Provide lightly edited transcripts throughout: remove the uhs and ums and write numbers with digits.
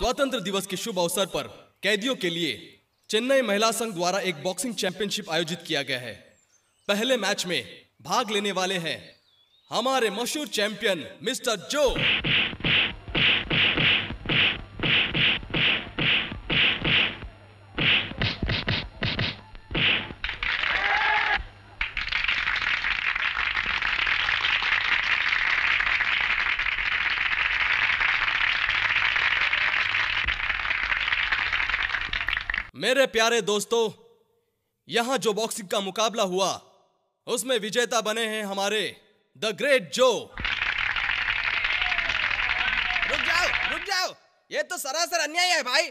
स्वतंत्र दिवस के शुभ अवसर पर कैदियों के लिए चेन्नई महिला संघ द्वारा एक बॉक्सिंग चैंपियनशिप आयोजित किया गया है। पहले मैच में भाग लेने वाले हैं हमारे मशहूर चैंपियन मिस्टर जो। मेरे प्यारे दोस्तों, यहां जो बॉक्सिंग का मुकाबला हुआ उसमें विजेता बने हैं हमारे द ग्रेट जो। रुक जाओ, ये तो सरासर अन्याय है भाई।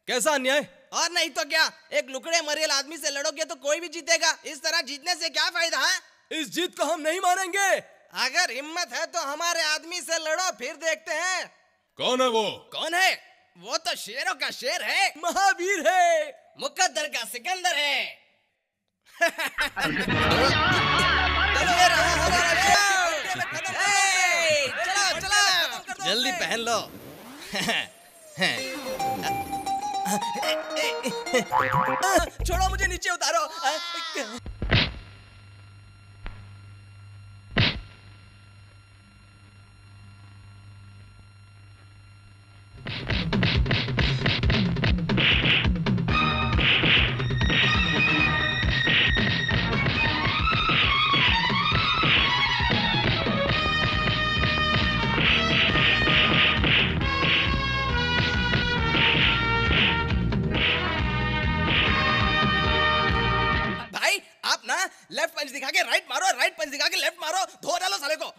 कैसा अन्याय? और नहीं तो क्या, एक लुकड़े मरियल आदमी से लड़ोगे तो कोई भी जीतेगा। इस तरह जीतने से क्या फायदा है? इस जीत को हम नहीं मानेंगे। अगर हिम्मत है तो हमारे आदमी से लड़ो, फिर देखते हैं। कौन है वो? कौन है वो? तो शेरों का शेर है, महावीर है, मुकद्दर का सिकंदर है। चलो जल्दी पहन लो। छोड़ो, मुझे नीचे उतारो। लेफ्ट पंच दिखा के राइट मारो, राइट पंच दिखा के लेफ्ट मारो, धो डालो साले को।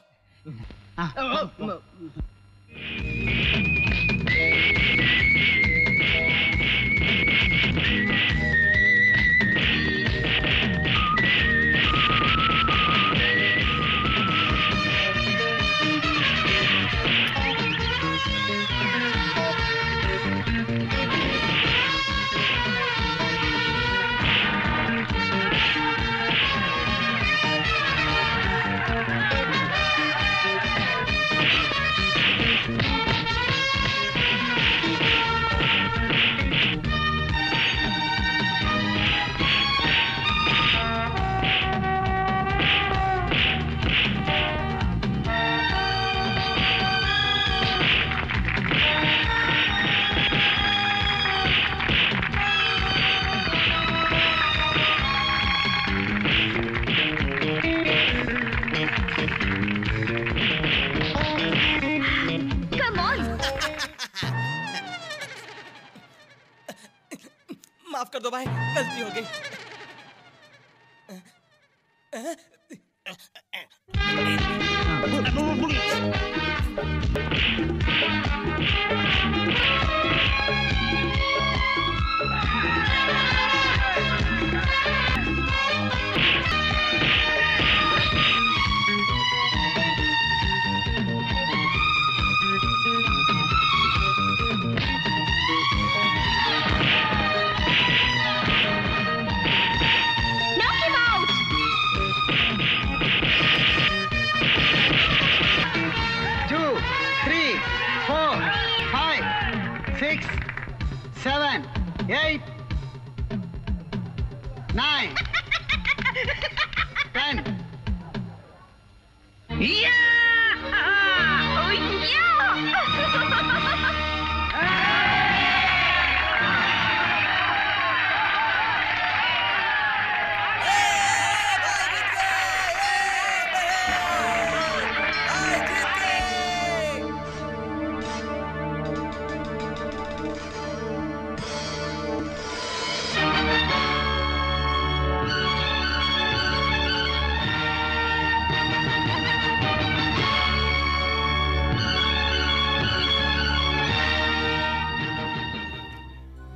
माफ कर दो भाई, गलती हो गई।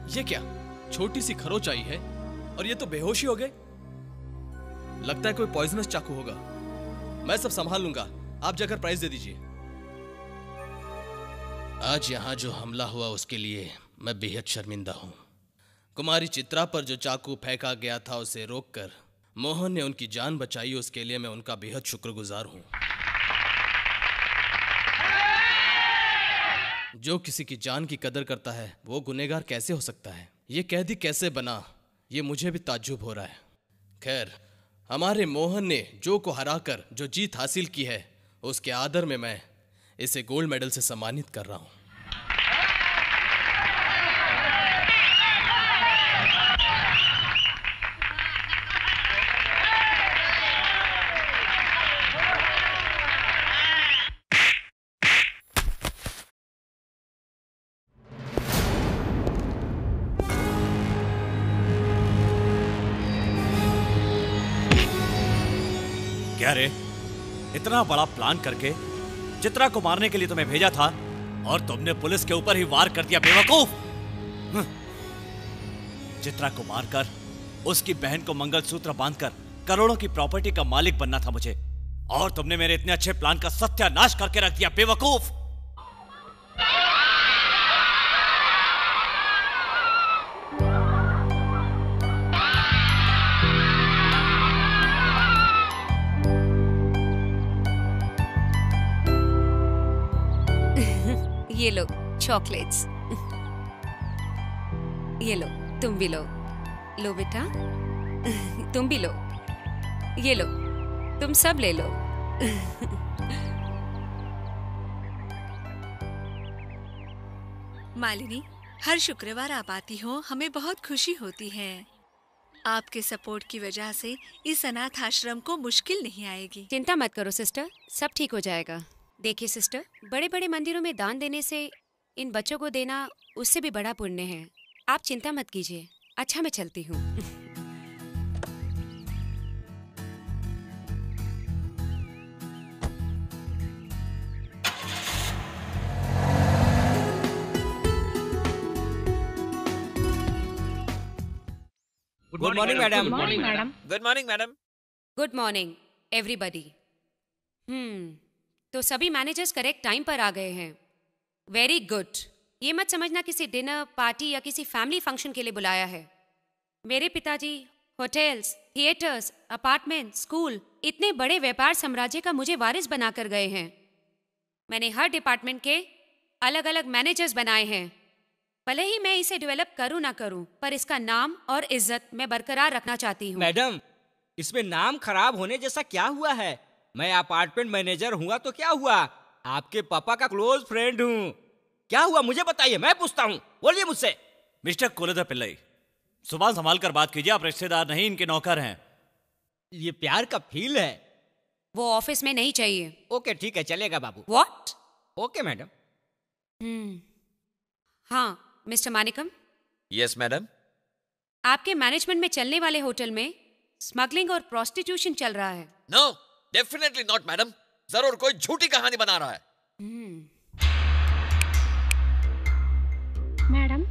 ये क्या छोटी सी खरोच आई है और ये तो बेहोश ही हो गए। लगता है कोई पॉइजनस चाकू होगा। मैं सब संभाल लूंगा, आप जाकर प्राइज दे दीजिए। आज यहां जो हमला हुआ उसके लिए मैं बेहद शर्मिंदा हूं। कुमारी चित्रा पर जो चाकू फेंका गया था उसे रोककर मोहन ने उनकी जान बचाई, उसके लिए मैं उनका बेहद शुक्रगुजार हूं। जो किसी की जान की कदर करता है वो गुनहगार कैसे हो सकता है? ये कैदी कैसे बना, ये मुझे भी ताज्जुब हो रहा है। खैर, हमारे मोहन ने जो को हराकर जो जीत हासिल की है, उसके आदर में मैं इसे गोल्ड मेडल से सम्मानित कर रहा हूं। क्या रे, इतना बड़ा प्लान करके चित्रा को मारने के लिए तुम्हें भेजा था और तुमने पुलिस के ऊपर ही वार कर दिया, बेवकूफ। चित्रा को मारकर उसकी बहन को मंगलसूत्र बांधकर करोड़ों की प्रॉपर्टी का मालिक बनना था मुझे, और तुमने मेरे इतने अच्छे प्लान का सत्यानाश करके रख दिया, बेवकूफ। ये लो चॉकलेट्स। ये लो, तुम भी लो। लो बेटा, तुम भी लो। ये लो, तुम सब ले लो। मालिनी, हर शुक्रवार आप आती हो, हमें बहुत खुशी होती है। आपके सपोर्ट की वजह से इस अनाथ आश्रम को मुश्किल नहीं आएगी। चिंता मत करो सिस्टर, सब ठीक हो जाएगा। देखिए सिस्टर, बड़े बड़े मंदिरों में दान देने से इन बच्चों को देना उससे भी बड़ा पुण्य है। आप चिंता मत कीजिए। अच्छा, मैं चलती हूँ। Good morning madam. Good morning madam. Good morning everybody. तो सभी मैनेजर्स करेक्ट टाइम पर आ गए हैं। Very good. ये मत समझना किसी डिनर पार्टी या किसी फैमिली फंक्शन के लिए बुलाया है। मेरे पिताजी होटल्स, थिएटर्स, अपार्टमेंट, स्कूल, इतने बड़े व्यापार साम्राज्य का मुझे वारिस बनाकर गए हैं। मैंने हर डिपार्टमेंट के अलग अलग मैनेजर्स बनाए हैं। भले ही मैं इसे डेवलप करूं ना करूं, पर इसका नाम और इज्जत मैं बरकरार रखना चाहती हूँ। मैडम, इसमें नाम खराब होने जैसा क्या हुआ है? मैं अपार्टमेंट मैनेजर हुआ तो क्या हुआ, आपके पापा का क्लोज फ्रेंड हूँ। क्या हुआ मुझे बताइए, मैं पूछता हूँ, बोलिए मुझसे। मिस्टर कोलेदर पिल्लई, जुबान संभाल कर बात कीजिए। आप रिश्तेदार नहीं, इनके नौकर हैं। ये प्यार का फील है। वो ऑफिस में नहीं चाहिए। ओके ठीक है, चलेगा बाबू। व्हाट? Okay madam. हाँ मिस्टर मानिकम, यस मैडम। आपके मैनेजमेंट में चलने वाले होटल में स्मगलिंग और प्रोस्टिट्यूशन चल रहा है। No, definitely not madam. जरूर कोई झूठी कहानी बना रहा है। मैडम,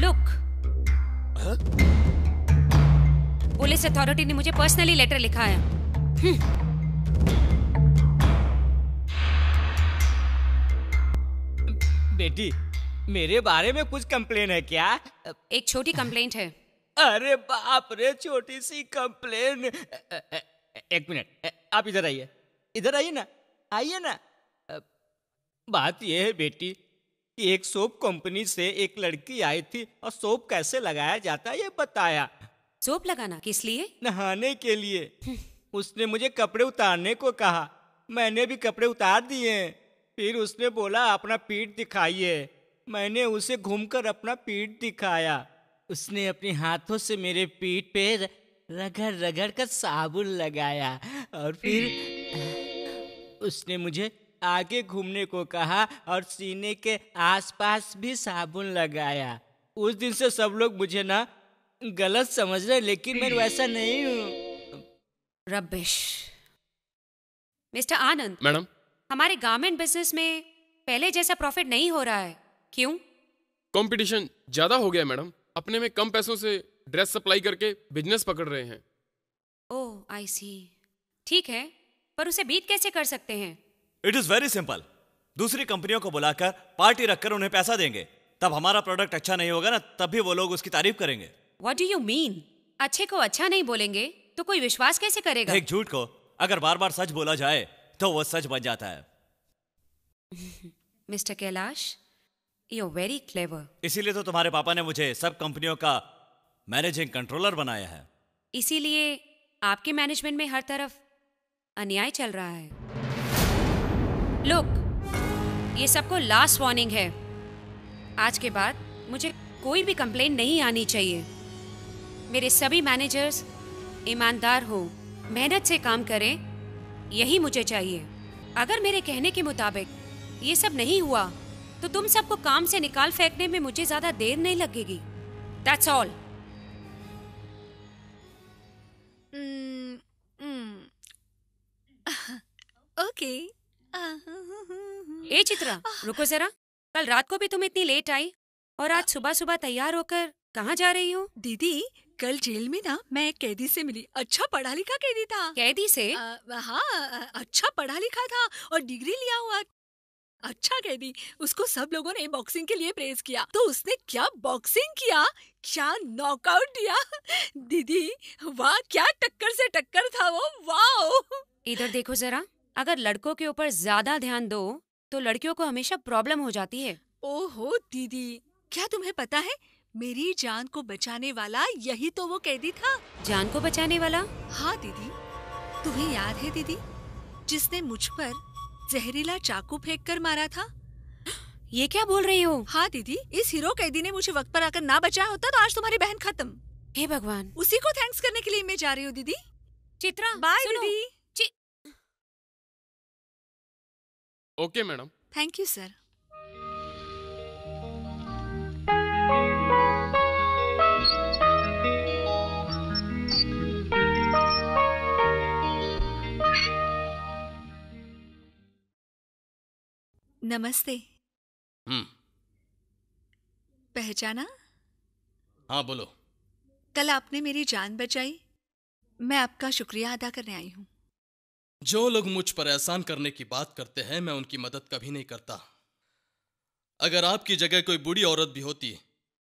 लुक, पुलिस अथॉरिटी ने मुझे पर्सनली लेटर लिखा है। बेटी, मेरे बारे में कुछ कंप्लेन है क्या? एक छोटी कंप्लेंट है। अरे बाप रे, छोटी सी कंप्लेन। एक मिनट, आप इधर आइए। इधर आइए ना, आइए ना। बात यह है बेटी कि एक सोप कंपनी से एक लड़की आई थी और सोप कैसे लगाया जाता है ये बताया। सोप लगाना किस लिए? नहाने के लिए। उसने मुझे कपड़े उतारने को कहा, मैंने भी कपड़े उतार दिए। फिर उसने बोला अपना पीठ दिखाइए। मैंने उसे घूमकर अपना पीठ दिखाया। उसने अपने हाथों से मेरे पीठ पे रगड़ रगड़ कर साबुन लगाया और फिर उसने मुझे आगे घूमने को कहा और सीने के आसपास भी साबुन लगाया। उस दिन से सब लोग मुझे ना गलत समझ रहे, लेकिन मैं वैसा नहीं हूँ। रबिश। मिस्टर आनंद। मैडम, हमारे गारमेंट बिजनेस में पहले जैसा प्रॉफिट नहीं हो रहा है, क्यों? कंपटीशन ज्यादा हो गया मैडम। अपने में कम पैसों से ड्रेस सप्लाई करके बिजनेस पकड़ रहे हैं। ओह आई सी। ठीक है, पर उसे बीट कैसे कर सकते हैं? It is very simple. दूसरी कंपनियों को बुलाकर पार्टी रखकर उन्हें पैसा देंगे, तब हमारा प्रोडक्ट अच्छा नहीं होगा ना, तब भी वो लोग उसकी तारीफ करेंगे। What do you mean? अच्छे को अच्छा नहीं बोलेंगे तो कोई विश्वास कैसे करेगा? एक झूठ को अगर बार बार सच बोला जाए तो वो सच बन जाता है। Mister Kailash, you are very clever. इसीलिए तो तुम्हारे पापा ने मुझे सब कंपनियों का मैनेजिंग कंट्रोलर बनाया है। इसीलिए आपके मैनेजमेंट में हर तरफ अन्याय चल रहा है। लुक, ये सबको लास्ट वार्निंग है। आज के बाद मुझे कोई भी कंप्लेंट नहीं आनी चाहिए। मेरे सभी मैनेजर्स ईमानदार हो, मेहनत से काम करें, यही मुझे चाहिए। अगर मेरे कहने के मुताबिक ये सब नहीं हुआ तो तुम सबको काम से निकाल फेंकने में मुझे ज्यादा देर नहीं लगेगी। That's all. ओके। ए चित्रा, रुको जरा। कल रात को भी तुम इतनी लेट आई और आज सुबह सुबह तैयार होकर कहाँ जा रही हो? दीदी, कल जेल में ना मैं एक कैदी से मिली। अच्छा पढ़ा लिखा कैदी था। कैदी से? हाँ, अच्छा पढ़ा लिखा था और डिग्री लिया हुआ। अच्छा कैदी। उसको सब लोगों ने बॉक्सिंग के लिए प्रेज किया, तो उसने क्या बॉक्सिंग किया, क्या नॉकआउट दिया। दीदी वाह, क्या टक्कर से टक्कर था वो, वाह। इधर देखो जरा। अगर लड़कों के ऊपर ज्यादा ध्यान दो तो लड़कियों को हमेशा प्रॉब्लम हो जाती है। ओहो दीदी, क्या तुम्हें पता है मेरी जान को बचाने वाला यही तो वो कैदी था। जान को बचाने वाला? हाँ दीदी, तुम्हें याद है दीदी, जिसने मुझ पर जहरीला चाकू फेंक कर मारा था? ये क्या बोल रही हो? हाँ दीदी, इस हीरो कैदी ने मुझे वक्त पर आकर ना बचाया होता तो आज तुम्हारी बहन खत्म। हे भगवान। उसी को थैंक्स करने के लिए मैं जा रही हूँ दीदी। चित्रा, बाय सुनो। दीदी। Okay madam. Thank you sir. नमस्ते। पहचाना? हाँ बोलो। कल आपने मेरी जान बचाई, मैं आपका शुक्रिया अदा करने आई हूँ। जो लोग मुझ पर एहसान करने की बात करते हैं, मैं उनकी मदद कभी नहीं करता। अगर आपकी जगह कोई बूढ़ी औरत भी होती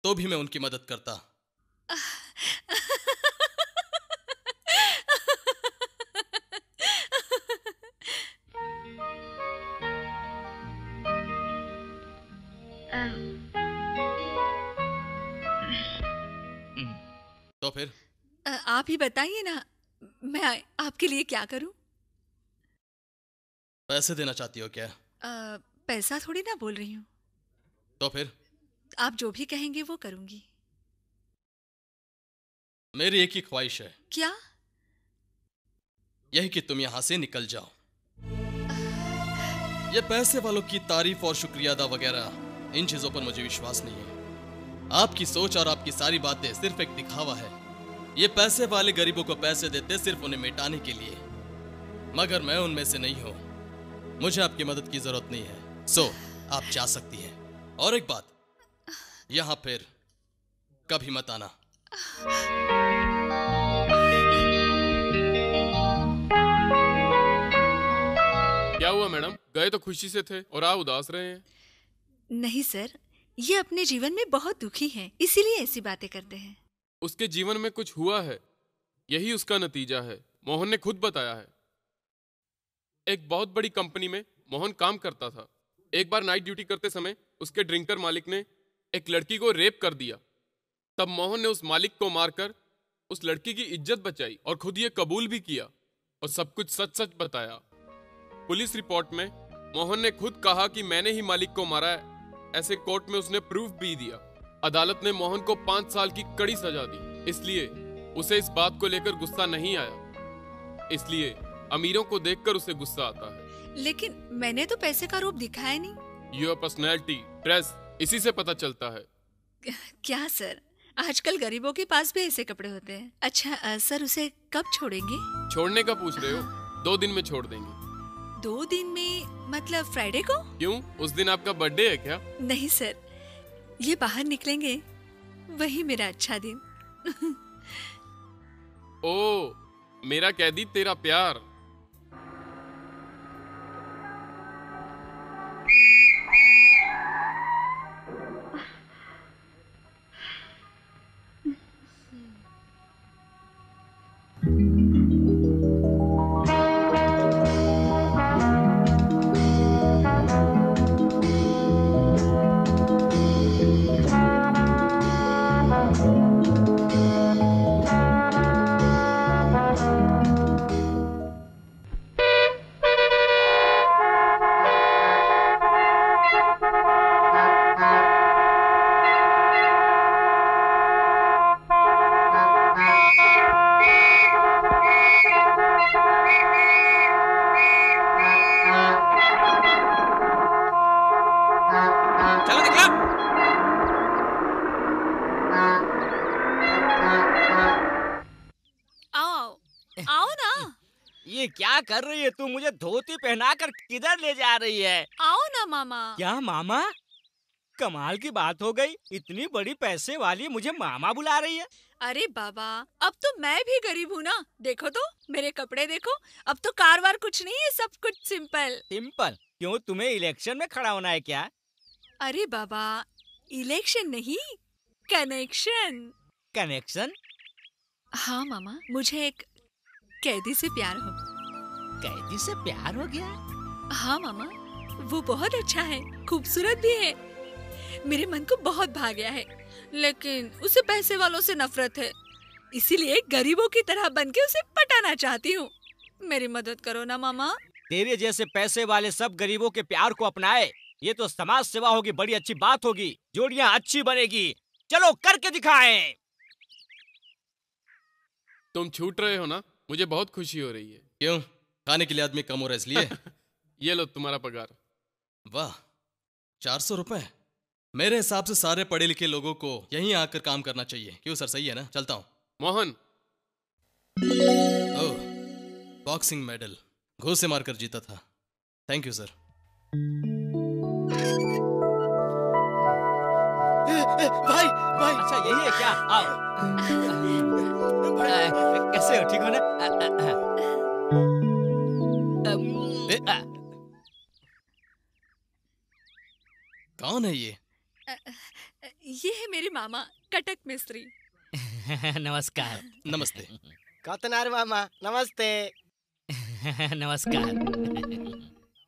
तो भी मैं उनकी मदद करता। तो फिर आप ही बताइए ना, मैं आपके लिए क्या करूं? पैसे देना चाहती हो क्या? पैसा थोड़ी ना बोल रही हूँ। तो फिर? आप जो भी कहेंगे वो करूंगी। मेरी एक ही ख्वाहिश है। क्या? यही कि तुम यहां से निकल जाओ। ये पैसे वालों की तारीफ और शुक्रिया अदा वगैरह, इन चीजों पर मुझे विश्वास नहीं है। आपकी सोच और आपकी सारी बातें सिर्फ एक दिखावा है। ये पैसे वाले गरीबों को पैसे देते सिर्फ उन्हें मिटाने के लिए, मगर मैं उनमें से नहीं हूं। मुझे आपकी मदद की जरूरत नहीं है, सो आप जा सकती हैं। और एक बात, यहां फिर कभी मत आना। क्या हुआ मैडम, गए तो खुशी से थे और आप उदास रहे हैं? नहीं सर, ये अपने जीवन में बहुत दुखी है, इसीलिए ऐसी बातें करते हैं। उसके जीवन में कुछ हुआ है, यही उसका नतीजा है। मोहन ने खुद बताया है। एक बहुत बड़ी कंपनी में मोहन काम करता था। एक बार नाइट ड्यूटी करते समय उसके ड्रिंकर मालिक ने एक लड़की को रेप कर दिया। तब मोहन ने उस मालिक को मारकर उस लड़की की इज्जत बचाई और खुद ये कबूल भी किया और सब कुछ सच सच बताया। पुलिस रिपोर्ट में मोहन ने खुद कहा कि मैंने ही मालिक को मारा है। ऐसे कोर्ट में उसने प्रूफ भी दिया। अदालत ने मोहन को 5 साल की कड़ी सजा दी। इसलिए उसे इस बात को लेकर गुस्सा नहीं आया। इसलिए अमीरों को देखकर उसे गुस्सा आता है। लेकिन मैंने तो पैसे का रूप दिखाया नहीं। योर पर्सनैलिटी, ड्रेस, इसी से पता चलता है। क्या सर, आजकल गरीबों के पास भी ऐसे कपड़े होते हैं। अच्छा सर, उसे कब छोड़ेंगे? छोड़ने का पूछ रहे हो? 2 दिन में छोड़ देंगे। 2 दिन में मतलब फ्राइडे को? क्यों, उस दिन आपका बर्थडे है क्या? नहीं सर, ये बाहर निकलेंगे वही मेरा अच्छा दिन। ओ, मेरा कैदी तेरा प्यार। ये क्या कर रही है तू? मुझे धोती पहनाकर किधर ले जा रही है? आओ ना मामा। क्या मामा? कमाल की बात हो गई, इतनी बड़ी पैसे वाली मुझे मामा बुला रही है। अरे बाबा, अब तो मैं भी गरीब हूँ ना। देखो तो मेरे कपड़े देखो। अब तो कारवार कुछ नहीं है, सब कुछ सिंपल। सिंपल? क्यों, तुम्हें इलेक्शन में खड़ा होना है क्या? अरे बाबा, इलेक्शन नहीं, कनेक्शन। कनेक्शन? हाँ मामा, मुझे एक कैदी से प्यार हो। कैदी से प्यार हो गया? हाँ मामा, वो बहुत अच्छा है, खूबसूरत भी है, मेरे मन को बहुत भा गया है। लेकिन उसे पैसे वालों से नफरत है, इसीलिए गरीबों की तरह बनके उसे पटाना चाहती हूँ। मेरी मदद करो ना मामा। तेरे जैसे पैसे वाले सब गरीबों के प्यार को अपनाए, ये तो समाज सेवा होगी, बड़ी अच्छी बात होगी, जोड़ियां अच्छी बनेगी। चलो करके दिखाएं। तुम छूट रहे हो ना, मुझे बहुत खुशी हो रही है। क्यों, खाने के लिए आदमी कम हो रहा है इसलिए? ये लो तुम्हारा पगार। वाह, 400 रुपए। मेरे हिसाब से सारे पढ़े लिखे लोगों को यहीं आकर काम करना चाहिए। क्यों सर, सही है ना? चलता हूँ। मोहन, ओह, बॉक्सिंग मेडल घूस से मारकर जीता था। Thank you sir. भाई भाई, अच्छा यही है क्या? आओ। कैसे हो, ठीक हो ना? कौन है ये? ये है मेरे मामा, कटक मिस्त्री। नमस्कार। नमस्ते। कौतनार मामा, नमस्ते। नमस्कार।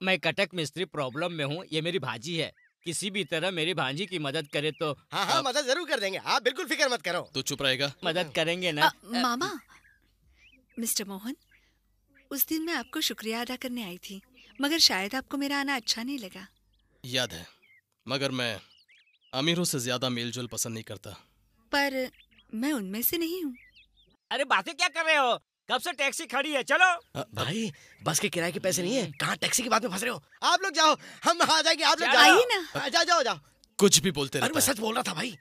मैं कटक मिस्त्री प्रॉब्लम में हूँ, ये मेरी भाजी है। किसी भी तरह मेरी भांजी की मदद करे तो। हाँ हाँ, मदद जरूर कर देंगे, आप बिल्कुल फिक्र मत करो। तू चुप रहेगा? मदद करेंगे ना? मामा, मिस्टर मोहन, उस दिन मैं आपको शुक्रिया अदा करने आई थी, मगर शायद आपको मेरा आना अच्छा नहीं लगा। याद है, मगर मैं अमीरों से ज्यादा मेलजोल पसंद नहीं करता। पर मैं उनमें से नहीं हूँ। अरे बातें क्या कर रहे हो? कब से टैक्सी खड़ी है, चलो। भाई, बस के किराए के पैसे नहीं है, कहाँ टैक्सी की बात में फंस रहे हो? आप लोग जाओ, हम आ जाएंगे, आप लोग आइए ना। जाओ जाओ जाओ। कुछ भी बोलते अरे रहता मैं है। सच बोल रहा था भाई।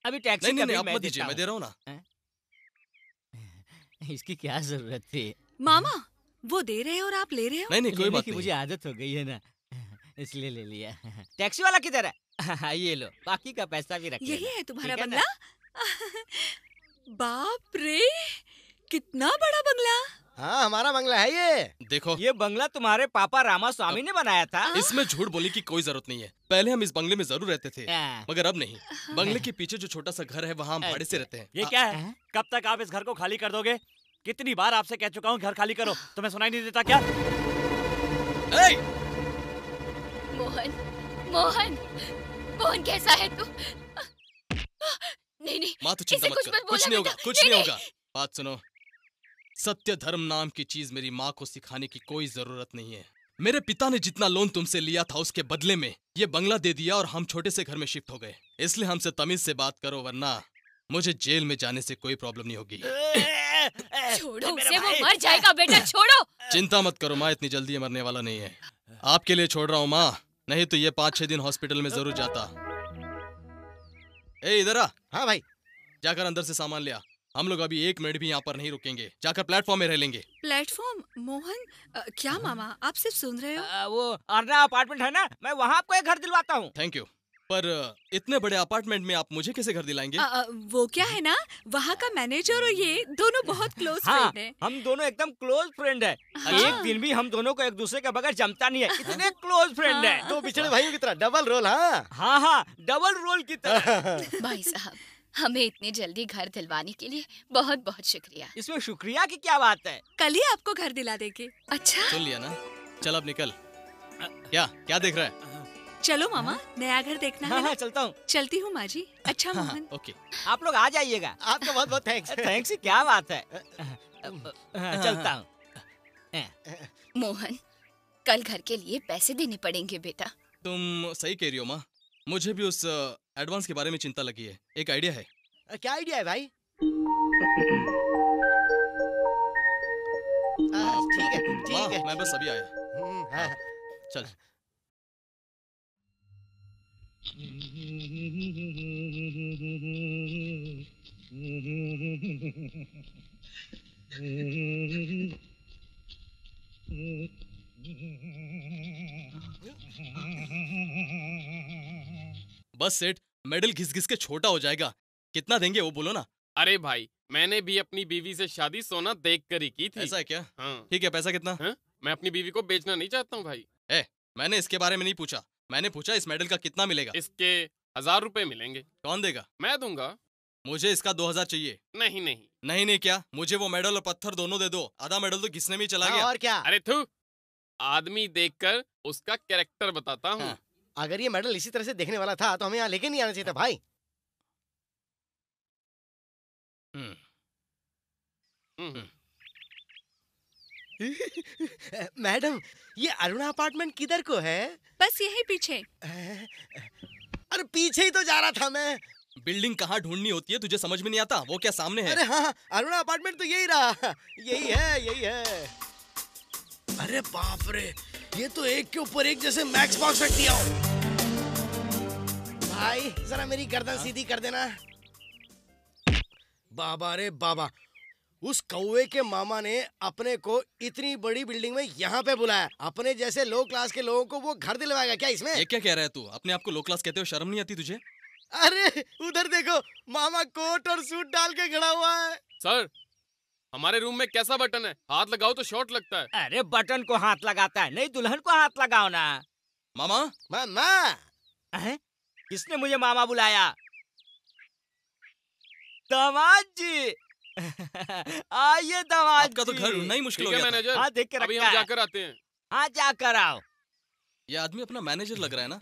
अभी टैक्सी नहीं का नहीं, बिल आप मैं मत दीजिए, देता मैं दे रहा हूँ ना। हूँ। इसकी क्या जरूरत थी? मामा, वो दे रहे हैं और आप ले रहे हो। नहीं नहीं, कोई लेने बात की नहीं। मुझे आदत हो गई है ना, इसलिए ले लिया। टैक्सी वाला किधर है? ये लो, बाकी का पैसा भी रख यही लेना। है तुम्हारा ठीक है ना? बंगला? बाप रे, कितना बड़ा बंगला। हाँ, हमारा बंगला है ये। देखो, ये बंगला तुम्हारे पापा रामा स्वामी ने बनाया था। इसमें झूठ बोलने की कोई जरूरत नहीं है। पहले हम इस बंगले में जरूर रहते थे, हाँ। मगर अब नहीं। बंगले के पीछे जो छोटा सा घर है, वहाँ हम भाड़े से रहते हैं। ये क्या है? कब तक आप इस घर को खाली कर दोगे? कितनी बार आपसे कह चुका हूँ घर खाली करो, तुम्हें सुनाई नहीं देता क्या? ए! मोहन, मोहन, मोहन कैसा है तू? नहीं नहीं, माँ तो चिंता इसे मत कुछ कर, मत कुछ बोलना नहीं होगा, बेटा। कुछ नहीं नहीं, होगा। बात सुनो, सत्य धर्म नाम की चीज मेरी माँ को सिखाने की कोई जरूरत नहीं है। मेरे पिता ने जितना लोन तुमसे लिया था, उसके बदले में ये बंगला दे दिया और हम छोटे से घर में शिफ्ट हो गए। इसलिए हमसे तमीज से बात करो, वरना मुझे जेल में जाने से कोई प्रॉब्लम नहीं होगी। छोड़ो उसे, वो मर जाएगा बेटा, छोड़ो। चिंता मत करो माँ, इतनी जल्दी मरने वाला नहीं है। आपके लिए छोड़ रहा हूँ माँ, नहीं तो ये 5-6 दिन हॉस्पिटल में जरूर जाता। ए इधर आ। हाँ भाई। जाकर अंदर से सामान लिया। हम लोग अभी 1 मिनट भी यहाँ पर नहीं रुकेंगे, जाकर प्लेटफॉर्म में रह लेंगे। प्लेटफॉर्म? मोहन, क्या मामा, आप सिर्फ सुन रहे हो? वो अर्ना अपार्टमेंट है ना, मैं वहाँ आपको एक घर दिलवाता हूँ। थैंक यू, पर इतने बड़े अपार्टमेंट में आप मुझे कैसे घर दिलाएंगे? वो क्या है ना, वहाँ का मैनेजर और ये दोनों बहुत क्लोज हाँ, फ्रेंड हैं। हम दोनों एकदम क्लोज फ्रेंड है। हाँ। एक दिन भी हम दोनों को एक दूसरे के बगैर जमता नहीं है, इतने क्लोज फ्रेंड है। तो बिछड़े भाइयों की तरह डबल रोल। हाँ हाँ हाँ, डबल रोल की तरह। भाई साहब, हमें इतनी जल्दी घर दिलवाने के लिए बहुत बहुत शुक्रिया। इसमें शुक्रिया की क्या बात है? कल ही आपको घर दिला देंगे। अच्छा, सुन लिया ना, चल अब निकल। क्या देख रहा है? चलो मामा, नया घर देखना हाँ है ना? हाँ, चलता हूँ। चलती हूँ माँ जी। अच्छा मोहन, ओके। आप लोग आ जाइएगा। आपका बहुत बहुत थैंक्स। थैंक्स की क्या बात है। चलता हूँ। मोहन, कल घर के लिए पैसे देने पड़ेंगे बेटा। तुम सही कह रही हो माँ, मुझे भी उस एडवांस के बारे में चिंता लगी है। एक आइडिया है। क्या आइडिया है भाई? ठीक है माँ, ठीक है। मैं बस अभी आया। हाँ। चल। बस सेठ, मेडल घिस घिस के छोटा हो जाएगा। कितना देंगे वो बोलो ना। अरे भाई, मैंने भी अपनी बीवी से शादी सोना देख कर ही की थी। ऐसा है क्या? हाँ। ठीक है, पैसा कितना? हाँ? मैं अपनी बीवी को बेचना नहीं चाहता हूँ भाई। मैंने इसके बारे में नहीं पूछा, मैंने पूछा इस मेडल का कितना मिलेगा। इसके 1000 रुपए मिलेंगे। कौन देगा? मैं दूंगा। मुझे इसका 2000 चाहिए। नहीं नहीं नहीं नहीं क्या? मुझे वो मेडल और पत्थर दोनों दे दो। आधा मेडल तो घिसने में ही चला गया। और क्या? अरे थू, आदमी देखकर उसका कैरेक्टर बताता हूँ। हाँ। अगर ये मेडल इसी तरह से देखने वाला था तो हमें यहाँ लेके नहीं आना चाहिए था भाई। मैडम, ये अरुणा अपार्टमेंट किधर को है? बस यही पीछे। अरे पीछे ही तो जा रहा था मैं। बिल्डिंग कहाँ ढूंढनी होती है तुझे समझ में नहीं आता? वो क्या सामने है? अरे हाँ, अरुणा अपार्टमेंट तो यही रहा। यही है, यही है। अरे बाप रे, ये तो एक के ऊपर एक जैसे मैक्स बॉक्स रख दिया हो। भाई जरा मेरी गर्दन सीधी कर देना। बाबा रे बाबा, उस कौवे के मामा ने अपने को इतनी बड़ी बिल्डिंग में यहाँ पे बुलाया। अपने जैसे लो क्लास के लोगों को वो घर दिलवाएगा क्या इसमें? ये क्या कह रहा है तू? अपने आप को लो क्लास कहते हो, शर्म नहीं आती तुझे? अरे उधर देखो, मामा कोट और सूट डाल के खड़ा हुआ है। सर, हमारे रूम में कैसा बटन है? हाथ लगाओ तो शॉर्ट लगता है। अरे बटन को हाथ लगाता है, नहीं दुल्हन को हाथ लगाओ ना। मामा? मामा? किसने मुझे मामा बुलाया? दामाद जी। आइए दामाद। आपका तो घर ढूंढना ही मुश्किल हो ठीक है गया था। मैनेजर, हाँ देख के अभी रखा हम है। जाकर आते हैं। हाँ जाकर आओ। ये आदमी अपना मैनेजर लग रहा है ना?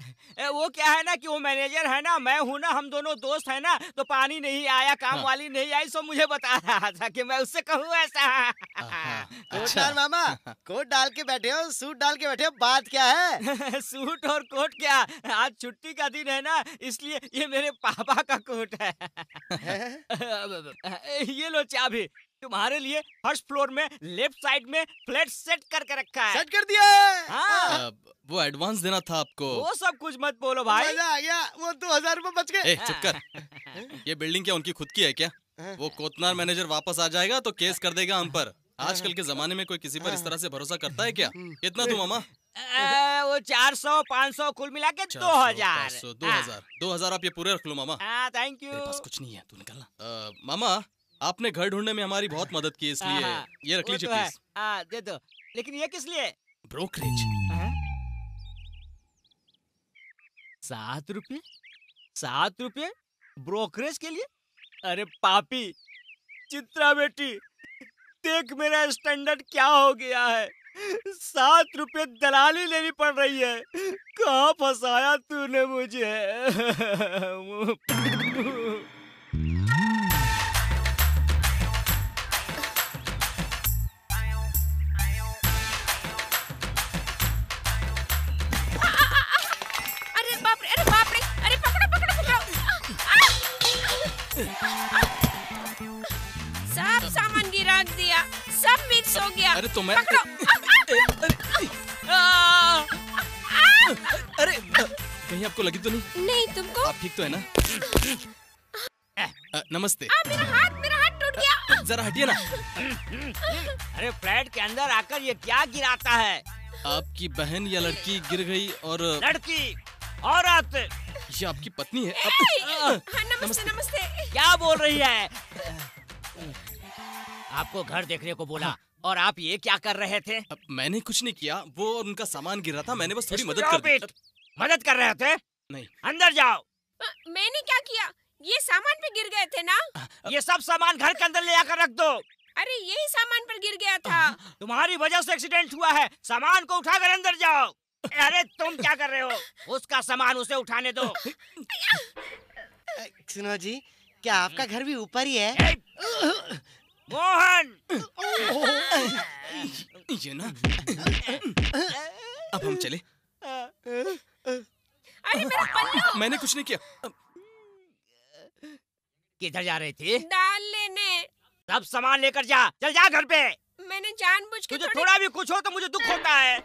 वो क्या है ना कि वो मैनेजर है ना, मैं हूँ ना, हम दोनों दोस्त है ना, तो पानी नहीं आया, काम हाँ। वाली नहीं आई, सब मुझे बता रहा था कि मैं उससे कहूँ ऐसा। कोट डाल मामा, कोट डाल के बैठे हो, सूट डाल के बैठे हो, बात क्या है? सूट और कोट क्या, आज छुट्टी का दिन है ना, इसलिए ये मेरे पापा का कोट है। ये लो चाबी, तुम्हारे लिए फर्स्ट फ्लोर में लेफ्ट साइड में फ्लैट सेट करके रखा है। सेट कर दिया है। हाँ। वो एडवांस देना था आपको। वो सब कुछ मत बोलो भाई। मजा आ गया, वो 2000 रुपए बच गए। चुप कर। ये बिल्डिंग क्या उनकी खुद की है क्या? वो कोतनार मैनेजर वापस आ जाएगा तो केस कर देगा हम पर। आजकल के जमाने में कोई किसी पर इस तरह से भरोसा करता है क्या? कितना दूं मामा? वो 400 500 कुल मिला के 2000। 2000 आप ये पूरे रख लो मामा। Thank you. मेरे पास कुछ नहीं है, तू निकलना। मामा, आपने घर ढूंढने में हमारी बहुत मदद की, इसलिए ये रख लीजिए प्लीज। दे दो। लेकिन ये किस लिए? ब्रोकरेज। 7 रुपये? 7 रुपये ब्रोकरेज के लिए? अरे पापी, चित्रा बेटी, देख मेरा स्टैंडर्ड क्या हो गया है। 7 रुपये दलाली लेनी पड़ रही है। कहाँ फंसाया तूने मुझे? अरे बाप रे, अरे पकड़ो पकड़ो पकड़ो। सब सामान गिरा दिया, सब मिक्स हो गया। अरे तो मैं पकड़ो। अरे कहीं आपको लगी तो नहीं? नहीं, तुमको? आप ठीक तो है ना? नमस्ते। मेरा हाथ टूट गया। जरा हटिए ना। अरे फ्लैट के अंदर आकर ये क्या गिराता है? आपकी बहन या लड़की गिर गई और लड़की, औरत। ये आपकी पत्नी है? नमस्ते नमस्ते। क्या बोल रही है? आपको घर देखने को बोला और आप ये क्या कर रहे थे? मैंने कुछ नहीं किया, वो और उनका सामान गिर रहा था, मैंने बस थोड़ी मदद कर दी। मदद कर रहे थे? नहीं। अंदर जाओ। मैंने क्या किया? ये सामान पे गिर गए थे ना? ये सब सामान घर के अंदर ले आकर रख दो। अरे यही सामान पर गिर गया था। तुम्हारी वजह से एक्सीडेंट हुआ है, सामान को उठाकर अंदर जाओ। अरे तुम क्या कर रहे हो? उसका सामान उसे उठाने दो। सुनो जी, क्या आपका घर भी ऊपर ही है? मोहन। ये ना, अब हम चले। अरे मेरा पल्लू। मैंने कुछ नहीं किया। किधर जा रही थी? दाल लेने। सब सामान लेकर जा, चल जा घर पे। मैंने जानबूझ के तुझे थोड़ा भी कुछ हो तो मुझे दुख होता है।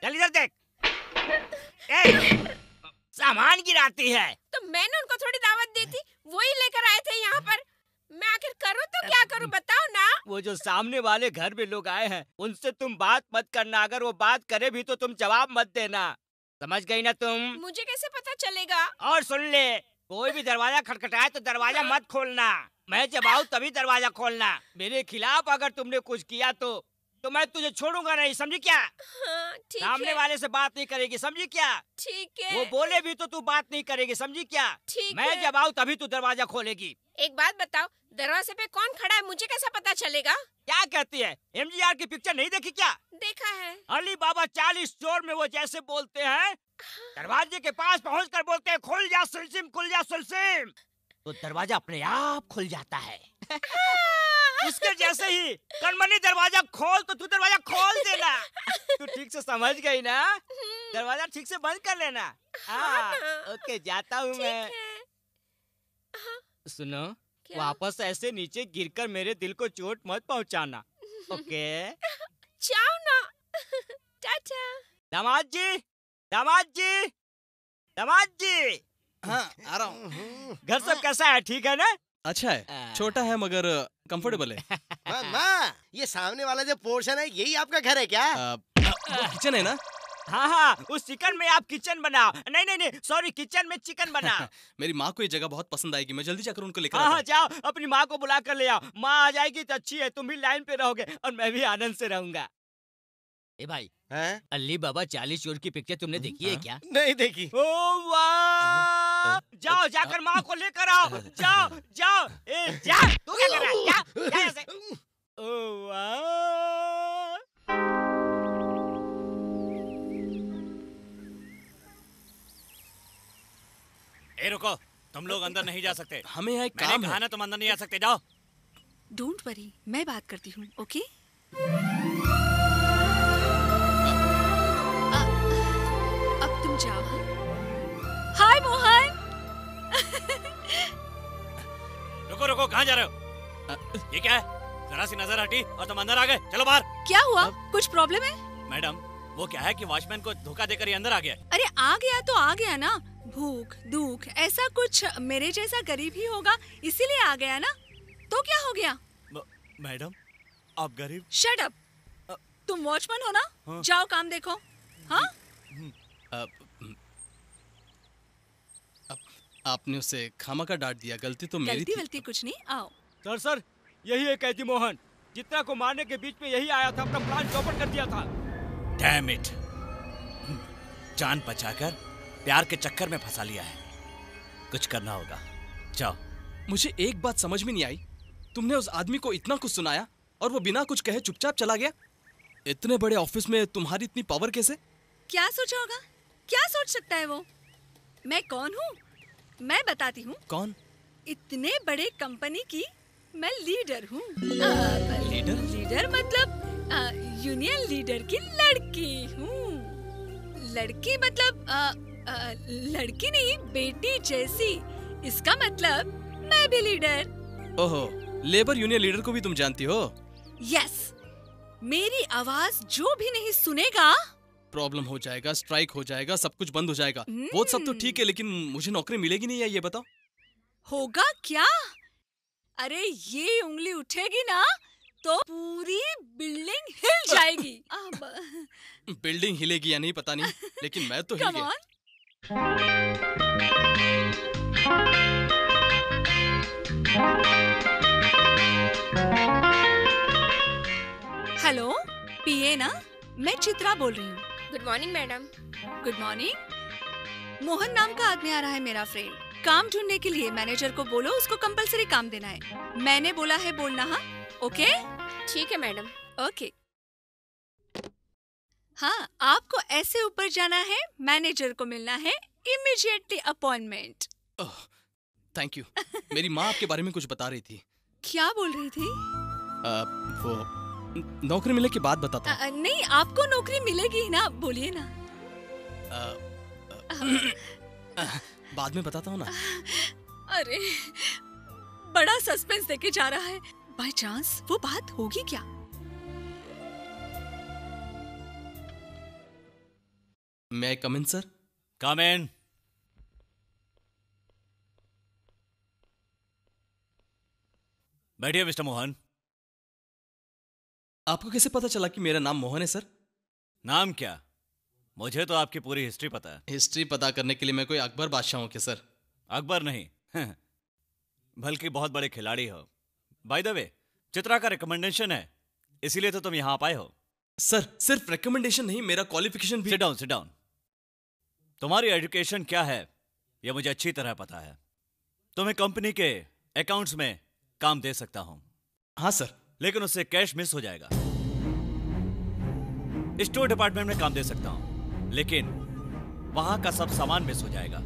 चल इधर देख। सामान गिराती है। तो मैंने उनको थोड़ी दावत दी थी, वही लेकर आए थे यहाँ पर। मैं आखिर करूँ तो क्या करूँ बताओ ना। वो जो सामने वाले घर में लोग आए हैं उनसे तुम बात मत करना, अगर वो बात करे भी तो तुम जवाब मत देना, समझ गई ना तुम? मुझे कैसे पता चलेगा? और सुन ले, कोई भी दरवाजा खटखटाए तो दरवाजा मत खोलना, मैं जब आऊँ तभी दरवाजा खोलना। मेरे खिलाफ अगर तुमने कुछ किया तो मैं तुझे छोड़ूंगा नहीं, समझी क्या? हाँ, ठीक सामने है। वाले से बात नहीं करेगी, समझी क्या? ठीक है। वो बोले भी तो तू बात नहीं करेगी, समझी क्या? ठीक मैं है। जब आऊँ तभी तू दरवाजा खोलेगी। एक बात बताओ, दरवाजे पे कौन खड़ा है मुझे कैसा पता चलेगा? क्या कहती है? एमजीआर की पिक्चर नहीं देखी क्या? देखा है। अली बाबा 40 चोर में वो जैसे बोलते हैं, दरवाजे के पास पहुंचकर बोलते हैं खुल जा सुलसिम, खुल जा सुलसिम, तो दरवाजा अपने आप खुल जाता है। उसके जैसे ही कणमनी दरवाजा खोल तो तू दरवाजा खोल देना। तू ठीक से समझ गई ना? दरवाजा ठीक से बंद कर लेना। हाँ, ओके, जाता हूँ मैं। सुनो, वापस ऐसे नीचे गिरकर मेरे दिल को चोट मत पहुंचाना, ओके? जाओ ना। टाटा। दामाद जी, दामाद जी, दामाद जी। हाँ, आ रहा हूँ। घर सब कैसा है, ठीक है ना? अच्छा है, छोटा है मगर कंफर्टेबल है। माँ, ये सामने वाला जो पोर्शन है यही आपका घर है क्या? वो किचन है ना? हाँ हाँ, उस चिकन में आप किचन बनाओ। नहीं नहीं नहीं, सॉरी, किचन में चिकन बनाओ। मेरी माँ को ये जगह बहुत पसंद आएगी, मैं जल्दी जाकर उनको लेकर हाँ आता हाँ, जाओ अपनी माँ को बुला कर ले आओ। माँ आ जाएगी तो अच्छी है, तुम भी लाइन पे रहोगे और मैं भी आनंद से रहूंगा। ए भाई, अली बाबा 40 चोर की पिक्चर तुमने देखी है क्या? नहीं देखी। ओ वाह, जाओ जाकर माँ को लेकर आओ, जाओ जाओ, ए जा, तू क्या कर रहा है? जा ऐसे। ओ वाह। ए रुको, तुम लोग अंदर नहीं जा सकते। हमें यहाँ एक मैंने काम कहा है। ना तुम अंदर नहीं जा सकते, जाओ। डोंट वरी, मैं बात करती हूँ, ओके? अब तुम जाओ। हाय मोहन। रुको रुको, कहाँ जा रहे हो? ये क्या है? जरा सी नजर हटी और तुम अंदर आ गए, चलो बाहर। क्या हुआ? कुछ प्रॉब्लम है? मैडम, वो क्या है कि वॉचमैन को धोखा देकर ये अंदर आ गया। अरे आ गया तो आ गया ना, भूख दुख ऐसा कुछ मेरे जैसा गरीब ही होगा, इसीलिए आ गया ना, तो क्या हो गया? मैडम, आप गरीब? शट अप, तुम वॉचमैन हो ना? हाँ। जाओ काम देखो। हाँ? आपने उसे खामखा डांट दिया, गलती तो मेरी गलती थी। वलती कुछ नहीं, आओ। सर, यही है कैदी मोहन, जितना को मारने के बीच में यही आया था, अपना प्लान चौपट कर दिया था। डैम इट, जान बचाकर प्यार के चक्कर में फंसा लिया है, कुछ करना होगा, जाओ। मुझे एक बात समझ में नहीं आई, तुमने उस आदमी को इतना कुछ सुनाया और वो बिना कुछ कहे चुपचाप चला गया। इतने बड़े ऑफिस में तुम्हारी इतनी पावर कैसे? क्या सोचा होगा? क्या सोच सकता है वो? मैं कौन हूँ? मैं बताती हूँ। कौन? इतने बड़े कंपनी की मैं लीडर हूँ। लीडर? लीडर मतलब यूनियन लीडर की लड़की हूँ। लड़की मतलब लड़की नहीं, बेटी जैसी। इसका मतलब मैं भी लीडर। ओहो, लेबर यूनियन लीडर को भी तुम जानती हो? यस, मेरी आवाज जो भी नहीं सुनेगा, प्रॉब्लम हो जाएगा, स्ट्राइक हो जाएगा, सब कुछ बंद हो जाएगा। वो सब तो ठीक है, लेकिन मुझे नौकरी मिलेगी नहीं, या ये बताओ। होगा क्या? अरे ये उंगली उठेगी ना तो पूरी बिल्डिंग हिल जाएगी। बिल्डिंग हिलेगी या नहीं पता नहीं, लेकिन मैं तो हिल गया। हेलो, पीए ना? मैं चित्रा बोल रही हूँ। Good morning madam. Good morning. Mohan नाम का आदमी आ रहा है, मेरा फ्रेंड। काम ढूंढने के लिए मैनेजर को बोलो उसको कंपलसरी काम देना है। मैंने बोला है बोलना, हाँ? ओके? ठीक है मैडम। ओके। हाँ, आपको ऐसे ऊपर जाना है, मैनेजर को मिलना है, इमीडिएटली अपॉइंटमेंट। Thank you. मेरी माँ आपके बारे में कुछ बता रही थी। क्या बोल रही थी? वो नौकरी मिलने के बाद बताता हूँ। नहीं, आपको नौकरी मिलेगी ही ना, बोलिए ना। बाद में बताता हूँ ना। अरे बड़ा सस्पेंस देके जा रहा है। बाय चांस वो बात होगी क्या? मैं कम इन सर? कम इन। बैठिए मिस्टर मोहन। आपको कैसे पता चला कि मेरा नाम मोहन है सर? नाम क्या? मुझे तो आपकी पूरी हिस्ट्री पता है। हिस्ट्री पता करने के लिए मैं कोई अकबर बादशाह हूँ क्या सर? अकबर नहीं बल्कि बहुत बड़े खिलाड़ी हो। बाय द वे, चित्रा का रिकमेंडेशन है, इसीलिए तो तुम यहाँ आए हो। सर सिर्फ रिकमेंडेशन नहीं, मेरा क्वालिफिकेशन भी। Sit down, sit down. तुम्हारी एजुकेशन क्या है यह मुझे अच्छी तरह पता है। तुम्हें कंपनी के अकाउंट्स में काम दे सकता हूं। हाँ सर। लेकिन उससे कैश मिस हो जाएगा। स्टोर डिपार्टमेंट में काम दे सकता हूं, लेकिन वहां का सब सामान मिस हो जाएगा।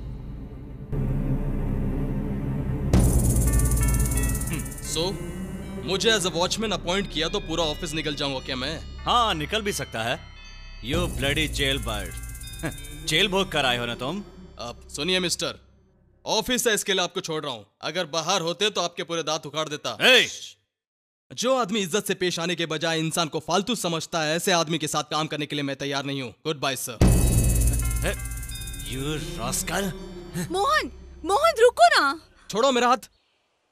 मुझे एज अ वॉचमैन अपॉइंट किया तो पूरा ऑफिस निकल जाऊंगा क्या मैं? हाँ, निकल भी सकता है। You bloody jail bird. Jail भोग कर आए हो ना तुम? अब सुनिए मिस्टर, ऑफिस है इसके लिए आपको छोड़ रहा हूं। अगर बाहर होते तो आपके पूरे दांत उखाड़ देता। जो आदमी इज्जत से पेश आने के बजाय इंसान को फालतू समझता है, ऐसे आदमी के साथ काम करने के लिए मैं तैयार नहीं हूँ। Good bye sir. You rascal. Mohan, Mohan रुको ना। छोड़ो मेरा हाथ।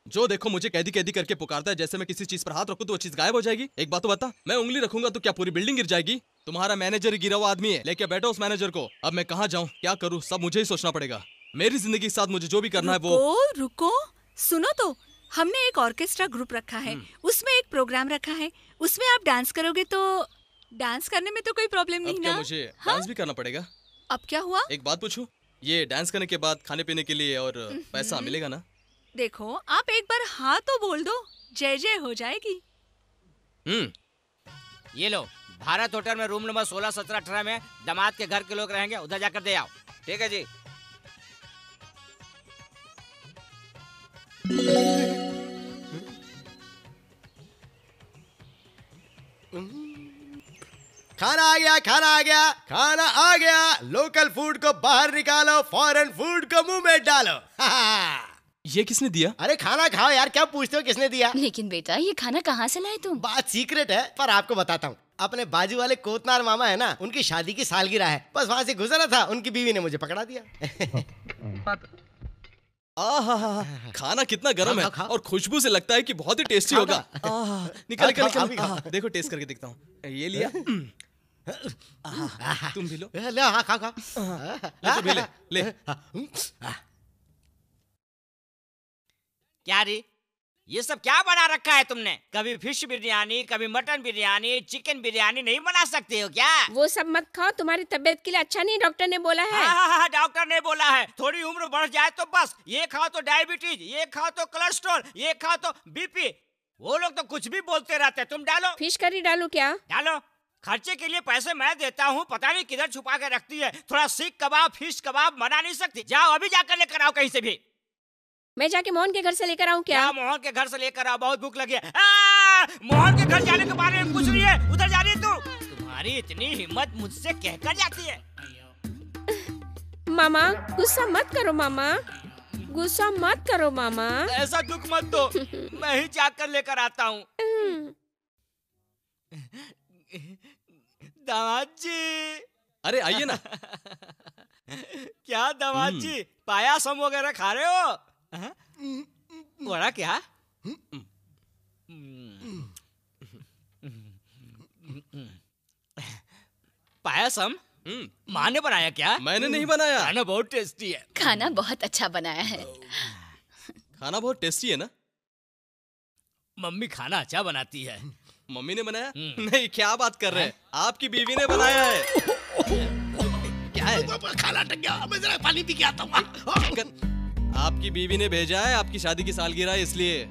जो देखो मुझे कैदी कैदी करके पुकारता है, जैसे मैं किसी चीज पर हाथ रखूं तो वो चीज गायब हो जाएगी। एक बात तो बता, मैं उंगली रखूंगा तो क्या पूरी बिल्डिंग गिर जाएगी? तुम्हारा मैनेजर ही गिरा हुआ आदमी है, लेके बैठो उस मैनेजर को। अब मैं कहाँ जाऊँ, क्या करूँ, सब मुझे ही सोचना पड़ेगा। मेरी जिंदगी के साथ मुझे जो भी करना है वो। रुको, सुनो तो, हमने एक ऑर्केस्ट्रा ग्रुप रखा है, उसमें एक प्रोग्राम रखा है, उसमें आप डांस करोगे तो डांस करने में तो कोई प्रॉब्लम नहीं ना? मुझे डांस भी करना पड़ेगा? अब क्या हुआ? एक बात पूछूं, ये डांस करने के बाद खाने पीने के लिए और पैसा मिलेगा ना? देखो, आप एक बार हाँ तो बोल दो, जय जय हो जाएगी। ये लो, भारत होटल में रूम नंबर 16, 17, 18 में दामाद के घर के लोग रहेंगे, उधर जाकर दे आओ। ठीक है जी। खाना आ गया, खाना आ गया, खाना आ गया। लोकल फूड को बाहर निकालो, फॉरेन फूड को मुंह में डालो। ये किसने दिया? अरे खाना खाओ यार, क्या पूछते हो किसने दिया? लेकिन बेटा ये खाना कहाँ से लाए तुम? बात सीक्रेट है, पर आपको बताता हूँ। अपने बाजू वाले कोतनार मामा है ना, उनकी शादी की सालगिरह है, बस वहाँ से गुजरा था, उनकी बीवी ने मुझे पकड़ा दिया। खाना कितना गर्म है और खुशबू से लगता है कि बहुत ही टेस्टी होगा। निकल निकल, देखो टेस्ट करके देखता हूँ। ये लिया, तुम भी लो। ले, हाँ खा खा। तू भी ले। क्या रे, ये सब क्या बना रखा है तुमने? कभी फिश बिरयानी, कभी मटन बिरयानी, चिकन बिरयानी नहीं बना सकते हो क्या? वो सब मत खाओ, तुम्हारी तबीयत के लिए अच्छा नहीं, डॉक्टर ने बोला है। हाँ, डॉक्टर ने बोला है। थोड़ी उम्र बढ़ जाए तो बस ये खाओ तो डायबिटीज, ये खाओ तो कोलेस्ट्रॉल, ये खाओ तो बीपी। वो लोग तो कुछ भी बोलते रहते। तुम डालो। फिश करी डालू क्या? डालो। खर्चे के लिए पैसे मैं देता हूँ, पता नहीं किधर छुपा के रखती है। थोड़ा सीख कबाब, फिश कबाब बना नहीं सकती? जाओ अभी जाकर लेकर आओ कहीं से भी। मैं जाके मोहन के घर से लेकर आऊँ क्या? मोहन के घर से लेकर आओ, बहुत भूख लगी है। मोहन के घर जाने के बारे में पूछ रही है, उधर जा रही है तू? तुम्हारी इतनी हिम्मत मुझसे कहकर जाती है। मामा गुस्सा मत करो मामा, गुस्सा मत करो मामा। ऐसा दुख मत दो, मैं ही जाकर लेकर आता हूँ। दामाद जी। अरे आइए ना। क्या दामाद जी, पायासम वगैरह खा रहे हो? बड़ा क्या? पायसम माँ ने बनाया क्या? मैंने नहीं बनाया। खाना बहुत टेस्टी है। खाना बहुत अच्छा बनाया है। खाना बहुत टेस्टी है ना? मम्मी खाना अच्छा बनाती है। मम्मी ने बनाया? नहीं, क्या बात कर रहे हैं? आपकी बीवी ने बनाया है। क्या है? खाना टक गया, मैं जरा पानी पी के आता हूँ। आपकी बीवी ने भेजा है, आपकी शादी की सालगिरह है इसलिए।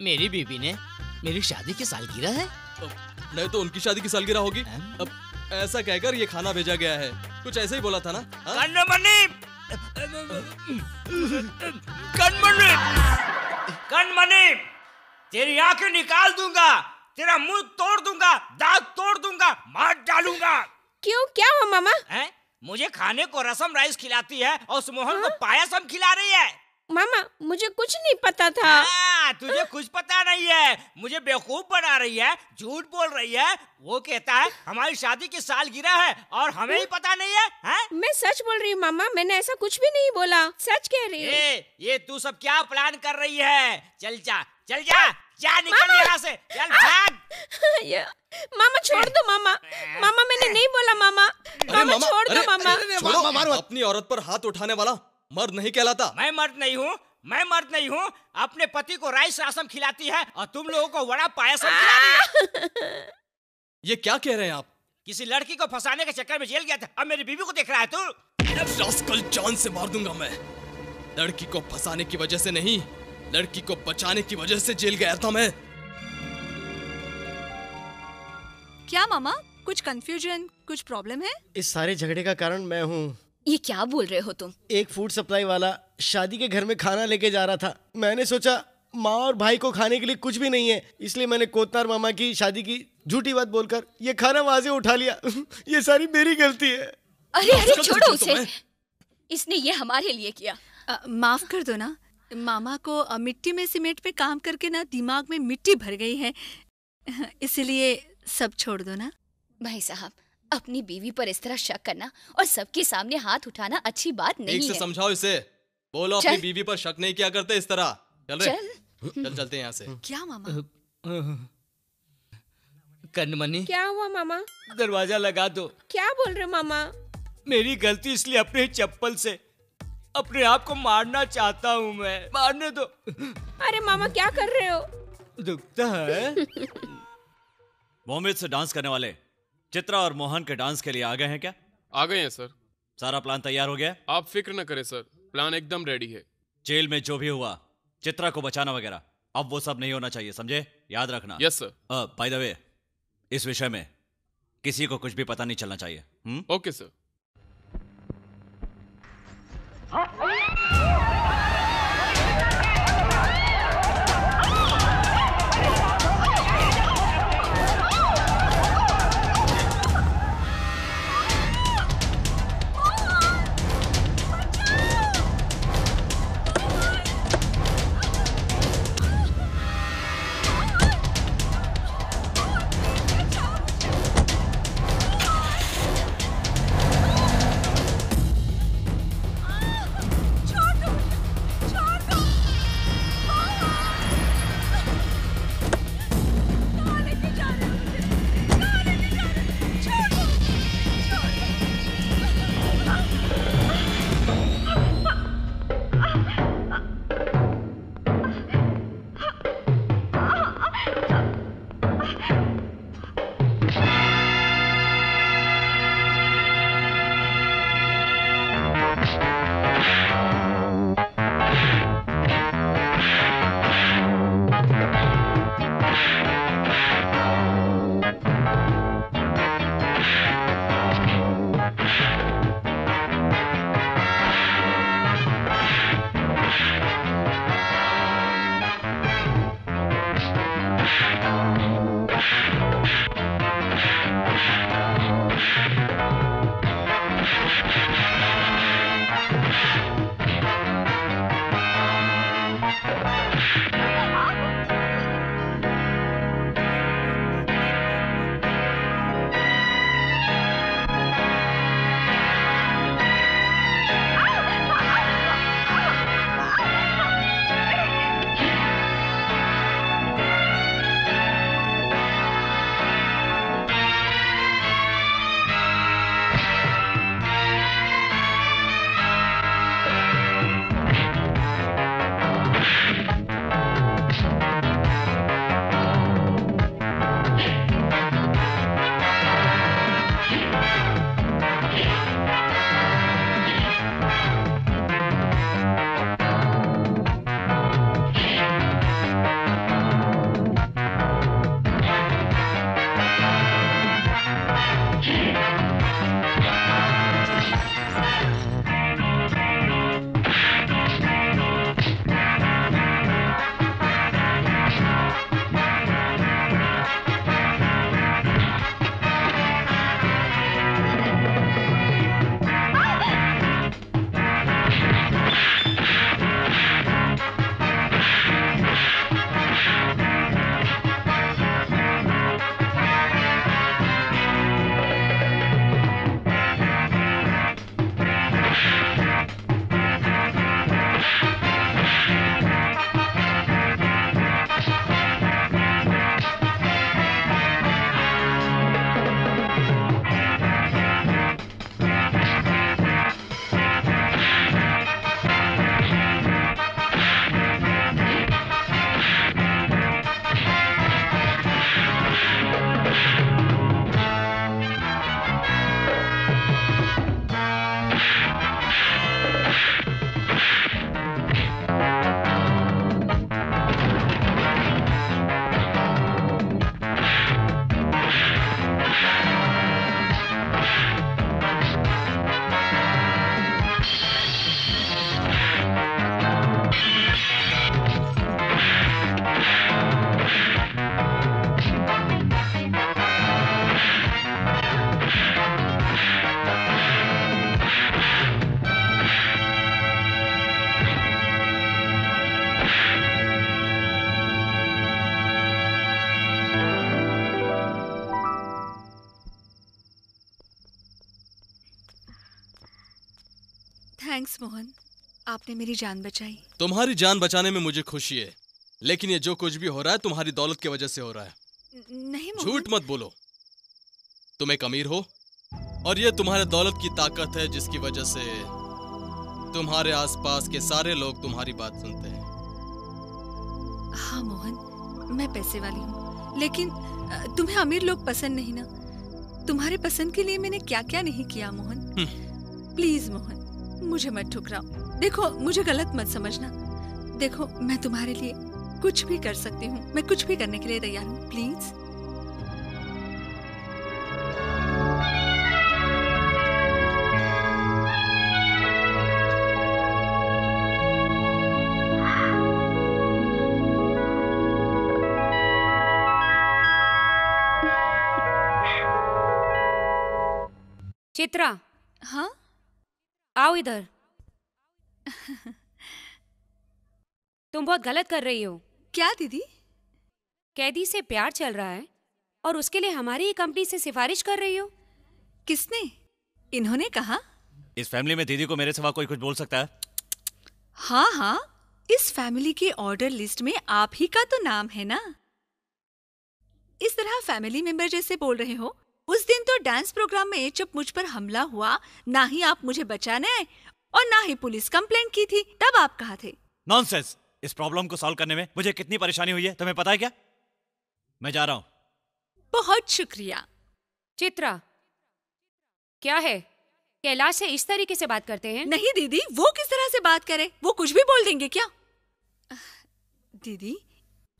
मेरी बीवी ने मेरी शादी की सालगिरह है? नहीं तो उनकी शादी की सालगिरह होगी। अब ऐसा कहकर ये खाना भेजा गया है। कुछ ऐसे ही बोला था ना? कनमनी, तेरी आंखें निकाल दूंगा, तेरा मुंह तोड़ दूंगा, दांत तोड़ दूंगा, मार डालूंगा। क्यों, क्या हुआ मामा? मुझे खाने को रसम राइस खिलाती है और उस मोहन को पायसम खिला रही है। मामा मुझे कुछ नहीं पता था। तुझे कुछ पता नहीं है, मुझे बेवकूफ बना रही है, झूठ बोल रही है। वो कहता है हमारी शादी की सालगिरह है और हमें ही पता नहीं है? मैं सच बोल रही हूँ मामा, मैंने ऐसा कुछ भी नहीं बोला, सच कह रही हूँ। ये तू सब क्या प्लान कर रही है? चल जा निकल यहाँ से, चल भाग। मामा छोड़ दो मामा, मामा मैंने नहीं बोला मामा, मामा छोड़ दो मामा। अपनी औरत पर हाथ उठाने वाला मर्द नहीं कहलाता। मैं मर्द नहीं हूँ। अपने पति को राइस रासम खिलाती है और तुम लोगों को वड़ा पायसम खिलाती है। ये क्या कह रहे हैं आप? किसी लड़की को फंसाने के चक्कर में जेल गया था, अब मेरी बीवी को देख रहा है तू? रास्कल, जान से मार दूंगा मैं। लड़की को फंसाने की वजह से नहीं, लड़की को बचाने की वजह से जेल गया था मैं। क्या मामा, कुछ कंफ्यूजन, कुछ प्रॉब्लम है? इस सारे झगड़े का कारण मैं हूँ। ये क्या बोल रहे हो तुम? एक फूड सप्लाई वाला शादी के घर में खाना लेके जा रहा था। मैंने सोचा माँ और भाई को खाने के लिए कुछ भी नहीं है, इसलिए मैंने कोतनार मामा की शादी की झूठी बात बोलकर ये खाना वहां से उठा लिया। ये सारी मेरी गलती है। अरे छोड़ो उसे, इसने ये हमारे लिए किया। माफ कर दो ना, मामा को मिट्टी में सीमेंट पे काम करके ना दिमाग में मिट्टी भर गई है, इसलिए सब छोड़ दो ना। भाई साहब, अपनी बीवी पर इस तरह शक करना और सबके सामने हाथ उठाना अच्छी बात नहीं है। एक से समझाओ इसे, बोलो अपनी बीवी पर शक नहीं किया करते इस तरह। चलते हैं यहाँ से। क्या मामा? कनमनी, क्या हुआ मामा? दरवाजा लगा दो। क्या बोल रहे हो मामा? मेरी गलती, इसलिए अपने चप्पल से अपने आप को मारना चाहता हूँ मैं। मारने दो। अरे मामा क्या कर रहे हो? दुखता है। मोहम्मद से डांस करने वाले चित्रा और मोहन के डांस के लिए आ गए हैं क्या? आ गए हैं सर। सारा प्लान तैयार हो गया? आप फिक्र न करें सर, प्लान एकदम रेडी है। जेल में जो भी हुआ, चित्रा को बचाना वगैरह, अब वो सब नहीं होना चाहिए, समझे? याद रखना। Yes sir. By the way, इस विषय में किसी को कुछ भी पता नहीं चलना चाहिए। Okay sir. थैंक्स मोहन, आपने मेरी जान बचाई। तुम्हारी जान बचाने में मुझे खुशी है, लेकिन ये जो कुछ भी हो रहा है तुम्हारी दौलत की वजह से हो रहा है। नहीं मोहन। झूठ मत बोलो, तुम एक अमीर हो और ये तुम्हारे दौलत की ताकत है जिसकी वजह से तुम्हारे आसपास के सारे लोग तुम्हारी बात सुनते हैं। हाँ मोहन, मैं पैसे वाली हूँ, लेकिन तुम्हें अमीर लोग पसंद नहीं ना। तुम्हारे पसंद के लिए मैंने क्या क्या नहीं किया मोहन। प्लीज मोहन, मुझे मत ठुकराओ। देखो, मुझे गलत मत समझना। देखो, मैं तुम्हारे लिए कुछ भी कर सकती हूँ, मैं कुछ भी करने के लिए तैयार हूँ। प्लीज। चित्रा। हाँ, आओ इधर। तुम बहुत गलत कर रही हो। क्या दीदी? कैदी से प्यार चल रहा है और उसके लिए हमारी ही कंपनी से सिफारिश कर रही हो। किसने? इन्होंने कहा? इस फैमिली में दीदी को मेरे सिवा कोई कुछ बोल सकता है? हाँ हाँ, इस फैमिली के ऑर्डर लिस्ट में आप ही का तो नाम है ना। इस तरह फैमिली मेंबर जैसे बोल रहे हो। उस दिन तो डांस प्रोग्राम में जब मुझ पर हमला हुआ, ना ही आप मुझे बचाने आए और ना ही पुलिस कंप्लेंट की थी, तब आप कहाँ थे? नॉनसेंस! इस प्रॉब्लम को सॉल्व करने में मुझे कितनी परेशानी हुई है तुम्हें पता है क्या? मैं जा रहा हूँ। बहुत शुक्रिया। चित्रा, क्या है? कैलाश से इस तरीके से बात करते हैं? नहीं दीदी, वो किस तरह से बात करे? वो कुछ भी बोल देंगे क्या? दीदी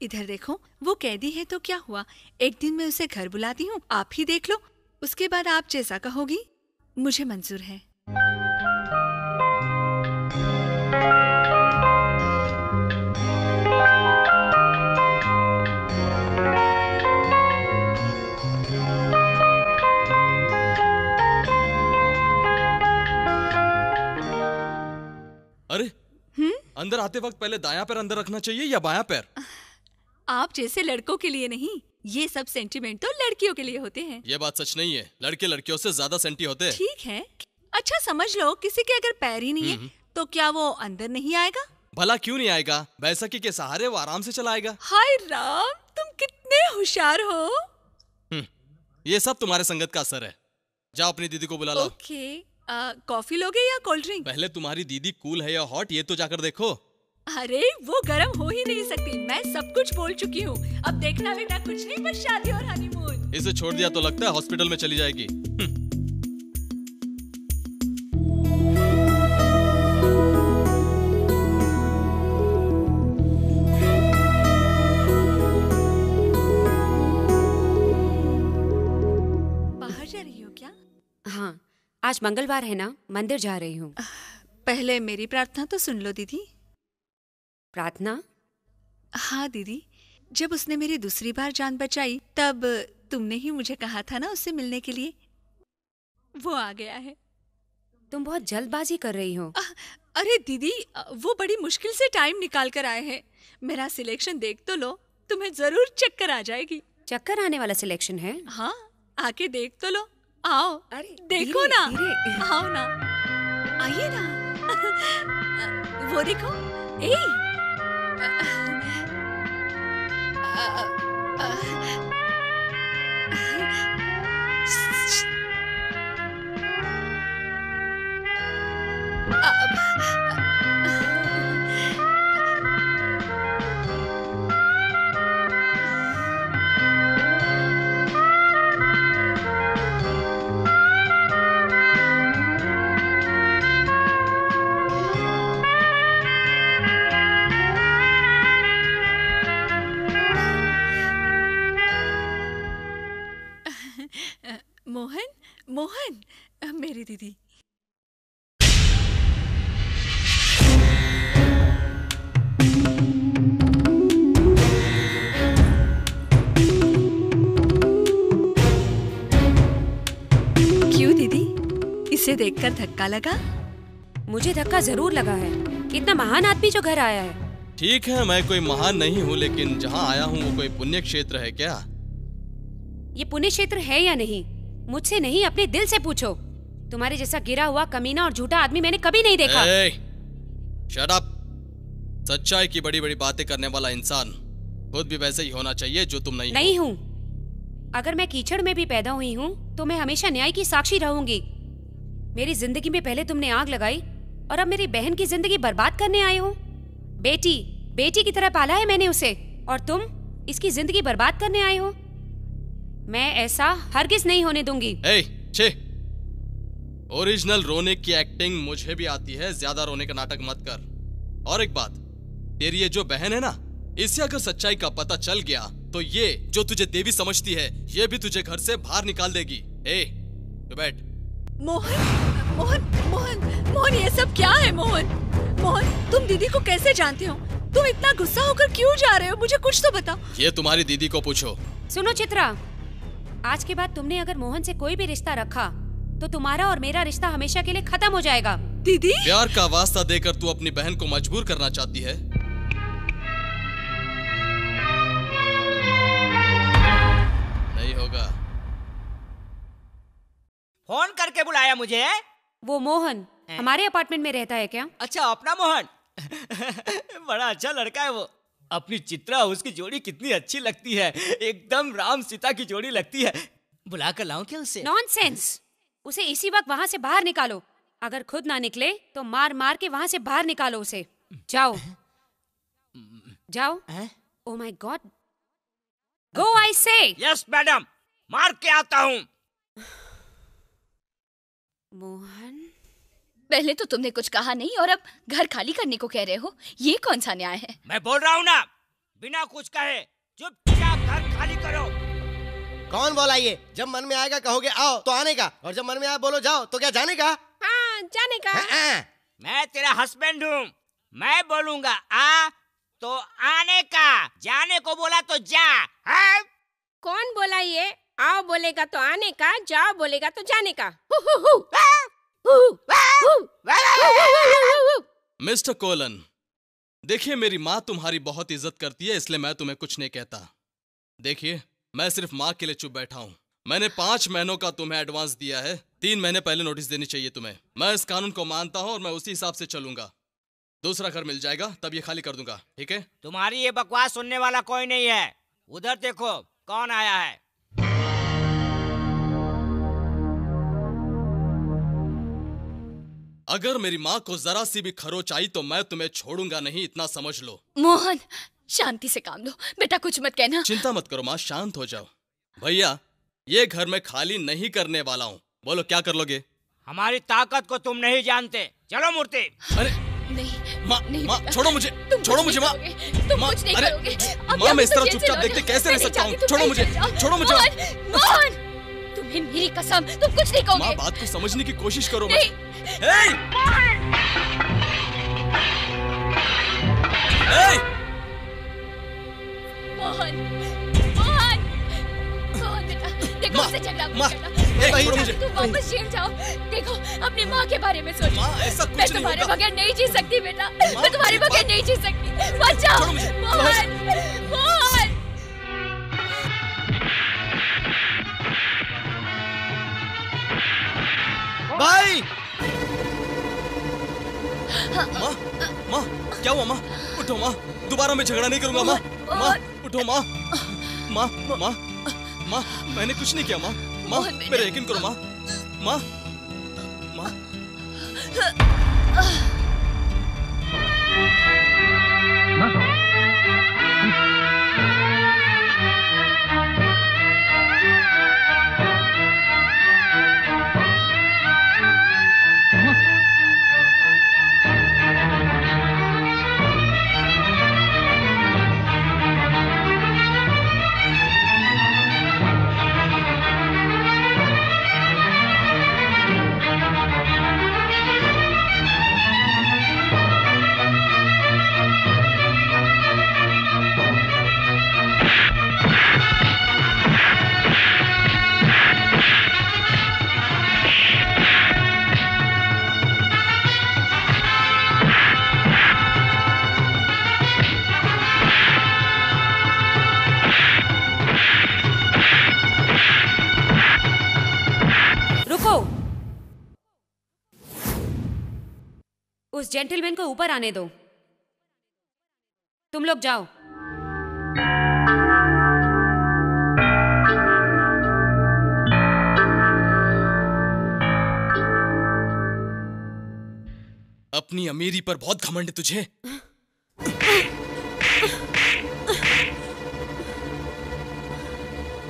इधर देखो, वो कैदी है तो क्या हुआ, एक दिन मैं उसे घर बुलाती हूँ, आप ही देख लो। उसके बाद आप जैसा कहोगी मुझे मंजूर है। अरे अंदर आते वक्त पहले दायां पैर अंदर रखना चाहिए या बायां पैर? आप जैसे लड़कों के लिए नहीं, ये सब सेंटीमेंट तो लड़कियों के लिए होते हैं। ये बात सच नहीं है, लड़के लड़कियों से ज्यादा सेंटी होते हैं। ठीक है, अच्छा समझ लो किसी के अगर पैर ही नहीं है तो क्या वो अंदर नहीं आएगा? भला क्यों नहीं आएगा? बैसाखी के सहारे वो आराम से चला आएगा। हाय राम, तुम कितने होशियार हो। ये सब तुम्हारे संगत का असर है। जाओ अपनी दीदी को बुला लो। ओके, कॉफी लोगे या कोल्ड ड्रिंक? पहले तुम्हारी दीदी कूल है या हॉट ये तो जाकर देखो। अरे वो गर्म हो ही नहीं सकती, मैं सब कुछ बोल चुकी हूँ। अब देखना बेटा, कुछ नहीं बस शादी और हनीमून। इसे छोड़ दिया तो लगता है हॉस्पिटल में चली जाएगी। बाहर जा रही हो क्या? हाँ, आज मंगलवार है ना, मंदिर जा रही हूँ। पहले मेरी प्रार्थना तो सुन लो दीदी। प्रार्थना? हाँ दीदी, जब उसने मेरी दूसरी बार जान बचाई तब तुमने ही मुझे कहा था ना उससे मिलने के लिए। वो आ गया है। तुम बहुत जल्दबाजी कर रही हो। अरे दीदी, वो बड़ी मुश्किल से टाइम निकाल कर आए हैं। मेरा सिलेक्शन देख तो लो, तुम्हें जरूर चक्कर आ जाएगी। चक्कर आने वाला सिलेक्शन है? हाँ, आके देख तो लो। आओ, अरे देखो धीरे, ना। धीरे। आओ ना, आइए ना। वो देखो, मोहन, मोहन, मेरी दीदी। क्यों दीदी, इसे देखकर धक्का लगा? मुझे धक्का जरूर लगा है। इतना महान आदमी जो घर आया है। ठीक है, मैं कोई महान नहीं हूँ, लेकिन जहाँ आया हूँ वो कोई पुण्य क्षेत्र है क्या? ये पुण्य क्षेत्र है या नहीं, मुझसे नहीं अपने दिल से पूछो। तुम्हारे जैसा गिरा हुआ कमीना और झूठा आदमी मैंने कभी नहीं देखा। Shut up. सच्चाई की बड़ी बड़ी बातें करने वाला इंसान खुद भी वैसे ही होना चाहिए जो तुम नहीं हूँ। अगर मैं कीचड़ में भी पैदा हुई हूँ तो मैं हमेशा न्याय की साक्षी रहूंगी। मेरी जिंदगी में पहले तुमने आग लगाई और अब मेरी बहन की जिंदगी बर्बाद करने आए हो। बेटी की तरह पाला है मैंने उसे, और तुम इसकी जिंदगी बर्बाद करने आए हो। मैं ऐसा हरगिज नहीं होने दूंगी। ओरिजिनल रोने की एक्टिंग मुझे भी आती है, ज्यादा रोने का नाटक मत कर। और एक बात, तेरी ये जो बहन है ना, इसे अगर सच्चाई का पता चल गया तो ये जो तुझे देवी समझती है ये भी तुझे घर से बाहर निकाल देगी। तू बैठ। मोहन, ये सब क्या है? मोहन, तुम दीदी को कैसे जानते हो? तुम इतना गुस्सा होकर क्यों जा रहे हो? मुझे कुछ तो बताओ। ये तुम्हारी दीदी को पूछो। सुनो चित्रा, आज के बाद तुमने अगर मोहन से कोई भी रिश्ता रखा तो तुम्हारा और मेरा रिश्ता हमेशा के लिए खत्म हो जाएगा। दीदी, प्यार का वास्ता देकर तू अपनी बहन को मजबूर करना चाहती है? नहीं होगा। फोन करके बुलाया मुझे? वो मोहन हमारे अपार्टमेंट में रहता है क्या? अच्छा, अपना मोहन। बड़ा अच्छा लड़का है वो। अपनी चित्रा, उसकी जोड़ी कितनी अच्छी लगती है, एकदम राम सीता की जोड़ी लगती है। बुला कर लाऊं क्या उसे? नॉनसेंस। उसे इसी वक्त वहाँ से बाहर निकालो। अगर खुद ना निकले तो मार मार के वहाँ से बाहर निकालो उसे। जाओ। ओह माय गॉड, गो आई से। यस मैडम, मार के आता हूँ। मोहन, पहले तो तुमने कुछ कहा नहीं और अब घर खाली करने को कह रहे हो। ये कौन सा न्याय है? मैं बोल रहा हूँ ना, बिना कुछ कहे चुपचाप घर खाली करो। कौन बोला ये? जब मन में आएगा कहोगे आओ तो आने का, और जब मन में आया बोलो जाओ तो क्या जाने का? हाँ, जाने का। मैं तेरा हस्बैंड हूँ, मैं बोलूंगा आ तो आने का, जाने को बोला तो जा। है? कौन बोला ये? आओ बोलेगा तो आने का, जाओ बोलेगा तो जाने का। मिस्टर कोलन, देखिए मेरी माँ तुम्हारी बहुत इज्जत करती है, इसलिए मैं तुम्हें कुछ नहीं कहता। देखिए, मैं सिर्फ माँ के लिए चुप बैठा हूँ। मैंने 5 महीनों का तुम्हें एडवांस दिया है, 3 महीने पहले नोटिस देनी चाहिए तुम्हें। मैं इस कानून को मानता हूँ और मैं उसी हिसाब से चलूंगा। दूसरा घर मिल जाएगा तब ये खाली कर दूंगा, ठीक है? तुम्हारी ये बकवास सुनने वाला कोई नहीं है। उधर देखो कौन आया है। अगर मेरी माँ को जरा सी भी खरोच आई तो मैं तुम्हें छोड़ूंगा नहीं, इतना समझ लो। मोहन, शांति से काम लो बेटा, कुछ मत कहना। चिंता मत करो माँ, शांत हो जाओ। भैया, ये घर मैं खाली नहीं करने वाला हूँ। बोलो क्या कर लोगे? हमारी ताकत को तुम नहीं जानते। चलो मूर्ति। अरे नहीं माँ छोड़ो मुझे, छोड़ो मुझे माँ। तुम कुछ नहीं करोगे। माँ, मैं इस तरह चुपचाप देखते कैसे रह सकता हूँ? छोड़ो मुझे, छोड़ो मुझे। मोहन, तुम्हें मेरी कसम, तुम कुछ नहीं कहोगे। माँ, बात को समझने की कोशिश करो। देखो उससे झगड़ा मत करना। तुम वापस जेल जाओ। देखो अपनी माँ के बारे में सोचो। मैं तुम्हारे बगैर नहीं जी सकती बेटा, मैं तुम्हारे बगैर नहीं जी सकती। मत जाओ मोहन। भाई! माँ, क्या हुआ माँ? उठो माँ, दोबारा मैं झगड़ा नहीं करूंगा माँ। माँ, उठो माँ। माँ, मैंने कुछ नहीं किया माँ। माँ, मेरा यकीन करो माँ। माँ। उस जेंटलमैन को ऊपर आने दो। तुम लोग जाओ। अपनी अमीरी पर बहुत घमंड है तुझे।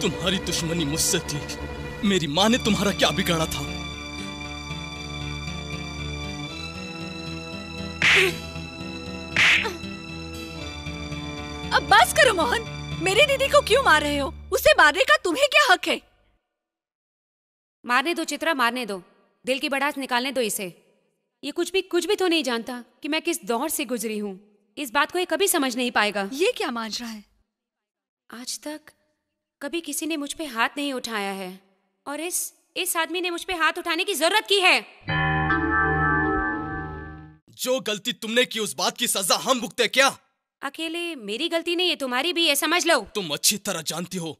तुम्हारी दुश्मनी मुझसे थी। मेरी माँ ने तुम्हारा क्या बिगाड़ा था? अब बस करो मोहन, मेरी दीदी को क्यों मार रहे हो? उसे मारने का तुम्हें क्या हक है? मारने दो चित्रा, मारने दो। दिल की भड़ास निकालने दो इसे। ये कुछ भी तो नहीं जानता कि मैं किस दौर से गुजरी हूँ। इस बात को ये कभी समझ नहीं पाएगा। ये क्या मान रहा है? आज तक कभी किसी ने मुझ पे हाथ नहीं उठाया है और इस आदमी ने मुझ पे हाथ उठाने की जरूरत की है। जो गलती तुमने की उस बात की सजा हम भुगते क्या? अकेले मेरी गलती नहीं है, तुम्हारी भी है, समझ लो। तुम अच्छी तरह जानती हो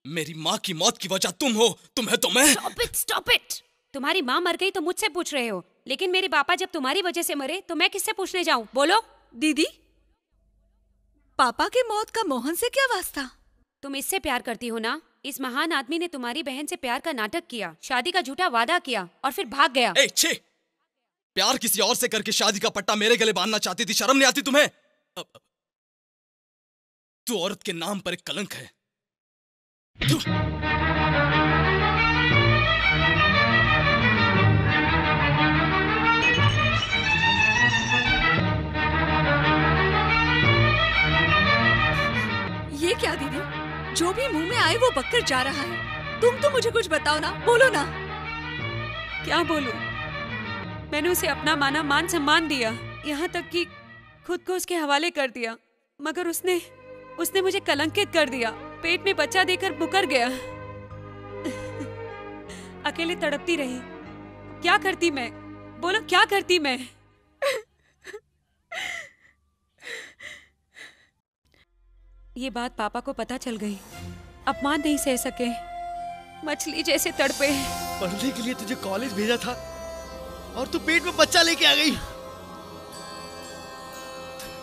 मेरी माँ की मौत की वजह तुम हो। तुम्हें तो मैं Stop it! तुम्हारी माँ मर गई तो मुझसे पूछ रहे हो, लेकिन मेरे पापा जब तुम्हारी वजह से मरे तो मैं किससे पूछने जाऊं? बोलो। दीदी, पापा के मौत का मोहन से क्या वास्ता? तुम इससे प्यार करती हो ना? इस महान आदमी ने तुम्हारी बहन से प्यार का नाटक किया, शादी का झूठा वादा किया और फिर भाग गया। छे! प्यार किसी और से करके शादी का पट्टा मेरे गले बांधना चाहती थी। शर्म नहीं आती तुम्हें? तू औरत के नाम पर एक कलंक है। ये क्या दीदी, जो भी मुंह में आए वो बककर जा रहा है। तुम तो मुझे कुछ बताओ ना, बोलो ना। क्या बोलूं? मैंने उसे अपना माना, मान सम्मान दिया, यहाँ तक कि खुद को उसके हवाले कर दिया, मगर उसने मुझे कलंकित कर दिया। पेट में बच्चा देकर मुकर गया। अकेले तड़पती रही। क्या करती मैं? बोलो, क्या करती मैं? ये बात पापा को पता चल गई। अपमान नहीं सह सके, मछली जैसे तड़पे। पढ़ने के लिए तुझे कॉलेज भेजा था और तू पेट में बच्चा लेके आ गई।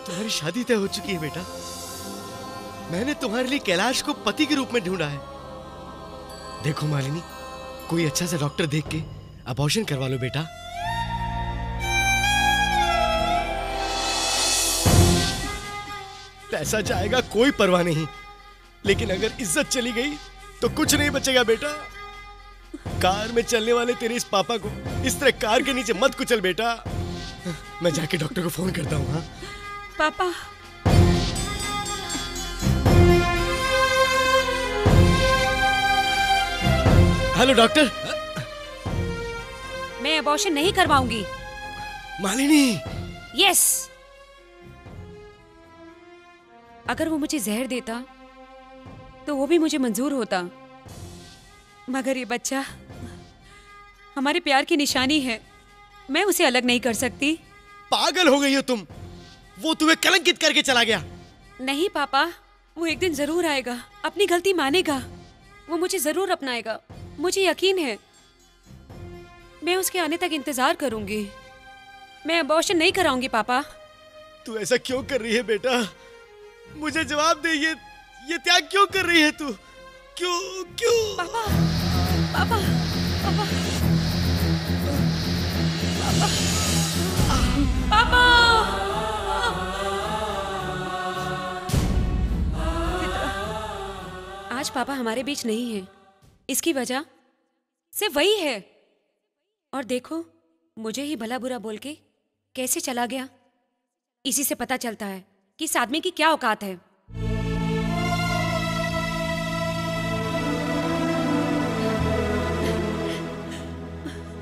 तुम्हारी शादी तय हो चुकी है बेटा। मैंने तुम्हारे लिए कैलाश को पति के रूप में ढूंढा है। देखो मालिनी, कोई अच्छा सा डॉक्टर देख के अबॉर्शन करवा लो बेटा। पैसा जाएगा कोई परवाह नहीं, लेकिन अगर इज्जत चली गई तो कुछ नहीं बचेगा बेटा। कार में चलने वाले तेरे इस पापा को इस तरह कार के नीचे मत कुचल बेटा। मैं जाके डॉक्टर को फोन करता हूँ। हाँ पापा। Hello doctor. मैं अबॉर्शन नहीं करवाऊंगी। मालिनी। यस। अगर वो मुझे जहर देता तो वो भी मुझे मंजूर होता, मगर ये बच्चा हमारे प्यार की निशानी है। मैं उसे अलग नहीं कर सकती। पागल हो गई हो तुम। वो तुम्हें कलंकित करके चला गया। नहीं पापा, वो एक दिन जरूर आएगा, अपनी गलती मानेगा, वो मुझे जरूर अपनाएगा, मुझे यकीन है। मैं उसके आने तक इंतजार करूंगी। मैं अबॉर्शन नहीं कराऊंगी पापा। तू ऐसा क्यों कर रही है बेटा? मुझे जवाब दे। ये त्याग क्यों कर रही है तू? क्यों? पापा, पापा, पापा, पापा, आज पापा हमारे बीच नहीं है। इसकी वजह सिर्फ वही है। और देखो, मुझे ही भला बुरा बोल के कैसे चला गया। इसी से पता चलता है कि इस आदमी की क्या औकात है।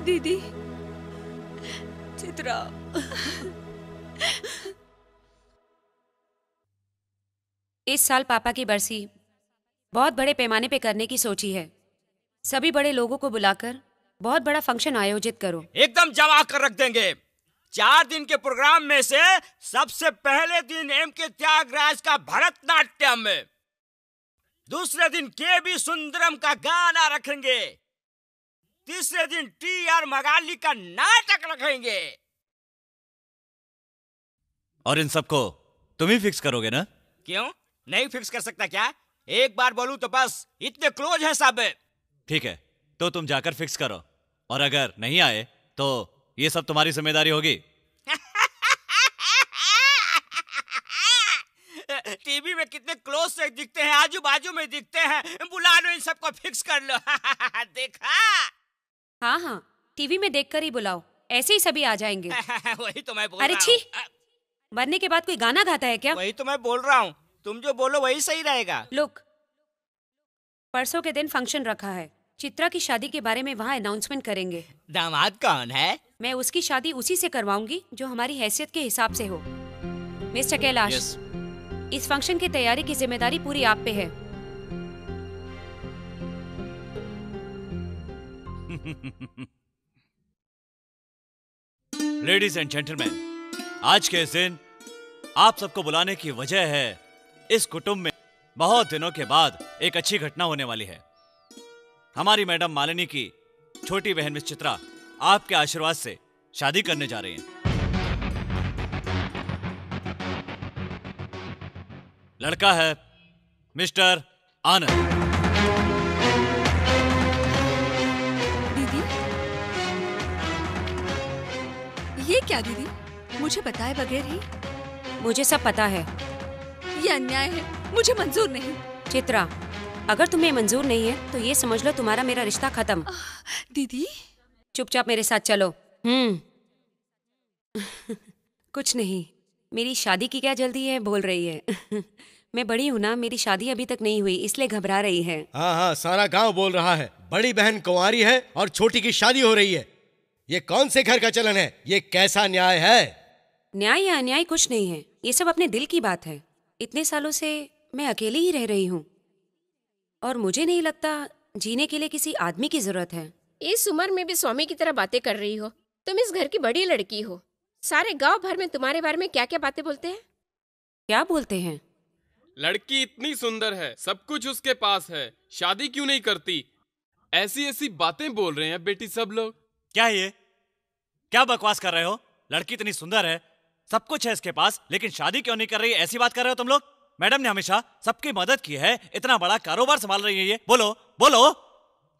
दीदी, चित्रा। इस साल पापा की बरसी बहुत बड़े पैमाने पे करने की सोची है। सभी बड़े लोगों को बुलाकर बहुत बड़ा फंक्शन आयोजित करो। एकदम जमा कर रख देंगे। 4 दिन के प्रोग्राम में से सबसे पहले दिन एम के त्यागराज का भरतनाट्यम, दूसरे दिन के बी सुंदरम का गाना रखेंगे, तीसरे दिन टी आर मगाली का नाटक रखेंगे, और इन सबको तुम ही फिक्स करोगे ना? क्यों नहीं फिक्स कर सकता क्या? एक बार बोलूं तो बस, इतने क्लोज हैं सब। ठीक है, तो तुम जाकर फिक्स करो, और अगर नहीं आए तो ये सब तुम्हारी जिम्मेदारी होगी। टीवी में कितने क्लोज से दिखते हैं, आजू बाजू में दिखते हैं, बुला लो इन सबको फिक्स कर लो। देखा? हाँ हाँ, टीवी में देखकर ही बुलाओ, ऐसे ही सभी आ जाएंगे। वही तो मैं बोल अरे रहा छी, हूँ। मरने के बाद कोई गाना गाता है क्या? वही तो मैं बोल रहा हूँ, तुम जो बोलो वही सही रहेगा। लुक, परसों के दिन फंक्शन रखा है, चित्रा की शादी के बारे में वहाँ अनाउंसमेंट करेंगे। दामाद कौन है? मैं उसकी शादी उसी से करवाऊंगी जो हमारी हैसियत के हिसाब से हो। मिस्टर कैलाश, इस फंक्शन की तैयारी की जिम्मेदारी पूरी आप पे है। लेडीज एंड जेंटलमैन, आज के इस दिन आप सबको बुलाने की वजह है, इस कुटुंब में बहुत दिनों के बाद एक अच्छी घटना होने वाली है। हमारी मैडम मालिनी की छोटी बहन मिस चित्रा आपके आशीर्वाद से शादी करने जा रही हैं। लड़का है मिस्टर आनंद। दीदी, ये क्या दीदी? मुझे बताए बगैर ही? मुझे सब पता है। ये अन्याय है, मुझे मंजूर नहीं। चित्रा, अगर तुम्हें मंजूर नहीं है तो ये समझ लो तुम्हारा मेरा रिश्ता खत्म। दीदी, चुपचाप मेरे साथ चलो। कुछ नहीं, मेरी शादी की क्या जल्दी है बोल रही है। मैं बड़ी हूँ ना, मेरी शादी अभी तक नहीं हुई इसलिए घबरा रही है। हाँ हाँ, सारा गांव बोल रहा है बड़ी बहन कुंवारी है और छोटी की शादी हो रही है। ये कौन से घर का चलन है? ये कैसा न्याय है? न्याय या अन्याय कुछ नहीं है, ये सब अपने दिल की बात है। इतने सालों से मैं अकेली ही रह रही हूँ और मुझे नहीं लगता जीने के लिए किसी आदमी की जरूरत है। इस उम्र में भी स्वामी की तरह बातें कर रही हो। तुम इस घर की बड़ी लड़की हो। सारे गांव भर में तुम्हारे बारे में क्या क्या बातें बोलते हैं। क्या बोलते हैं? लड़की इतनी सुंदर है, सब कुछ उसके पास है, शादी क्यों नहीं करती, ऐसी ऐसी बातें बोल रहे हैं बेटी सब लोग। क्या ये क्या बकवास कर रहे हो? लड़की इतनी सुंदर है, सब कुछ है इसके पास, लेकिन शादी क्यों नहीं कर रही, ऐसी बात कर रहे हो तुम लोग? मैडम ने हमेशा सबकी मदद की है, इतना बड़ा कारोबार संभाल रही है ये। बोलो बोलो,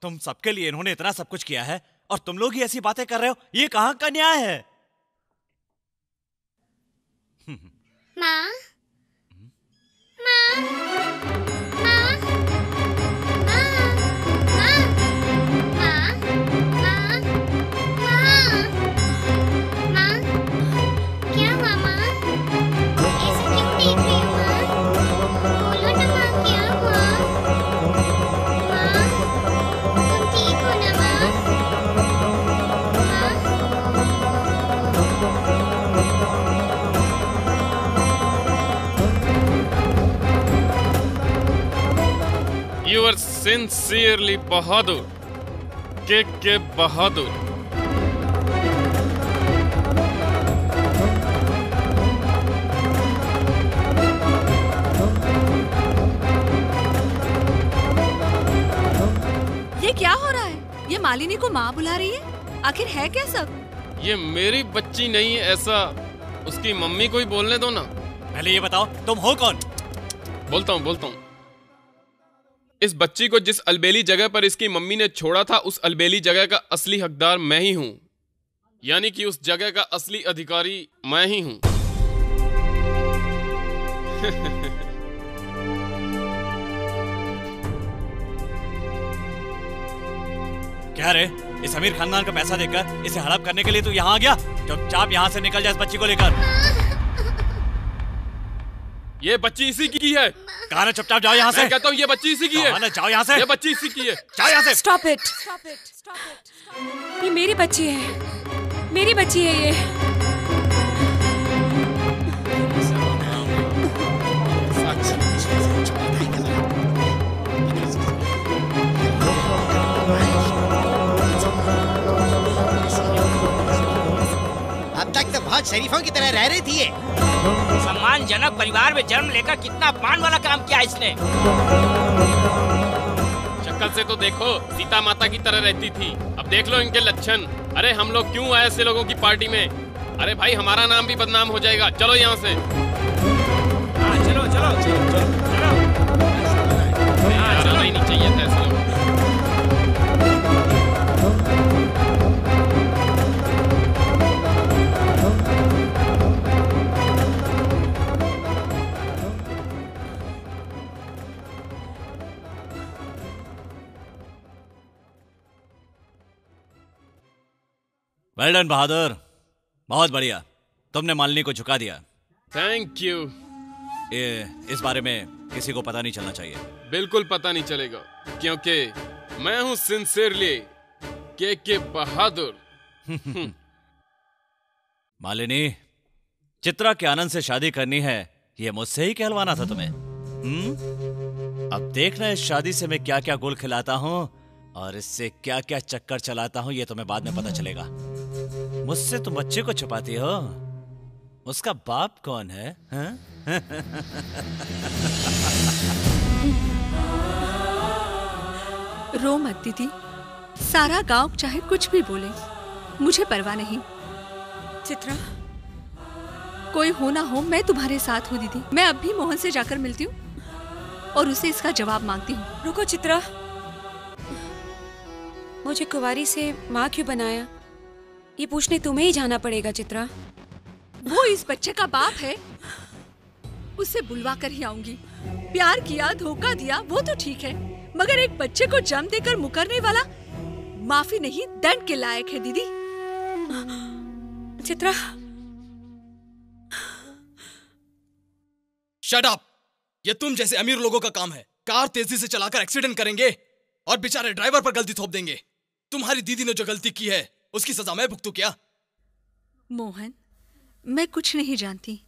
तुम सबके लिए इन्होंने इतना सब कुछ किया है और तुम लोग ही ऐसी बातें कर रहे हो, ये कहाँ का न्याय है? माँ, माँ, माँ, माँ, माँ, माँ, माँ, माँ, क्या हुआ माँ? ऐसे क्यों देख रही हो माँ? बोलो ना माँ, क्या हुआ? माँ, तुम ठीक हो ना माँ? You are sincerely बहादुर, के बहादुर। ये क्या हो रहा है? ये मालिनी को माँ बुला रही है, आखिर है क्या सब? ये मेरी बच्ची नहीं है, ऐसा उसकी मम्मी को ही बोलने दो ना। पहले ये बताओ तुम हो कौन? बोलता हूँ। इस बच्ची को जिस अलबेली जगह पर इसकी मम्मी ने छोड़ा था, उस अलबेली जगह का असली हकदार मैं ही हूं, यानी कि उस जगह का असली अधिकारी मैं ही हूं। क्या रे, इस अमीर खानदान का पैसा देकर इसे हड़प करने के लिए तू यहाँ आ गया? चुपचाप यहाँ से निकल जा इस बच्ची को लेकर। ये बच्ची इसी की है। कहा ना चुपचाप जाओ यहाँ से। मैं कहता हूँ ये बच्ची इसी की है। कहा ना जाओ यहाँ से। ये बच्ची इसी की है। जाओ यहाँ से। Stop it. Stop it. Stop it. ये मेरी बच्ची है, मेरी बच्ची है ये। अब तक तो बहुत शरीफों की तरह रह रही थी ये। सम्मानजनक परिवार में जन्म लेकर कितना अपमान वाला काम किया इसने। शक्ल से तो देखो सीता माता की तरह रहती थी, अब देख लो इनके लक्षण। अरे हम लोग क्यों आए ऐसे लोगों की पार्टी में? अरे भाई हमारा नाम भी बदनाम हो जाएगा, चलो यहाँ से। चलो चलो चलो चलो ही नहीं चाहिए था ऐसा। वेल डन बहादुर, बहुत बढ़िया, तुमने मालिनी को झुका दिया। Thank you. इस बारे में किसी को पता नहीं चलना चाहिए। बिल्कुल पता नहीं चलेगा, क्योंकि मैं हूँ सिंसियरली के बहादुर। मालिनी, चित्रा के आनंद से शादी करनी है, ये मुझसे ही कहलवाना था तुम्हें। अब देखना इस शादी से मैं क्या क्या गुल खिलाता हूँ और इससे क्या क्या चक्कर चलाता हूँ, ये तुम्हें बाद में पता चलेगा। मुझसे तुम बच्चे को छुपाती हो, उसका बाप कौन है? रो मत दीदी, सारा गांव चाहे कुछ भी बोले, मुझे परवाह नहीं। चित्रा, कोई हो ना हो, मैं तुम्हारे साथ हूँ दीदी। मैं अब भी मोहन से जाकर मिलती हूँ और उसे इसका जवाब मांगती हूँ। रुको चित्रा, मुझे कुंवारी से माँ क्यों बनाया, ये पूछने तुम्हें ही जाना पड़ेगा चित्रा। वो इस बच्चे का बाप है, उसे बुलवा कर ही आऊंगी। प्यार किया, धोखा दिया, वो तो ठीक है, मगर एक बच्चे को जन्म देकर मुकरने वाला माफी नहीं, दंड के लायक है दीदी। Chitra, shut up! ये तुम जैसे अमीर लोगों का काम है। कार तेजी से चलाकर एक्सीडेंट करेंगे और बेचारे ड्राइवर पर गलती थोप देंगे। तुम्हारी दीदी ने जो गलती की है उसकी सजा मैं भुगतूं क्या? मोहन, मैं कुछ नहीं जानती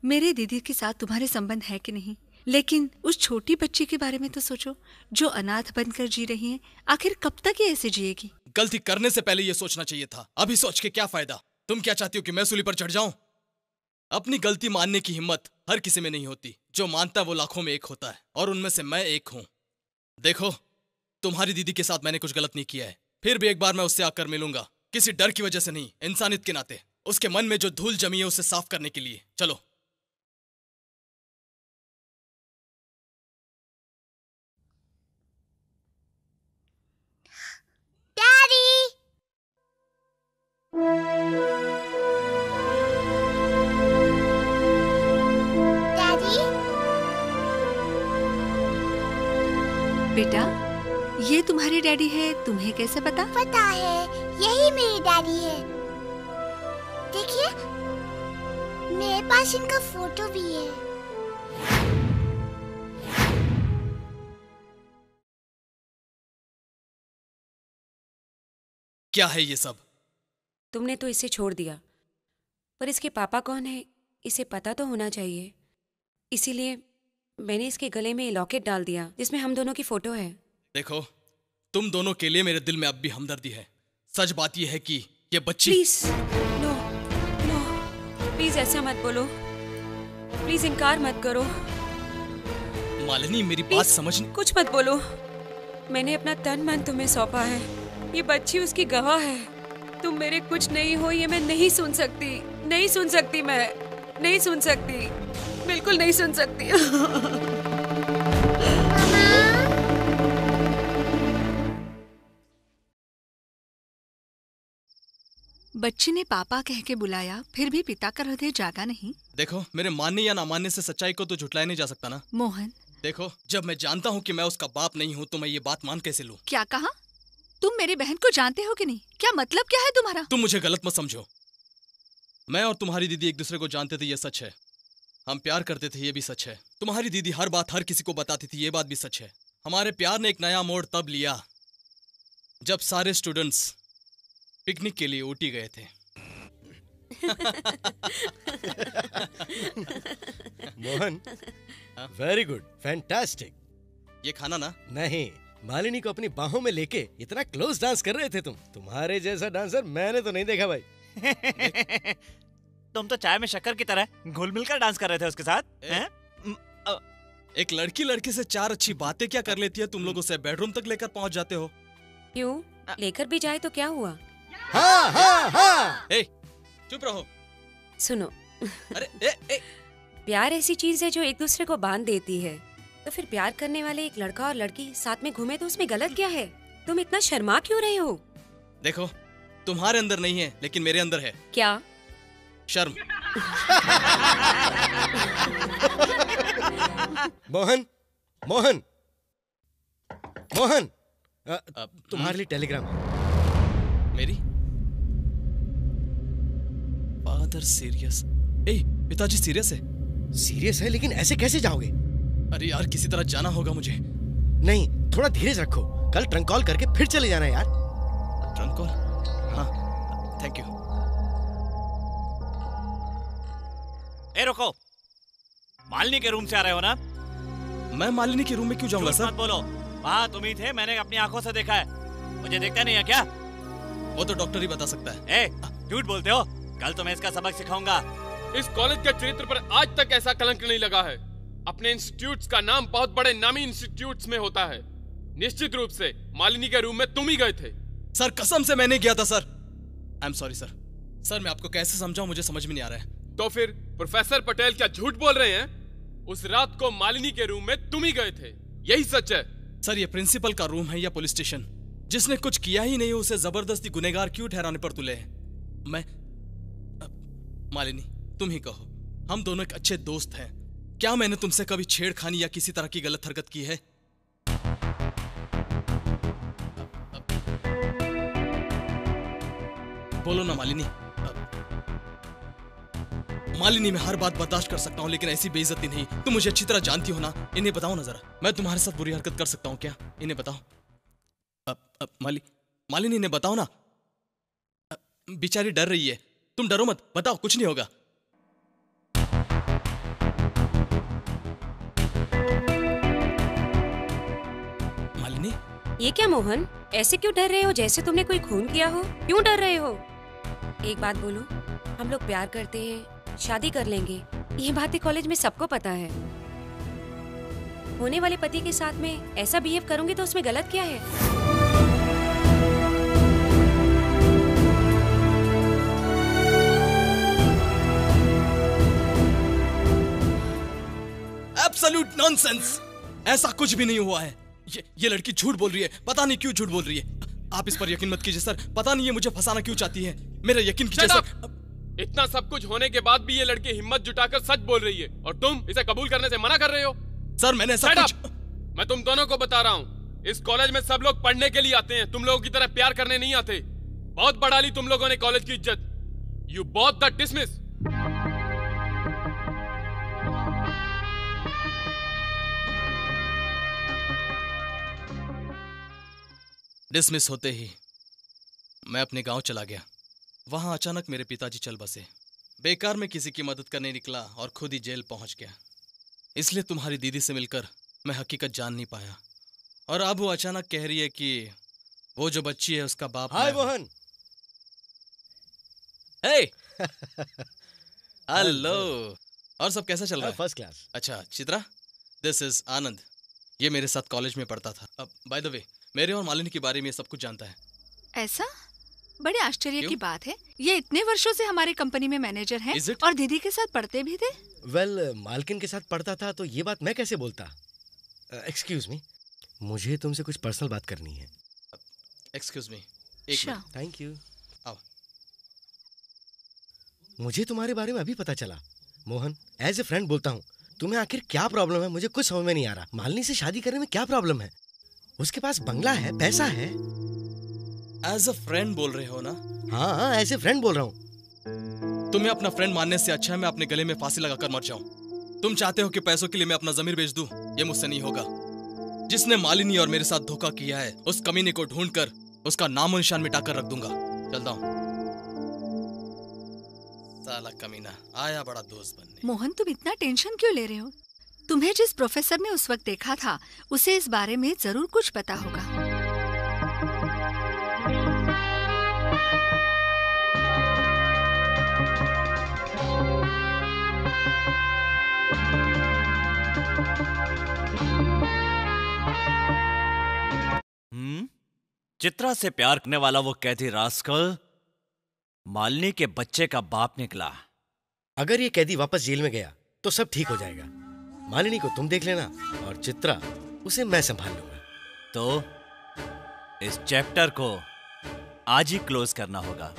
मेरे दीदी के साथ तुम्हारे संबंध है कि नहीं, लेकिन उस छोटी बच्ची के बारे में तो सोचो जो अनाथ बनकर जी रही है। आखिर कब तक ये ऐसे जिएगी? गलती करने से पहले ये सोचना चाहिए था, अभी सोच के क्या फायदा? तुम क्या चाहती हो कि मैं सूली पर चढ़ जाऊं? अपनी गलती मानने की हिम्मत हर किसी में नहीं होती। जो मानता है वो लाखों में एक होता है, और उनमें से मैं एक हूं। देखो, तुम्हारी दीदी के साथ मैंने कुछ गलत नहीं किया है, फिर भी एक बार मैं उससे आकर मिलूंगा, किसी डर की वजह से नहीं, इंसानियत के नाते। उसके मन में जो धूल जमी है उसे साफ करने के लिए। चलो। बेटा, ये तुम्हारी डैडी है, तुम्हें कैसे पता? पता है, यही मेरी डैडी है। देखिए, मेरे पास इनका फोटो भी है। क्या है ये सब? तुमने तो इसे छोड़ दिया, पर इसके पापा कौन है इसे पता तो होना चाहिए। इसीलिए मैंने इसके गले में लॉकेट डाल दिया जिसमें हम दोनों की फोटो है। देखो, तुम दोनों के लिए मेरे दिल में अब भी हमदर्दी है। सच बात यह है कि ये बच्ची... प्लीज नो नो, प्लीज ऐसा मत बोलो, प्लीज इनकार मत करो। मालिनी, मेरी बात समझ... कुछ मत बोलो, मैंने अपना तन मन तुम्हें सौंपा है। ये बच्ची उसकी गवाह है। तुम मेरे कुछ नहीं हो, ये मैं नहीं सुन सकती, नहीं सुन सकती, मैं नहीं सुन सकती, बिल्कुल नहीं सुन सकती। बच्ची ने पापा कह के बुलाया, फिर भी पिता का हृदय जागा नहीं। देखो, मेरे मानने या ना मानने से सच्चाई को तो झुटलाया नहीं जा सकता ना। मोहन, देखो, जब मैं जानता हूँ कि मैं उसका बाप नहीं हूँ तो मैं ये बात मान कैसे लूँ? क्या कहा? तुम मेरी बहन को जानते हो कि नहीं? क्या मतलब क्या है तुम्हारा? तुम मुझे गलत मत समझो। मैं और तुम्हारी दीदी एक दूसरे को जानते थे, ये सच है। हम प्यार करते थे, ये भी सच है। तुम्हारी दीदी हर बात हर किसी को बताती थी, ये बात भी सच है। हमारे प्यार ने एक नया मोड़ तब लिया जब सारे स्टूडेंट्स पिकनिक के लिए ऊटी गए थे। Mohan, very good, fantastic. ये खाना ना? नहीं, मालिनी को अपनी बाहों में लेके इतना क्लोज डांस कर रहे थे तुम। तुम्हारे जैसा डांसर मैंने तो नहीं देखा भाई। तुम तो चाय में शक्कर की तरह घुल मिलकर डांस कर रहे थे उसके साथ। एक लड़की लड़के से चार अच्छी बातें क्या कर लेती है, तुम लोग उसे बेडरूम तक लेकर पहुंच जाते हो। क्यों? लेकर भी जाए तो क्या हुआ? हाँ हाँ हाँ। ए, चुप रहो। सुनो, अरे प्यार ऐसी चीज है जो एक दूसरे को बांध देती है। तो फिर प्यार करने वाले एक लड़का और लड़की साथ में घूमे तो उसमें गलत क्या है? तुम इतना शर्मा क्यों रहे हो? देखो, तुम्हारे अंदर नहीं है लेकिन मेरे अंदर है। क्या? शर्म। मोहन, मोहन, मोहन, तुम्हारे लिए टेलीग्राम है। मेरी? Father serious? पिताजी सीरियस है? सीरियस है, लेकिन ऐसे कैसे जाओगे? अरे यार, किसी तरह जाना होगा मुझे। नहीं, थोड़ा धीरज रखो। कल ट्रंक कॉल करके फिर चले जाना यार। Trunk call? हाँ, थैंक यू। रुको, मालिनी के रूम से आ रहे हो ना? मैं मालिनी के रूम में क्यों जाऊंगा सर? मत बोलो, वहाँ तुम ही थे, मैंने अपनी आंखों से देखा है। मुझे देखता नहीं है क्या? वो तो डॉक्टर ही बता सकता है। झूठ बोलते हो। कल तो मैं इसका सबक सिखाऊंगा। इस कॉलेज के चरित्र पर आज तक ऐसा कलंक नहीं लगा है। अपने इंस्टीट्यूट्स का नाम बहुत बड़े नामी इंस्टीट्यूट्स में होता है। निश्चित रूप से मालिनी के रूम में तुम ही गए थे। सर कसम से मैं नहीं गया था sir. I am sorry sir. Sir मैं आपको कैसे समझाऊं, मुझे समझ में नहीं आ रहा है। तो फिर प्रोफेसर पटेल क्या झूठ बोल रहे हैं? उस रात को मालिनी के रूम में तुम ही गए थे, यही सच है? सर ये प्रिंसिपल का रूम है या पुलिस स्टेशन? जिसने कुछ किया ही नहीं उसे जबरदस्ती गुनहगार क्यों ठहराने पर तुले हैं? मैं मालिनी, तुम ही कहो, हम दोनों एक अच्छे दोस्त हैं। क्या मैंने तुमसे कभी छेड़खानी या किसी तरह की गलत हरकत की है? बोलो ना मालिनी। मालिनी, मैं हर बात बर्दाश्त कर सकता हूँ लेकिन ऐसी बेइज्जती नहीं। तुम मुझे अच्छी तरह जानती हो ना। इन्हें बताओ ना जरा, मैं तुम्हारे साथ बुरी हरकत कर सकता हूँ क्या? इन्हें बताओ। मालिनी इन्हें बताओ ना। बेचारी डर रही है। तुम डरो मत, बताओ, कुछ नहीं होगा। मालिनी, ये क्या मोहन, ऐसे क्यों डर रहे हो जैसे तुमने कोई खून किया हो? क्यों डर रहे हो? एक बात बोलो, हम लोग प्यार करते हैं, शादी कर लेंगे, ये बातें कॉलेज में सबको पता है। होने वाले पति के साथ में ऐसा बिहेव करूंगी तो उसमें गलत क्या है? Absolute nonsense. ऐसा कुछ भी नहीं हुआ है। ये लड़की झूठ बोल रही है। पता नहीं क्यों झूठ बोल रही है। आप इस पर यकीन मत कीजिए सर। पता नहीं ये मुझे फंसाना क्यों चाहती है। मेरा यकीन कीजिए सर। इतना सब कुछ होने के बाद भी ये लड़की हिम्मत जुटाकर सच बोल रही है और तुम इसे कबूल करने से मना कर रहे हो। सर मैंने ऐसा कुछ... मैं तुम दोनों को बता रहा हूँ, इस कॉलेज में सब लोग पढ़ने के लिए आते हैं, तुम लोगों की तरह प्यार करने नहीं आते। बहुत बढ़ा ली तुम लोगों ने कॉलेज की इज्जत। You both the dismiss. Dismiss होते ही मैं अपने गांव चला गया। वहां अचानक मेरे पिताजी चल बसे। बेकार में किसी की मदद करने निकला और खुद ही जेल पहुंच गया। इसलिए तुम्हारी दीदी से मिलकर मैं हकीकत जान नहीं पाया। और अब वो अचानक कह रही है कि वो जो बच्ची है उसका बाप। हाय मोहन। हे हेलो। और सब कैसा चल रहा है? First class. अच्छा चित्रा, दिस इज आनंद। ये मेरे साथ कॉलेज में पढ़ता था। अब बाय द वे मेरे और मालिनी के बारे में सब कुछ जानता है। ऐसा? बड़े आश्चर्य की बात है। ये इतने वर्षों से हमारे कंपनी में मैनेजर हैं और दीदी के साथ पढ़ते भी थे। वेल, मालकिन के साथ पढ़ता था तो ये बात मैं कैसे बोलता। एक्सक्यूज मी, मुझे तुमसे कुछ पर्सनल बात करनी है। एक्सक्यूज मी, एक मिनट। Thank you. आओ। मुझे तुम्हारे बारे में अभी पता चला। मोहन, एज ए फ्रेंड बोलता हूँ, तुम्हें आखिर क्या प्रॉब्लम है? मुझे कुछ समझ में नहीं आ रहा। मालिनी से शादी करने में क्या प्रॉब्लम है? उसके पास बंगला है, पैसा है। एज अ फ्रेंड बोल रहे हो ना? हाँ, एज ए फ्रेंड बोल रहा हूँ। तुम्हें अपना फ्रेंड मानने से अच्छा है मैं अपने गले में फांसी लगाकर मर जाऊं। तुम चाहते हो कि पैसों के लिए मैं अपना जमीर बेच दूं? ये मुझसे नहीं होगा। जिसने मालिनी और मेरे साथ धोखा किया है उस कमीने को ढूंढकर उसका नामो निशान मिटाकर रख दूंगा। चलता हूं। साला कमीना आया बड़ा दोस्त बनने। मोहन, तुम इतना टेंशन क्यों ले रहे हो? तुम्हें जिस प्रोफेसर ने उस वक्त देखा था उसे इस बारे में जरूर कुछ पता होगा। चित्रा से प्यार करने वाला वो कैदी रास्कल मालिनी के बच्चे का बाप निकला। अगर ये कैदी वापस जेल में गया तो सब ठीक हो जाएगा। मालिनी को तुम देख लेना और चित्रा उसे मैं संभाल लूंगा। तो इस चैप्टर को आज ही क्लोज करना होगा।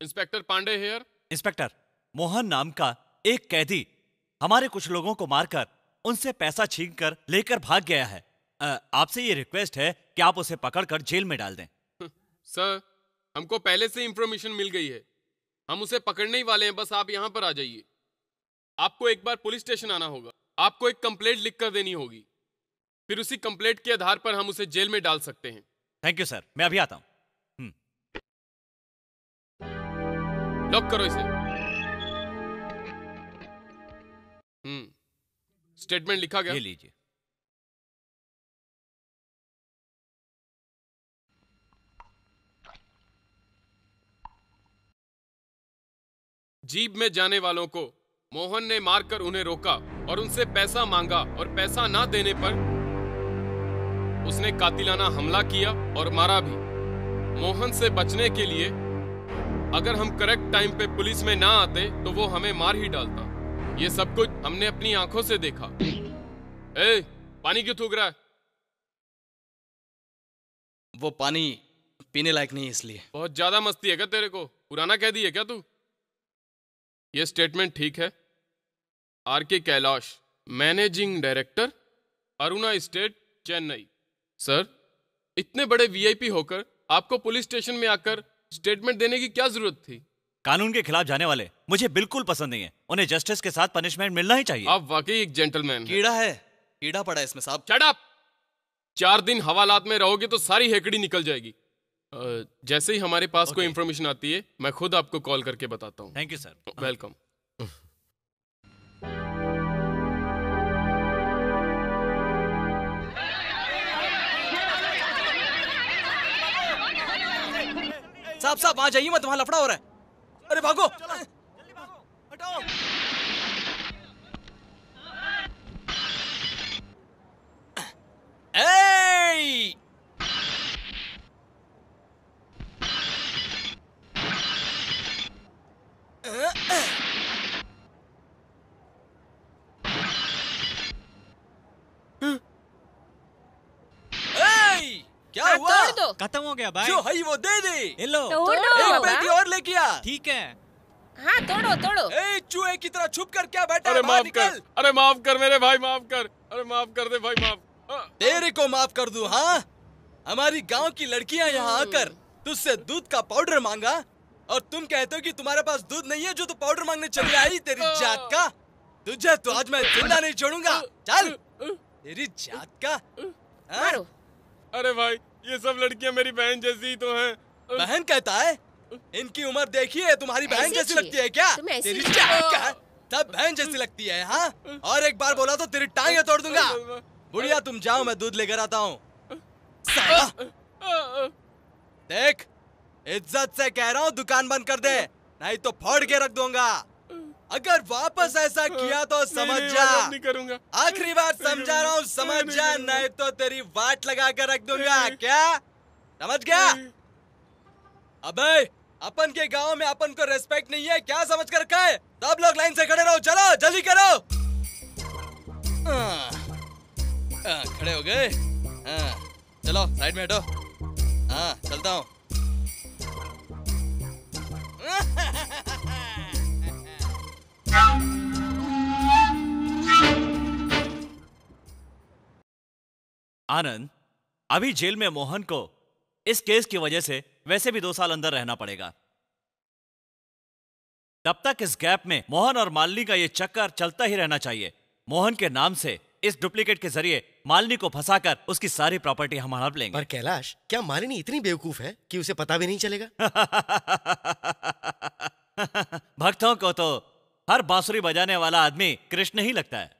Inspector Pandey here. Inspector, Mohan नाम का एक कैदी हमारे कुछ लोगों को मारकर उनसे पैसा छीनकर लेकर भाग गया है। आपसे ये रिक्वेस्ट है कि आप उसे पकड़कर जेल में डाल दें। सर, हमको पहले से इंफॉर्मेशन मिल गई है, हम उसे पकड़ने ही वाले हैं, बस आप यहाँ पर आ जाइए। आपको एक बार पुलिस स्टेशन आना होगा, आपको एक कंप्लेंट लिख कर देनी होगी, फिर उसी कंप्लेंट के आधार पर हम उसे जेल में डाल सकते हैं। थैंक यू सर, मैं अभी आता हूँ। लॉक करो इसे। स्टेटमेंट लिखा गया। ये लीजिए। जीप में जाने वालों को मोहन ने मारकर उन्हें रोका और उनसे पैसा मांगा और पैसा ना देने पर उसने कातिलाना हमला किया और मारा भी। मोहन से बचने के लिए अगर हम करेक्ट टाइम पे पुलिस में ना आते तो वो हमें मार ही डालता। ये सब कुछ हमने अपनी आंखों से देखा। पानी क्यों थूक रहा है? वो पानी पीने लायक नहीं है इसलिए। बहुत ज्यादा मस्ती है क्या तेरे को? पुराना कैदी है क्या तू? ये स्टेटमेंट ठीक है? R K. Kailash, managing director, Aruna state, Chennai. Sir, इतने बड़े वीआईपी होकर आपको पुलिस स्टेशन में आकर स्टेटमेंट देने की क्या जरूरत थी? कानून के खिलाफ जाने वाले मुझे बिल्कुल पसंद नहीं है। उन्हें जस्टिस के साथ पनिशमेंट मिलना ही चाहिए। आप वाकई एक जेंटलमैन हैं। कीड़ा है, कीड़ा पड़ा है इसमें साहब। Shut up! 4 दिन हवालात में रहोगे तो सारी हेकड़ी निकल जाएगी। जैसे ही हमारे पास कोई इंफॉर्मेशन आती है मैं खुद आपको कॉल करके बताता हूँ। Thank you sir. वेलकम। साहब साहब वहां जाइए मत, वहां लफड़ा हो रहा है। अरे भागो, हटाओ। ए! क्या हुआ? तोड़ दो। खत्म हो गया भाई। जो है वो दे दे। ले लो। तोड़ दो एक बाबा। पेटी और लेके आ। ठीक है। हाँ तोड़ो तोड़ो। ए चूहे की तरह छुप कर क्या बैठा अरे है? बाहर माफ कर, निकल। अरे माफ कर मेरे भाई, माफ कर, अरे माफ कर दे भाई, माफ। तेरे को माफ कर दूं? हाँ, हमारी गांव की लड़कियां यहाँ आकर तुझसे दूध का पाउडर मांगा और तुम कहते हो कि तुम्हारे पास दूध नहीं है जो तू पाउडर मांगने चली आई। तेरी जात का, तुझे तो आज मैं जिंदा नहीं छोड़ूंगा। चल, तेरी जात का। मारो। अरे भाई, ये सब लड़कियां मेरी बहन जैसी तो हैं। बहन कहता है? इनकी उम्र देखिए, तुम्हारी बहन ऐसी जैसी चाहिए। लगती है क्या? तुम ऐसी तेरी चाहिए। जात का, सब बहन जैसी लगती है। हाँ, और एक बार बोला तो तेरी टांगें तोड़ दूंगा। बुढ़िया तुम जाओ, मैं दूध लेकर आता हूँ। देख, इज्जत से कह रहा हूँ दुकान बंद कर दे, नहीं तो फोड़ के रख दूंगा। अगर वापस ऐसा किया तो समझ जा। नहीं करूंगा। आखिरी बार समझा रहा हूँ, समझ जा, नहीं तो तेरी वाट लगा कर रख दूंगा। क्या समझ गया? अबे अपन के गांव में अपन को रेस्पेक्ट नहीं है क्या समझ कर रखा है? सब लोग लाइन से खड़े रहो, चलो जल्दी करो। खड़े हो गए? चलो साइड में हटो। हाँ चलता हूँ। आनंद, अभी जेल में मोहन को इस केस की वजह से वैसे भी 2 साल अंदर रहना पड़ेगा। तब तक इस गैप में मोहन और मालिनी का ये चक्कर चलता ही रहना चाहिए। मोहन के नाम से इस डुप्लीकेट के जरिए मालिनी को फंसाकर उसकी सारी प्रॉपर्टी हम हड़प लेंगे। पर कैलाश, क्या मालिनी इतनी बेवकूफ है कि उसे पता भी नहीं चलेगा? भक्तों को तो हर बांसुरी बजाने वाला आदमी कृष्ण ही लगता है।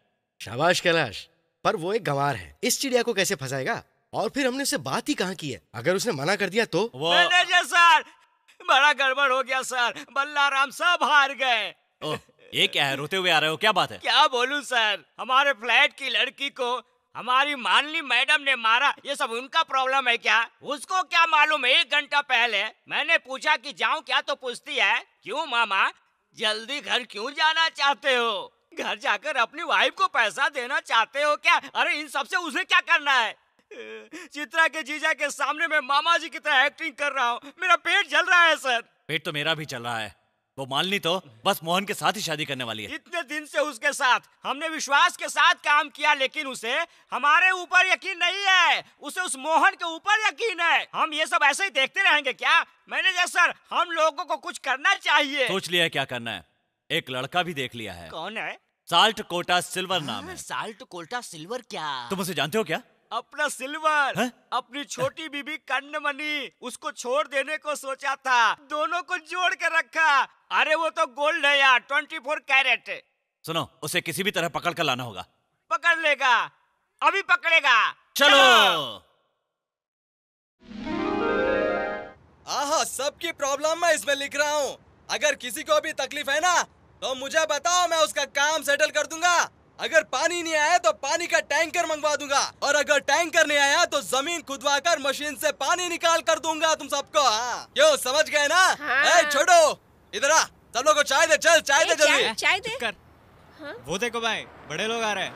शाबाश कैलाश, पर वो एक गंवार है, इस चिड़िया को कैसे फंसाएगा? और फिर हमने उससे बात ही कहाँ की है? अगर उसने मना कर दिया तो? वो मैनेजर सर, बड़ा गड़बड़ हो गया सर, बल्लाराम सब हार गए। ओह, ये क्या है? रोते हुए आ रहे हो, क्या बात है? क्या बोलूं सर, हमारे फ्लैट की लड़की को हमारी मालिनी मैडम ने मारा। ये सब उनका प्रॉब्लम है क्या? उसको क्या मालूम? 1 घंटा पहले मैंने पूछा कि जाऊं क्या, तो पूछती है क्यों मामा, जल्दी घर क्यों जाना चाहते हो? घर जाकर अपनी वाइफ को पैसा देना चाहते हो क्या? अरे इन सबसे उसे क्या करना है? चित्रा के जीजा के सामने मैं मामा जी की तरह एक्टिंग कर रहा हूँ। मेरा पेट जल रहा है सर। पेट तो मेरा भी चल रहा है। वो मालिनी तो बस मोहन के साथ ही शादी करने वाली है। इतने दिन से उसके साथ हमने विश्वास के साथ काम किया, लेकिन उसे हमारे ऊपर यकीन नहीं है, उसे उस मोहन के ऊपर यकीन है। हम ये सब ऐसे ही देखते रहेंगे क्या? मैनेजर सर, हम लोगों को कुछ करना चाहिए। सोच लिया है क्या करना है? एक लड़का भी देख लिया है। कौन है? साल्ट कोटा सिल्वर नाम है। साल्ट कोल्टा सिल्वर क्या? तुम उसे जानते हो क्या? अपना सिल्वर है? अपनी छोटी बीबी कन्नमणि, उसको छोड़ देने को सोचा था, दोनों को जोड़ के रखा। अरे वो तो गोल्ड है यार, 24 कैरेट। सुनो, उसे किसी भी तरह पकड़ कर लाना होगा। पकड़ लेगा, अभी पकड़ेगा। चलो। आहा, सबकी प्रॉब्लम मैं इसमें लिख रहा हूँ। अगर किसी को भी तकलीफ है ना तो मुझे बताओ, मैं उसका काम सेटल कर दूंगा। अगर पानी नहीं आया तो पानी का टैंकर मंगवा दूंगा, और अगर टैंकर नहीं आया तो जमीन खुदवाकर मशीन से पानी निकाल कर दूंगा तुम सबको। हाँ, क्यों समझ गए ना? हाँ। ए छोड़ो, इधर आ, सब लोगों को चाय दे, चल चाय दे जल्दी। चाय दे। कर। हाँ? वो देखो भाई, बड़े लोग आ रहे हैं।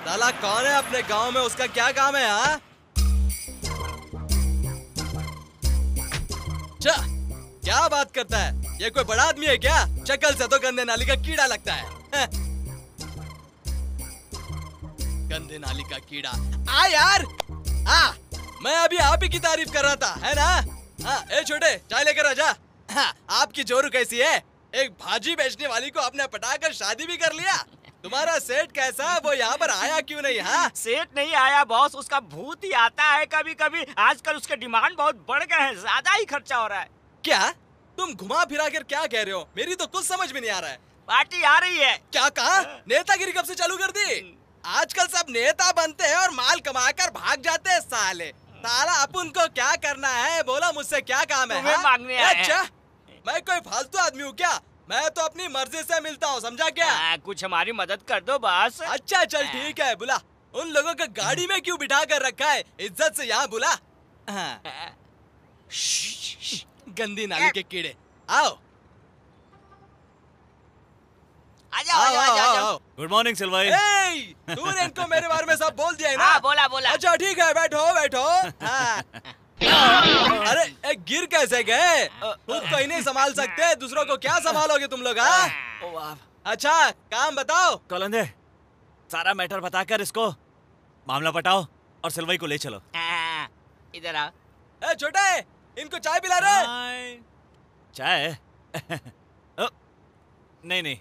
साला कौन है अपने गांव में, उसका क्या काम है? हाँ, क्या बात करता है? ये कोई बड़ा आदमी है क्या? शक्ल से तो गंदे नाली का कीड़ा लगता है। गंदे नाली का कीड़ा। आ यार, आ, मैं अभी आप ही की तारीफ कर रहा था, है ना? हाँ, ए छोटे, चाय लेकर आ जा। हाँ, आपकी जोरू कैसी है? एक भाजी बेचने वाली को आपने पटाकर शादी भी कर लिया। तुम्हारा सेठ कैसा? वो यहाँ पर आया क्यों नहीं? हाँ, सेठ नहीं आया बॉस, उसका भूत ही आता है कभी कभी। आजकल उसके डिमांड बहुत बढ़ गए हैं, ज्यादा ही खर्चा हो रहा है। क्या तुम घुमा फिरा कर क्या कह रहे हो? मेरी तो कुछ समझ में नहीं आ रहा है। पार्टी आ रही है। क्या कहा? नेतागिरी कब से चालू कर दी? आजकल सब नेता बनते हैं और माल कमाकर भाग जाते हैं साले। साला अपन को क्या करना है? बोला मुझसे क्या काम है? तुम्हें मांगने आए हैं। अच्छा, मैं कोई फालतू आदमी हूँ क्या? मैं तो अपनी मर्जी से मिलता हूँ, समझा क्या? कुछ हमारी मदद कर दो बस। अच्छा चल ठीक है, बुला। उन लोगों को गाड़ी में क्यों बिठा कर रखा है? इज्जत से यहाँ बुला। हाँ। गंदी नाली के कीड़े, आओ। आजाओ। गुड मॉर्निंग सिल्वाई। तूने इनको मेरे बारे में सब बोल दिया है ना? हाँ, बोला। अच्छा ठीक है, बैठो। हाँ। अरे गिर कैसे गए? खुद को ही नहीं संभाल सकते, दूसरों को क्या संभालोगे तुम लोग? हाँ? अच्छा काम बताओ। कौलंदे, सारा मैटर बताकर इसको मामला पटाओ और सिल्वाई को ले चलो। इधर आओ। ए छोटे, इनको चाय पिला रहे? चाय? नहीं,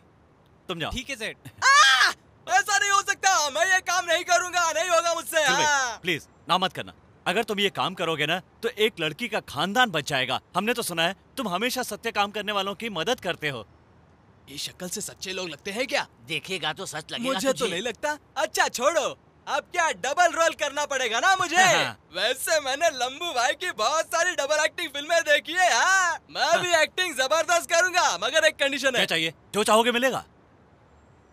तुम जाओ। ठीक है सेठ। ऐसा नहीं हो सकता, मैं ये काम नहीं करूंगा, नहीं होगा मुझसे। प्लीज ना मत करना। अगर तुम ये काम करोगे ना तो एक लड़की का खानदान बच जाएगा। हमने तो सुना है तुम हमेशा सत्य काम करने वालों की मदद करते हो। ये शक्ल से सच्चे लोग लगते हैं क्या? देखेगा तो सच लगेगा। मुझे तो नहीं लगता। अच्छा छोड़ो, अब क्या डबल रोल करना पड़ेगा ना मुझे? वैसे मैंने लंबू भाई की बहुत सारी डबल एक्टिंग फिल्में देखी है। हाँ, मैं भी एक्टिंग जबरदस्त करूंगा, मगर एक कंडीशन है। क्या चाहिए? जो चाहोगे मिलेगा।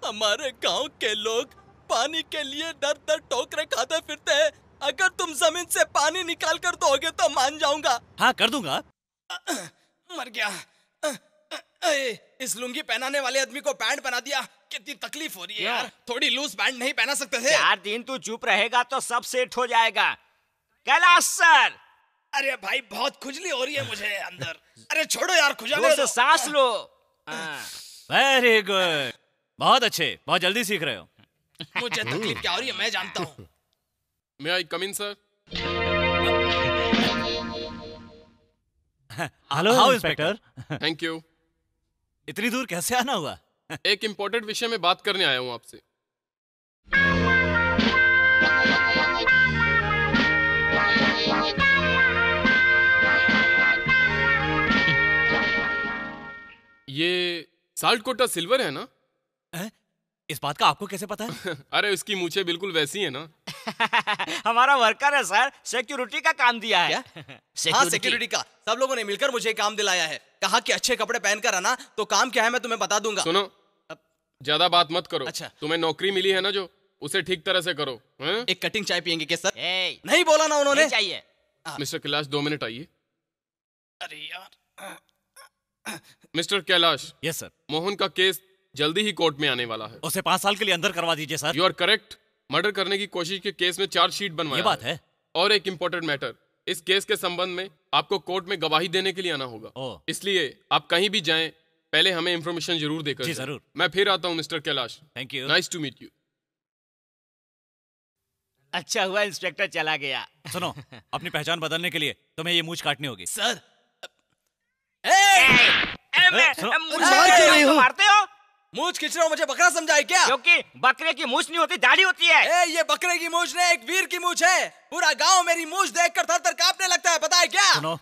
हमारे गांव के लोग पानी के लिए दर दर टोकरे खाते फिरते हैं। अगर तुम जमीन से पानी निकाल कर दोगे तो मान जाऊंगा। हाँ कर दूंगा। मर गया। इस लुंगी पहनाने वाले आदमी को पैंट पहना दिया। कितनी तकलीफ हो रही है यार। थोड़ी लूज पैंट नहीं पहना सकते थे? 4 दिन तू चुप रहेगा तो सब सेट हो जाएगा। कैलाश सर। अरे भाई बहुत खुजली हो रही है मुझे अंदर। अरे छोड़ो यार, खुजली से सांस लो। वेरी गुड, बहुत अच्छे, बहुत जल्दी सीख रहे हो। मुझे तकलीफ क्या हो रही है मैं जानता हूँ। May I come in, sir? Hello inspector. Thank you. इतनी दूर कैसे आना हुआ? एक इम्पोर्टेंट विषय में बात करने आया हूँ आपसे। ये साल्ट कोटा सिल्वर है ना? इस बात का आपको कैसे पता है? अरे उसकी मूछें बिल्कुल वैसी है ना। हमारा वर्कर है सर, सिक्योरिटी का काम दिया है। हाँ सिक्योरिटी का। सब लोगों ने मिलकर मुझे काम दिलाया है। कहा कि अच्छे कपड़े पहनकर आना, तो काम क्या है मैं तुम्हें बता दूंगा। सुनो, ज्यादा बात मत करो। अच्छा। तुम्हें नौकरी मिली है ना जो, उसे ठीक तरह से करो। एक कटिंग चाय पियेंगे क्या सर? नहीं बोला ना उन्होंने? चाहिए। मिस्टर कैलाश 2 मिनट आइए। अरे यार। Mister Kailash. Yes sir. Mohan का केस जल्दी ही कोर्ट में आने वाला है। उसे 5 साल के लिए अंदर करवा दीजिए sir. You are correct. Murder करने की कोशिश के केस में चार्जशीट बनवाया। ये बात है। और एक इम्पोर्टेंट मैटर, इस केस के संबंध में आपको कोर्ट में गवाही देने के लिए आना होगा। इसलिए आप कहीं भी जाएं, पहले हमें इंफॉर्मेशन जरूर देकर जी जाएं। जरूर। मैं फिर आता हूँ mister Kailash. Thank you. Nice to meet you. अच्छा हुआ इंस्पेक्टर चला गया। सुनो, अपनी पहचान बदलने के लिए तुम्हें ये मूंछ काटनी होगी। सर मारते हो? मूंछ खींच रहे हो, मुझे बकरा समझाए क्या? क्योंकि बकरे की मूंछ नहीं होती, दाढ़ी होती है। ये बकरे की मूंछ नहीं, एक वीर की मूंछ है। पूरा गांव मेरी मूंछ देखकर थर-थर कांपने लगता है, पता है क्या? सुनो,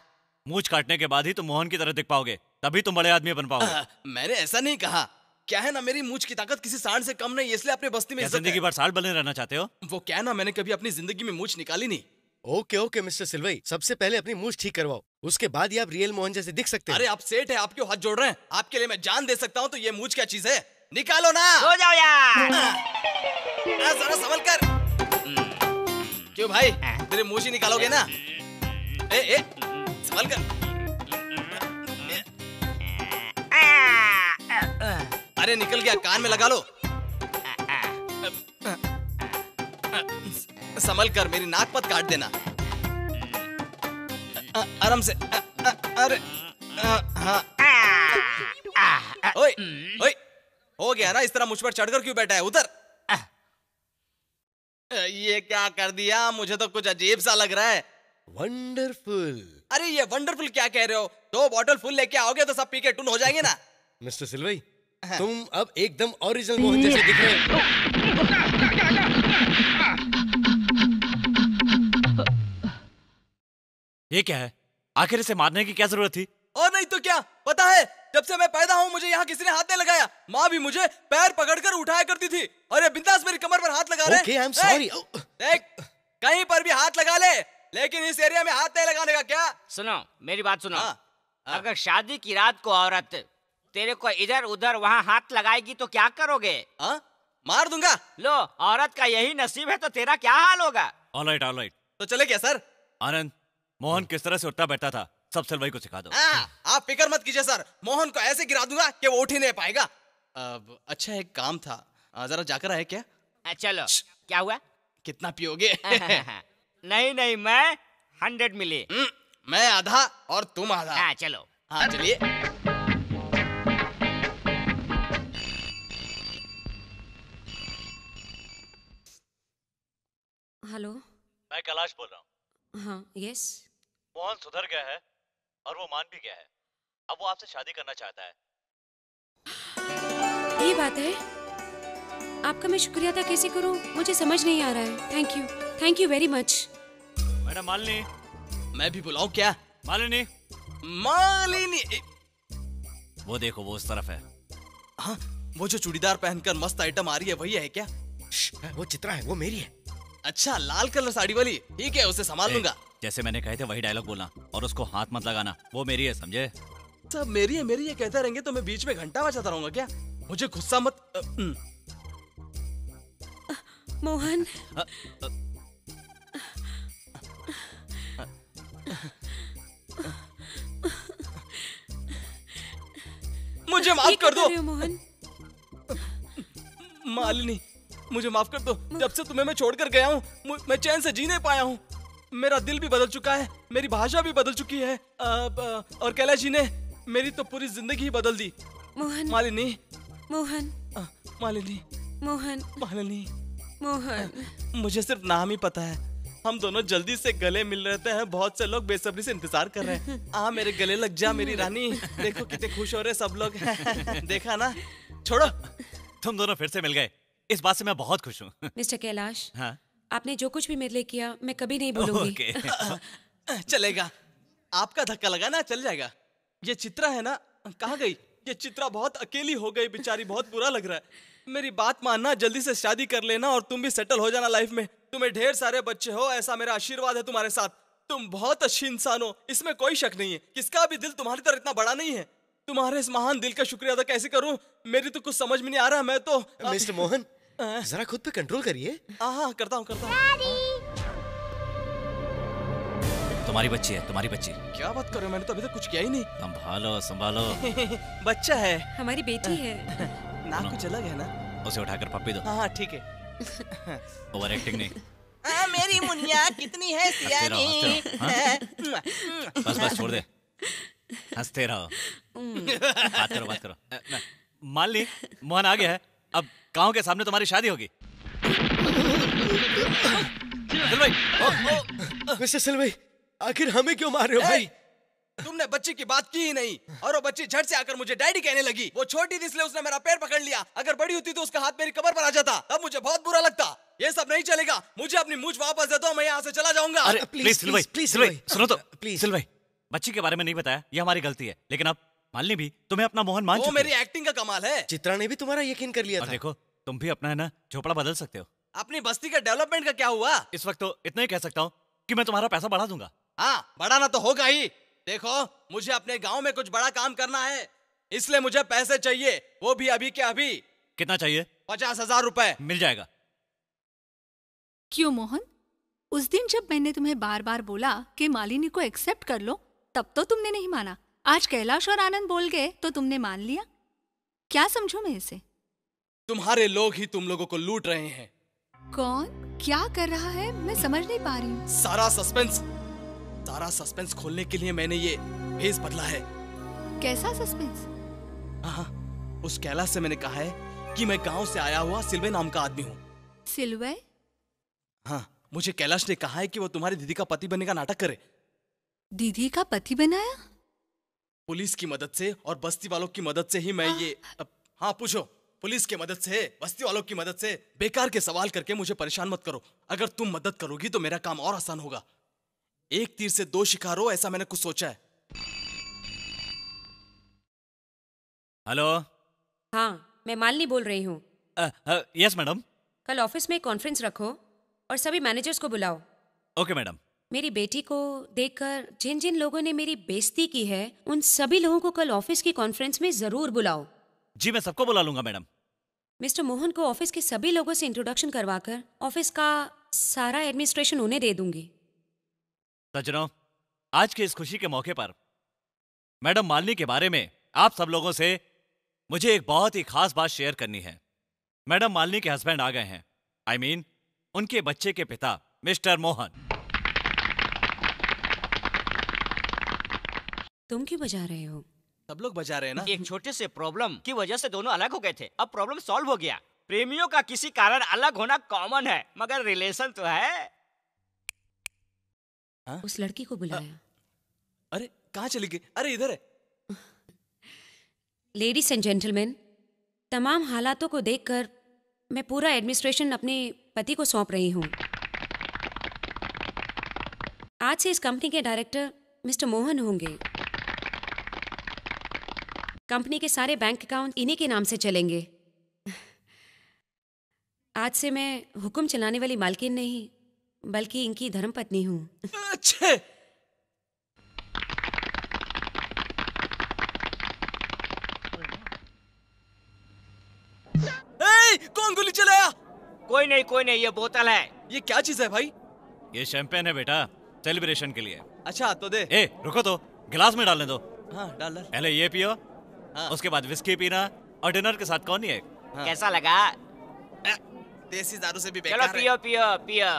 मूंछ काटने के बाद ही तुम मोहन की तरह दिख पाओगे, तभी तुम बड़े आदमी बन पाओगे। मैंने ऐसा नहीं कहा। क्या है ना, मेरी मूंछ की ताकत किसी सांड से कम नहीं, इसलिए अपनी बस्ती में इज्जत है। जिंदगी भर सांड बने रहना चाहते हो? वो क्या है ना, मैंने कभी अपनी जिंदगी में मूंछ निकाली नहीं। ओके मिस्टर सिल्वई, सबसे पहले अपनी मूंछ ठीक करवाओ, उसके बाद ही आप रियल मोहन जैसे दिख सकते हैं। अरे आप सेठ है, आप क्यों हाथ जोड़ रहे हैं? आपके लिए मैं जान दे सकता हूँ, तो ये मूंछ क्या चीज है? निकालो ना। सो जाओ यार। जरा संभल कर। क्यों भाई, तेरे मूंछ ही निकालोगे ना? ए संभल कर। अरे निकल गया, कान में लगा लो। संभल कर, मेरी नाक मत काट देना। आराम से। अरे हाँ। ओए ओए, हो गया ना? इस तरह मुझ पर चढ़कर क्यों बैठा है? उधर। ये क्या कर दिया? मुझे तो कुछ अजीब सा लग रहा है। वंडरफुल। अरे ये वंडरफुल क्या कह रहे हो? 2 बॉटल फुल लेके आओगे तो सब पी के टून हो जाएंगे ना। मिस्टर सिल्वई, तुम अब एकदम ओरिजिनल मोहन जैसे दिख रहे हो। ये क्या है? आखिर इसे मारने की क्या जरूरत थी? और नहीं तो क्या, पता है जब से मैं पैदा हूँ मुझे यहाँ किसी ने हाथ नहीं लगाया। माँ भी मुझे पैर पकड़कर उठाया करती थी, और ये बिंदास मेरी कमर पर हाथ लगा रहे। Okay, I'm sorry. देख, कहीं पर भी हाथ लगा ले, लेकिन इस एरिया में हाथ नहीं लगाने का। क्या? सुनो मेरी बात सुनो। हाँ। अगर शादी की रात को औरत तेरे को इधर उधर वहाँ हाथ लगाएगी तो क्या करोगे? हाँ? मार दूंगा। लो, औरत का यही नसीब है तो तेरा क्या हाल होगा? Alright alright. तो चले क्या सर? आनंद, मोहन किस तरह से उठता बैठता था सब सिल्वाई को सिखा दो। आप फिक्र मत कीजिए सर, मोहन को ऐसे गिरा दूंगा कि वो उठ ही नहीं पाएगा। अच्छा एक काम था, जरा जाकर आए क्या? चलो। क्या हुआ? कितना पियोगे? नहीं नहीं, मैं 100 मिली। मैं आधा और तुम आधा। हाँ चलो। हाँ चलिए। हेलो, मैं कैलाश बोल रहा हूँ। हाँ यस। मोहन सुधर गया है और वो मान भी गया है। अब वो आपसे शादी करना चाहता है। ये बात है? आपका मैं शुक्रिया अदा कैसे करूं, मुझे समझ नहीं आ रहा है। Thank you very much. Madam Malini. मैं भी बुलाऊं क्या? मालिनी। मालिनी। वो देखो, वो उस तरफ है। हाँ, वो जो चूड़ीदार पहनकर मस्त आइटम आ रही है वही है क्या? वो चित्रा है, वो मेरी है। अच्छा, लाल कलर साड़ी वाली। ठीक है, उसे संभाल लूंगा। जैसे मैंने कहे थे वही डायलॉग बोलना और उसको हाथ मत लगाना। वो मेरी है, समझे? सब मेरी है कहते रहेंगे तो मैं बीच में घंटा बजाता रहूंगा क्या? मुझे गुस्सा मत। मोहन। मुझे माफ कर दो मोहन। मालिनी, मुझे माफ कर दो। जब से तुम्हें मैं छोड़कर गया हूँ मैं चैन से जी नहीं पाया हूँ। मेरा दिल भी बदल चुका है, मेरी भाषा भी बदल चुकी है। और कैलाश जी ने मेरी तो पूरी जिंदगी ही बदल दी। मोहन। मालिनी। मोहन। मालिनी। मोहन। मालिनी। मोहन। मुझे सिर्फ नाम ही पता है। हम दोनों जल्दी से गले मिल रहे हैं। बहुत से लोग बेसब्री से इंतजार कर रहे हैं। मेरे गले लग जा मेरी रानी। देखो कितने खुश हो रहे सब लोग। देखा ना? छोड़ो। तुम दोनों फिर से मिल गए, इस बात से मैं बहुत खुश हूँ। मिस्टर कैलाश। हाँ? आपने जो कुछ भी मेरे लिए किया मैं कभी नहीं भूलूंगी। चलेगा, आपका धक्का लगा ना, चल जाएगा। ये चित्रा है ना, कहाँ गई? ये चित्रा बहुत अकेली हो गई बेचारी, बहुत बुरा लग रहा है। मेरी बात मानना, जल्दी से शादी कर लेना और तुम भी सेटल हो जाना लाइफ में। तुम्हें ढेर सारे बच्चे हो, ऐसा मेरा आशीर्वाद है तुम्हारे साथ। तुम बहुत अच्छी इंसान हो, इसमें कोई शक नहीं है। किसका भी दिल तुम्हारी तरह इतना बड़ा नहीं है। तुम्हारे इस महान दिल का शुक्रिया अदा कैसे करूं, मेरी तो कुछ समझ में नहीं आ रहा। मैं तो मिस्टर मोहन, जरा खुद पे कंट्रोल करिए। हाँ, करता हूँ। तुम्हारी बच्ची है, तुम्हारी बच्ची। क्या बात कर रहे हो? मैंने तो अभी तक कुछ किया ही नहीं। संभालो संभालो। बच्चा है, हमारी बेटी है। नाक कुछ अलग है ना? उसे उठाकर पप्पी दो। हाँ ठीक है। ओवर एक्टिंग नहीं। मेरी मुनिया कितनी है सियानी। बस बस छोड़ दे, हंसते रहो। बात करो। मालिनी, मोहन आ गया है, अब गांव के सामने तुम्हारी शादी होगी। मिस्टर सिल्वी, आखिर हमें क्यों मार रहे हो भाई? तुमने बच्ची की बात की ही नहीं और वो बच्ची झट से आकर मुझे डैडी कहने लगी। वो छोटी थी इसलिए उसने मेरा पैर पकड़ लिया। अगर बड़ी होती तो उसका हाथ मेरी कमर पर आ जाता, तब मुझे बहुत बुरा लगता। ये सब नहीं चलेगा, मुझे अपनी मूंछ वापस दे दो, मैं यहाँ से चला जाऊंगा। अरे प्लीज सिल्वी, सुनो तो प्लीज। सिल्वी, बच्ची के बारे में नहीं बताया, ये हमारी गलती है। लेकिन अब मालिनी भी तुम्हें अपना मोहन मान चुकी है। वो मेरी एक्टिंग का कमाल है। चित्रा ने भी तुम्हारा यकीन कर लिया था। देखो, तुम भी अपना है ना झोपड़ा बदल सकते हो। अपनी बस्ती का डेवलपमेंट का क्या हुआ? इस वक्त तो इतना ही कह सकता हूँ कि मैं तुम्हारा पैसा बढ़ा दूंगा। हाँ, बढ़ाना तो होगा ही। देखो, मुझे अपने गांव में कुछ बड़ा काम करना है, इसलिए मुझे पैसे चाहिए, वो भी अभी के अभी। कितना चाहिए? 50,000 रुपए। मिल जाएगा। क्यों मोहन? उस दिन जब मैंने तुम्हें बार बार बोला कि मालिनी को एक्सेप्ट कर लो, तब तो तुमने नहीं माना। आज कैलाश और आनंद बोल गए तो तुमने मान लिया। क्या समझूं मैं इसे? तुम्हारे लोग ही तुम लोगों को लूट रहे हैं। कौन क्या कर रहा है मैं समझ नहीं पा रही हूँ। सारा सस्पेंस खोलने के लिए मैंने ये भेस बदला है। कैसा सस्पेंस? हाँ, उस कैलाश से मैंने कहा है कि मैं गांव से आया हुआ सिल्वे नाम का आदमी हूँ। सिल्वे? हाँ, मुझे कैलाश ने कहा है कि वो तुम्हारी दीदी का पति बनने का नाटक करे। दीदी का पति बनाया? पुलिस की मदद से और बस्ती वालों की मदद से ही मैं ये हाँ पूछो। पुलिस की मदद से, बस्ती वालों की मदद से। बेकार के सवाल करके मुझे परेशान मत करो। अगर तुम मदद करोगी तो मेरा काम और आसान होगा। एक तीर से दो शिकार हो, ऐसा मैंने कुछ सोचा है। हेलो। हाँ, मैं मालिनी बोल रही हूँ। Yes madam. कल ऑफिस में कॉन्फ्रेंस रखो और सभी मैनेजर्स को बुलाओ। Okay madam. मेरी बेटी को देखकर जिन जिन लोगों ने मेरी बेइज्जती की है उन सभी लोगों को कल ऑफिस की कॉन्फ्रेंस में जरूर बुलाओ। जी मैं सबको बुला लूंगा मैडम। मिस्टर मोहन को ऑफिस के सभी लोगों से इंट्रोडक्शन करवाकर ऑफिस का सारा एडमिनिस्ट्रेशन उन्हें दे दूंगी। सज्जनों, आज के इस खुशी के मौके पर मैडम मालिनी के बारे में आप सब लोगों से मुझे एक बहुत ही खास बात शेयर करनी है। मैडम मालिनी के हस्बैंड आ गए हैं, I mean, उनके बच्चे के पिता मिस्टर मोहन। तुम क्यों बजा रहे हो? सब लोग बजा रहे हैं ना। एक छोटे से प्रॉब्लम की वजह से दोनों अलग हो गए थे, अब प्रॉब्लम सॉल्व हो गया। प्रेमियों का किसी कारण अलग होना कॉमन है, मगर रिलेशन तो है। उस लड़की को बुलाया। अरे कहाँ चली गई? अरे इधर है। लेडीज एंड जेंटलमैन, तमाम हालातों को देखकर मैं पूरा एडमिनिस्ट्रेशन अपने पति को सौंप रही हूँ। आज से इस कंपनी के डायरेक्टर मिस्टर मोहन होंगे। कंपनी के सारे बैंक अकाउंट इन्हीं के नाम से चलेंगे। आज से मैं हुक्म चलाने वाली मालकिन नहीं बल्कि इनकी धर्मपत्नी हूँ। अच्छे। कौन गोली चलाया? कोई नहीं, ये बोतल है। ये क्या चीज है भाई? ये शैंपेन है बेटा, सेलिब्रेशन के लिए। अच्छा तो दे। ए रुको तो, गिलास में डालने दो। हाँ डाल। पहले ये पियो, हाँ। उसके बाद विस्की पीना और डिनर के साथ कौन है? हाँ। कैसा लगा? देसी दारू से भी चलो बेकार है। पियो।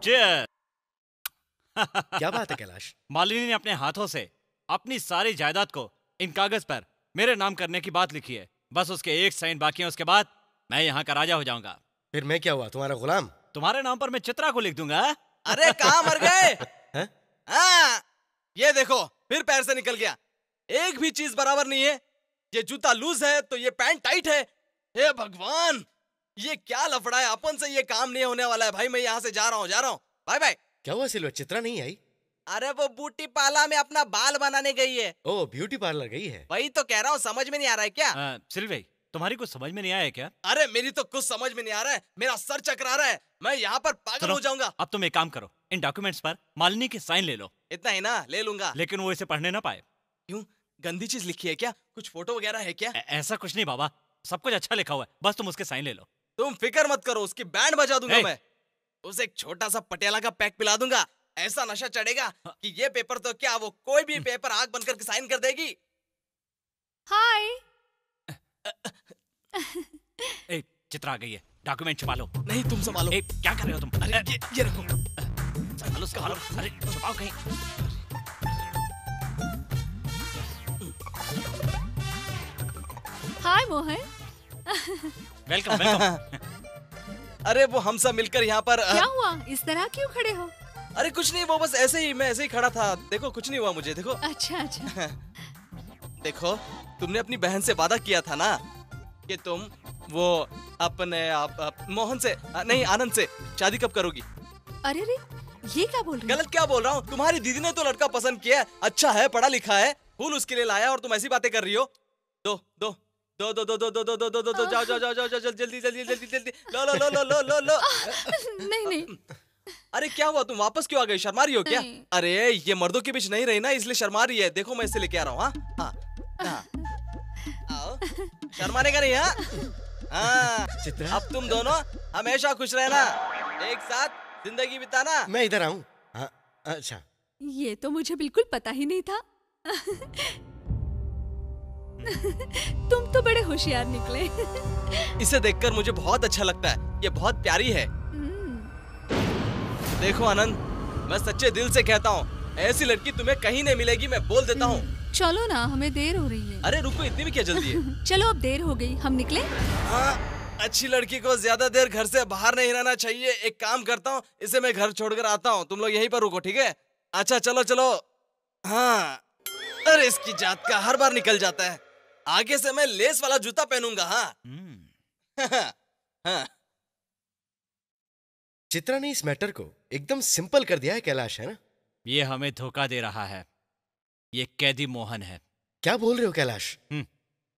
Cheers! क्या बात है कैलाश? मालिनी ने अपने हाथों से अपनी सारी जायदाद को इन कागज पर मेरे नाम करने की बात लिखी है। बस उसके एक साइन बाकी है, उसके बाद मैं यहाँ का राजा हो जाऊंगा। फिर मैं क्या हुआ, तुम्हारा गुलाम? तुम्हारे नाम पर मैं चित्रा को लिख दूंगा। अरे कहाँ मर गए? हाँ, ये देखो फिर पैर से निकल गया। एक भी चीज बराबर नहीं है। ये जूता लूज है तो ये पैंट टाइट है। हे भगवान, ये क्या लफड़ा है। अपन से ये काम नहीं होने वाला है भाई। मैं यहाँ से जा रहा हूँ। Bye bye. क्या हुआ सिल्वर, चित्रा नहीं आई? अरे वो ब्यूटी पार्लर में अपना बाल बनाने गई है। ओ ब्यूटी पार्लर गई है? वही तो कह रहा हूँ, समझ में नहीं आ रहा है क्या? सिल्वी, तुम्हारी कुछ समझ में नहीं आया क्या? अरे मेरी तो कुछ समझ में नहीं आ रहा है। मेरा सर चकरा रहा है। मैं यहाँ पर पागल हो जाऊंगा। अब तुम एक काम करो, इन डॉक्यूमेंट्स पर मालिनी के साइन ले लो। इतना ही ना? ले लूंगा। लेकिन वो इसे पढ़ने ना पाए। क्यों, गंदी चीज लिखी है क्या? कुछ फोटो वगैरह है क्या? ऐसा कुछ नहीं बाबा, सब कुछ अच्छा लिखा हुआ है, बस तुम उसके साइन ले लो। तुम फिक्र मत करो, उसकी बैंड बजा दूंगा मैं। उसे एक छोटा सा पटियाला का पैक पिला दूंगा। ऐसा नशा चढ़ेगा कि ये पेपर तो क्या, वो कोई भी पेपर आग बंद करके साइन कर देगी। हाय। ए, चित्रा आ गई है, डॉक्यूमेंट छुपा लो। नहीं तुम संभालो। क्या कर रहे हो तुम? अरे ये रखो। संभालो। अरे छुपाओ कहीं। हाय मोहन। वेलकम। अरे वो हम सब मिलकर यहाँ पर क्या हुआ, इस तरह क्यों खड़े हो? अरे कुछ नहीं, वो बस ऐसे ही, मैं ऐसे ही खड़ा था। देखो कुछ नहीं हुआ मुझे। देखो। अच्छा। देखो, तुमने अपनी बहन से वादा किया था ना कि तुम वो अपने मोहन से नहीं, आनंद से शादी कब करोगी? अरे रे, ये क्या बोल रही हो? गलत क्या बोल रहा हूँ? तुम्हारी दीदी ने तो लड़का पसंद किया है, अच्छा है, पढ़ा लिखा है, फूल उसके लिए लाया और तुम ऐसी बातें कर रही हो। दो जाओ जल्दी लो। नहीं। अरे क्या हुआ, तुम वापस क्यों आ गई? शर्मा रही हो क्या? अरे ये मर्दों के बीच नहीं रही ना, इसलिए शर्मा रही है। देखो मैं इसे लेके आ रहा हूँ। हाँ, आओ, शर्माने का नहीं। हाँ, अब तुम दोनों हमेशा खुश रहना, एक साथ जिंदगी बिताना। मैं इधर आऊँ? हाँ, अच्छा। ये तो मुझे बिल्कुल पता ही नहीं था। तुम तो बड़े होशियार निकले। इसे देखकर मुझे बहुत अच्छा लगता है, ये बहुत प्यारी है। देखो आनंद, मैं सच्चे दिल से कहता हूँ, ऐसी लड़की तुम्हें कहीं नहीं मिलेगी, मैं बोल देता हूँ। चलो ना, हमें देर हो रही है। अरे रुको, इतनी भी क्या जल्दी है? चलो अब देर हो गई, हम निकले। हाँ, अच्छी लड़की को ज्यादा देर घर से बाहर नहीं रहना चाहिए। एक काम करता हूँ, इसे मैं घर छोड़कर आता हूँ, तुम लोग यहीं पर रुको, ठीक है? अच्छा चलो। हाँ, अरे इसकी जात का हर बार निकल जाता है। आगे से मैं लेस वाला जूता पहनूंगा। हाँ। चित्रा ने इस मैटर को एकदम सिंपल कर दिया है कैलाश, है ना? ये हमें धोखा दे रहा है। ये कैदी मोहन है। क्या बोल रहे हो कैलाश?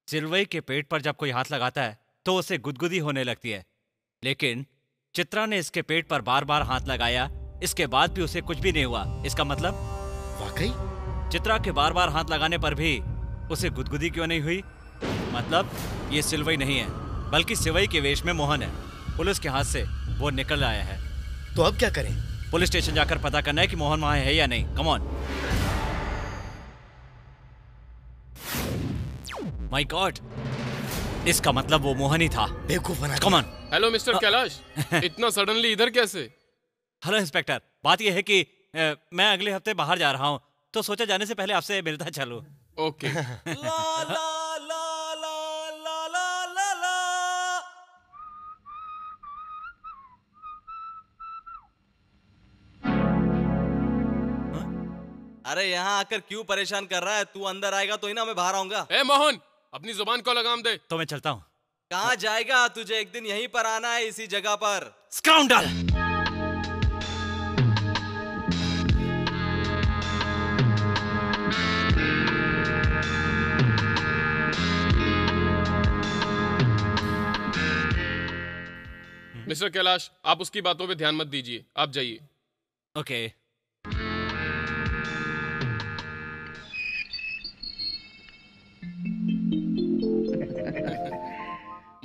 सिल्वई के पेट पर जब कोई हाथ लगाता है तो उसे गुदगुदी होने लगती है, लेकिन चित्रा ने इसके पेट पर बार बार हाथ लगाया इसके बाद भी उसे कुछ भी नहीं हुआ। इसका मतलब? वाकई? चित्रा के बार बार हाथ लगाने पर भी उसे गुदगुदी क्यों नहीं हुई? मतलब ये सिलवई नहीं है, बल्कि सिवई के वेश में मोहन है। पुलिस के हाथ से वो निकल आया है। तो अब क्या करें? पुलिस स्टेशन जाकर पता करना है कि मोहन वहां है या नहीं। Come on. माय गॉड, इसका मतलब वो मोहन ही था। बेवकूफ बना। Come on. Hello mister Kailash, इतना सडनली इधर कैसे? हेलो इंस्पेक्टर, बात यह है कि मैं अगले हफ्ते बाहर जा रहा हूँ, तो सोचा जाने से पहले आपसे मिलता चलूं। ओके। अरे यहाँ आकर क्यों परेशान कर रहा है? तू अंदर आएगा तो ही ना मैं बाहर आऊंगा। ए मोहन, अपनी जुबान को लगाम दे। तो मैं चलता हूँ। कहाँ जाएगा? तुझे एक दिन यहीं पर आना है, इसी जगह पर। स्काउंडल! मिस्टर कैलाश, आप उसकी बातों पे ध्यान मत दीजिए, आप जाइए। ओके।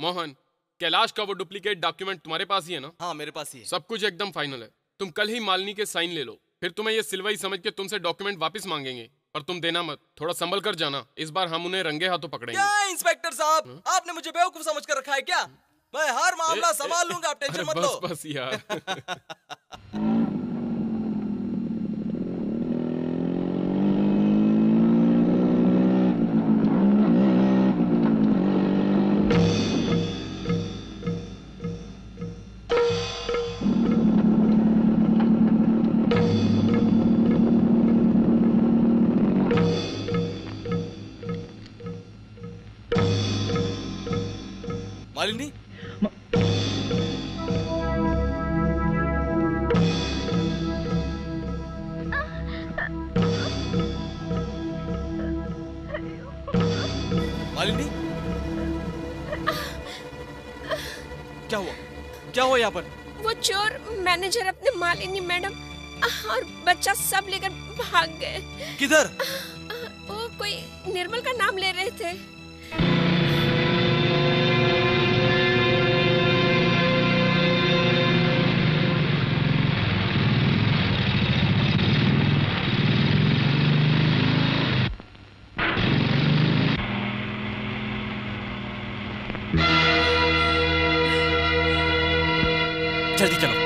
मोहन, कैलाश का वो डुप्लीकेट डॉक्यूमेंट तुम्हारे पास ही है ना? हाँ, मेरे पास ही है। सब कुछ एकदम फाइनल है। तुम कल ही मालिनी के साइन ले लो, फिर तुम्हें ये सिलवई समझ के तुमसे डॉक्यूमेंट वापस मांगेंगे। और तुम देना मत, थोड़ा संभल कर जाना। इस बार हम उन्हें रंगे हाथों पकड़ेंगे। क्या इंस्पेक्टर साहब, आपने मुझे बेवकूफ समझ कर रखा है क्या? मैं हर मामला संभाल लूंगा, आप टेंशन मत लो। बस यार। मालिनी, मालिनी, क्या हुआ? क्या हुआ यहाँ पर? वो चोर मैनेजर अपने मालिनी मैडम और बच्चा सब लेकर भाग गए। किधर? वो कोई निर्मल का नाम ले रहे थे। जल्दी चलो।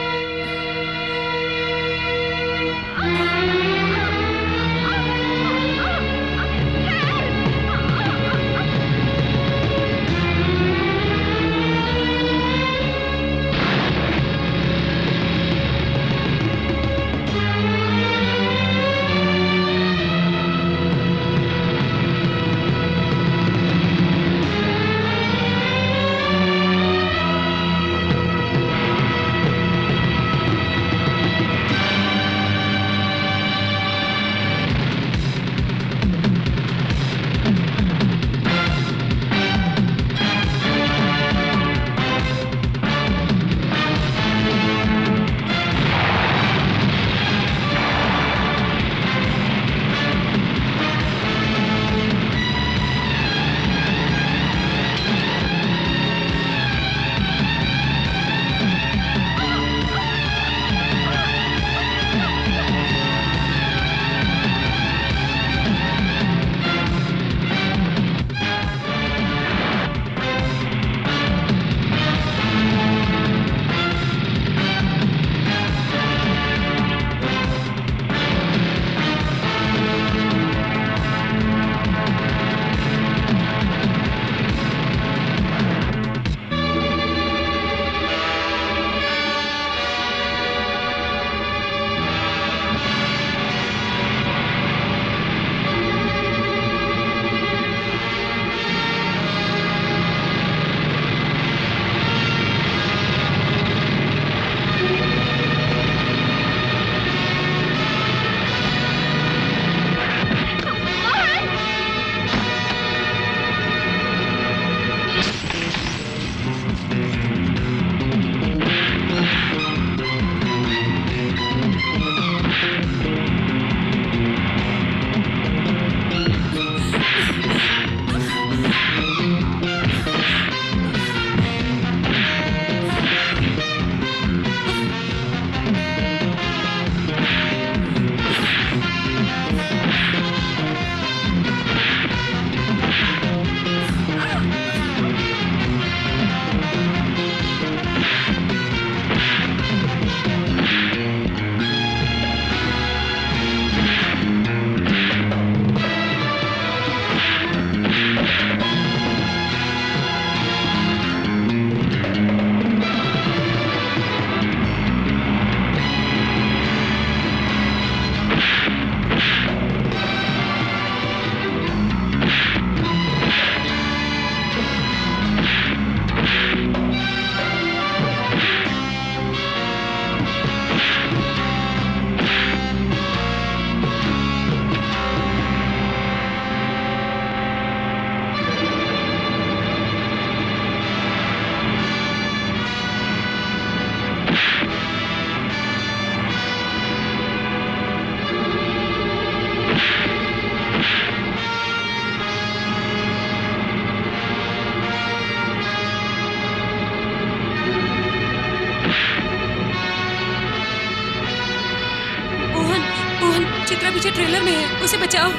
कैमरा पीछे ट्रेलर में है, उसे बचाओ।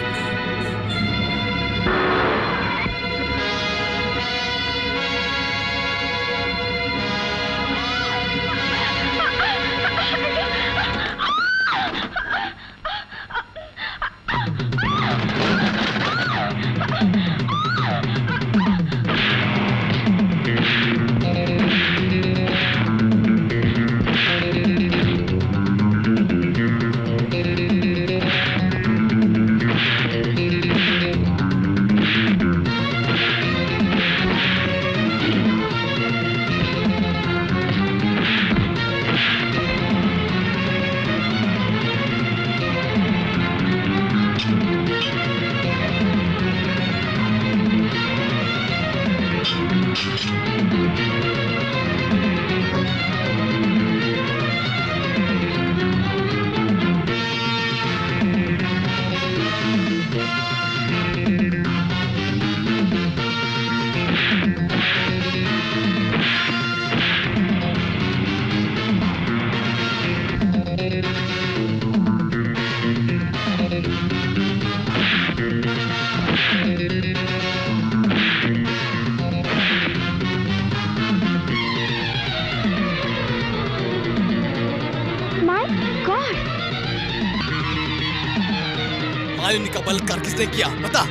मालिनी का बलात्कार किसने किया? बता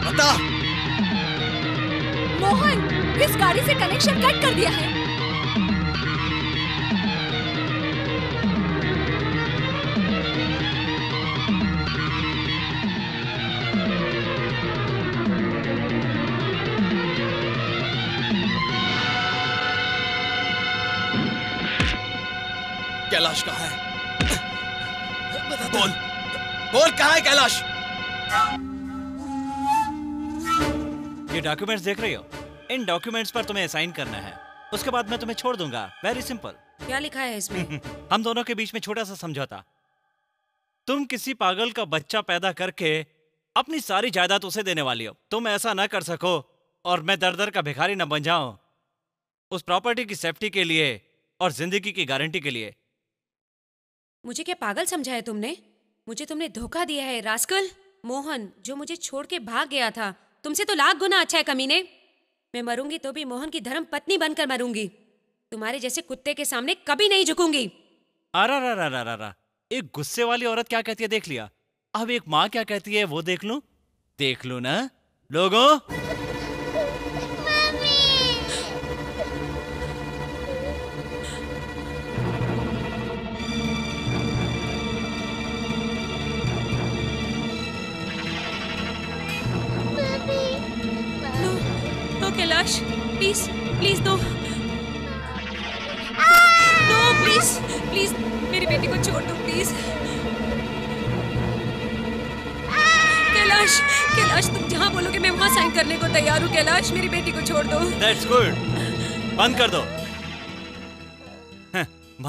बता। मोहन, इस गाड़ी से कनेक्शन कट कर दिया है। कैलाश कहाँ है? बोल बोल, कहाँ है कैलाश? ये डॉक्यूमेंट्स देख रही हो? इन डॉक्यूमेंट्स पर तुम्हें साइन करना है, उसके बाद मैं तुम्हें छोड़ दूंगा। Very simple. क्या लिखा है इसमें? हम दोनों के बीच में छोटा सा समझौता। तुम किसी पागल का बच्चा पैदा करके अपनी सारी जायदाद उसे देने वाली हो। तुम ऐसा ना कर सको और मैं दर दर का भिखारी न बन जाऊं। उस प्रॉपर्टी की सेफ्टी के लिए और जिंदगी की गारंटी के लिए। मुझे क्या पागल समझा है तुमने? मुझे तुमने धोखा दिया है रास्कल। मोहन जो मुझे छोड़ के भाग गया था, तुमसे तो लाख गुना अच्छा है कमीने। मैं मरूंगी तो भी मोहन की धर्म पत्नी बनकर मरूंगी। तुम्हारे जैसे कुत्ते के सामने कभी नहीं झुकूंगी। अरा, एक गुस्से वाली औरत क्या कहती है देख लिया। अब एक माँ क्या कहती है वो देख लूं? देख लूं ना लोगों। कैलाश प्लीज प्लीज दो। नो प्लीज प्लीज, मेरी बेटी को छोड़ दो प्लीज। कैलाश कैलाश, तुम जहाँ बोलोगे मैं वहाँ साइन करने को तैयार हूँ। कैलाश मेरी बेटी को छोड़ दो। That's good. बंद कर दो।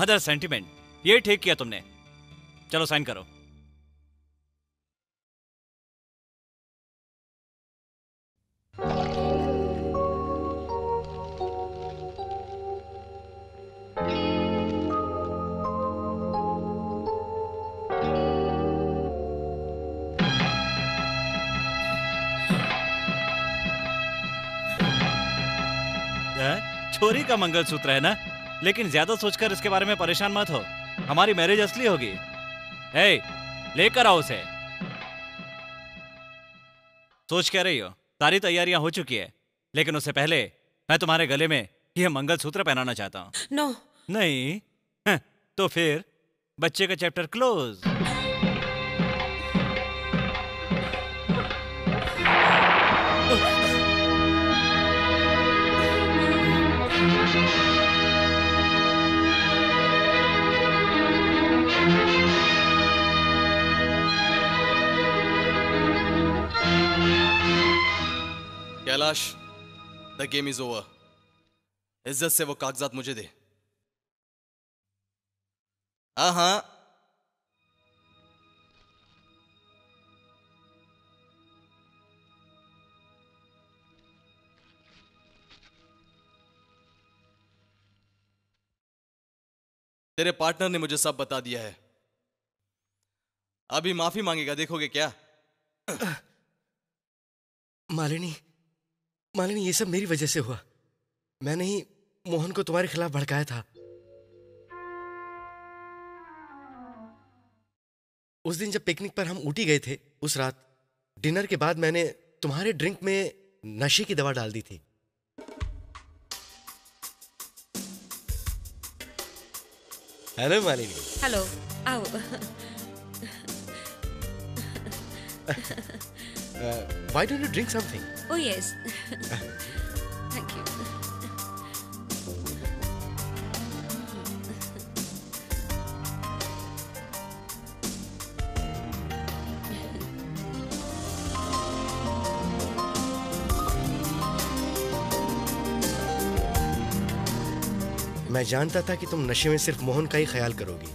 मदर सेंटिमेंट, ये ठीक किया तुमने। चलो साइन करो। छोरी का मंगलसूत्र है ना, लेकिन ज्यादा सोचकर इसके बारे में परेशान मत हो। हमारी मैरिज असली होगी। हे, लेकर आओ उसे। सोच क्या रही हो? सारी तैयारियां हो चुकी है, लेकिन उससे पहले मैं तुम्हारे गले में यह मंगलसूत्र पहनाना चाहता हूं। नो। नहीं? तो फिर बच्चे का chapter close. Kailash, the game is over. इज्जत से वो कागजात मुझे दे। हाँ, तेरे पार्टनर ने मुझे सब बता दिया है। अभी माफी मांगेगा, देखोगे क्या? मालिनी, मालिनी, ये सब मेरी वजह से हुआ। मैंने ही मोहन को तुम्हारे खिलाफ भड़काया था। उस दिन जब पिकनिक पर हम ऊटी गए थे, उस रात डिनर के बाद मैंने तुम्हारे ड्रिंक में नशे की दवा डाल दी थी। हेलो मालिनी। हेलो, आओ। Why don't you drink something? Oh yes. Thank you. मैं जानता था कि तुम नशे में सिर्फ मोहन का ही ख्याल करोगी।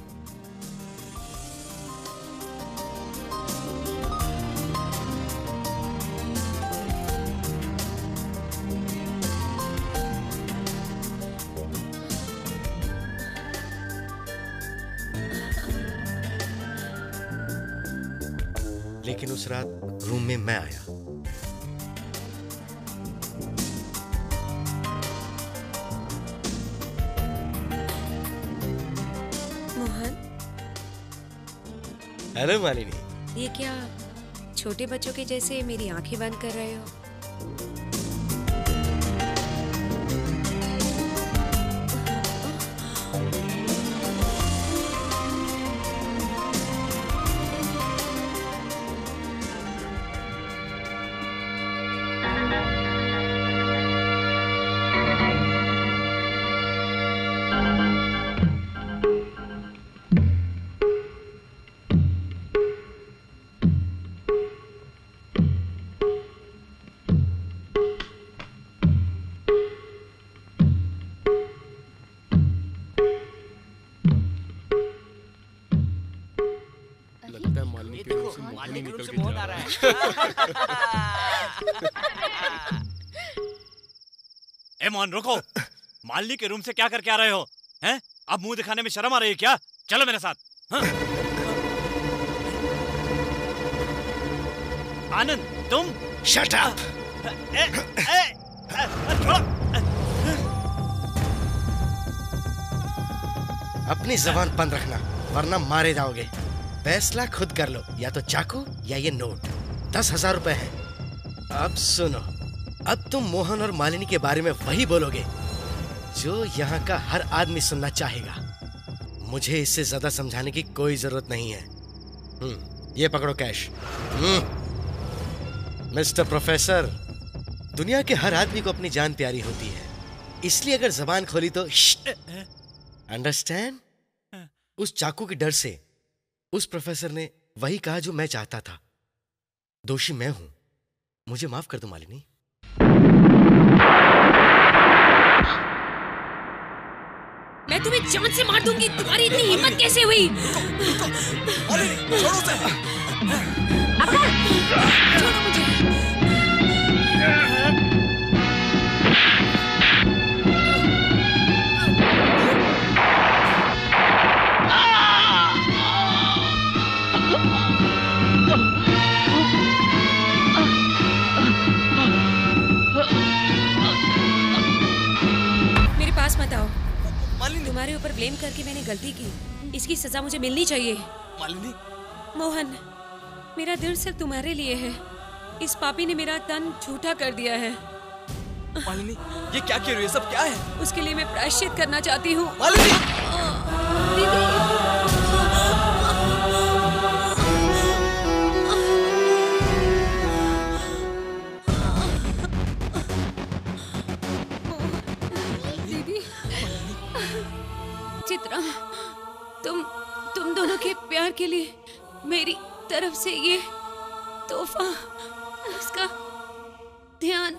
लेकिन उस रात रूम में मैं आया। मोहन, हेलो मालिनी। ये क्या छोटे बच्चों के जैसे मेरी आंखें बंद कर रहे हो? ए मोहन, रुको। मालिनी के रूम से क्या करके आ रहे हो? हैं? अब मुंह दिखाने में शर्म आ रही है क्या? चलो मेरे साथ। हाँ? आनंद, तुम? Shut up! अपनी जबान बंद रखना, वरना मारे जाओगे। फैसला खुद कर लो, या तो चाकू या ये नोट। 10,000 रुपए है। अब सुनो, अब तुम मोहन और मालिनी के बारे में वही बोलोगे जो यहाँ का हर आदमी सुनना चाहेगा। मुझे इससे ज्यादा समझाने की कोई जरूरत नहीं है। ये पकड़ो कैश। मिस्टर प्रोफेसर, दुनिया के हर आदमी को अपनी जान प्यारी होती है, इसलिए अगर जबान खोली तो अंडरस्टैंड? उस चाकू के डर से उस प्रोफेसर ने वही कहा जो मैं चाहता था। दोषी मैं हूं, मुझे माफ कर दो मालिनी। मैं तुम्हें जान से मार दूंगी। तुम्हारी इतनी हिम्मत कैसे हुई? छोड़ो उसे। छोड़ो मुझे। मेरे पास मत आओ। तुम्हारे ऊपर ब्लेम करके मैंने गलती की, इसकी सजा मुझे मिलनी चाहिए। मालिनी। मोहन, मेरा दिल सिर्फ तुम्हारे लिए है। इस पापी ने मेरा तन झूठा कर दिया है। मालिनी, ये क्या कह रही हो? ये सब क्या है? उसके लिए मैं प्रायश्चित करना चाहती हूँ। मालिनी! दीदी, चित्रा, तुम दोनों के प्यार के लिए मेरी तरफ से ये तोहफा, इसका ध्यान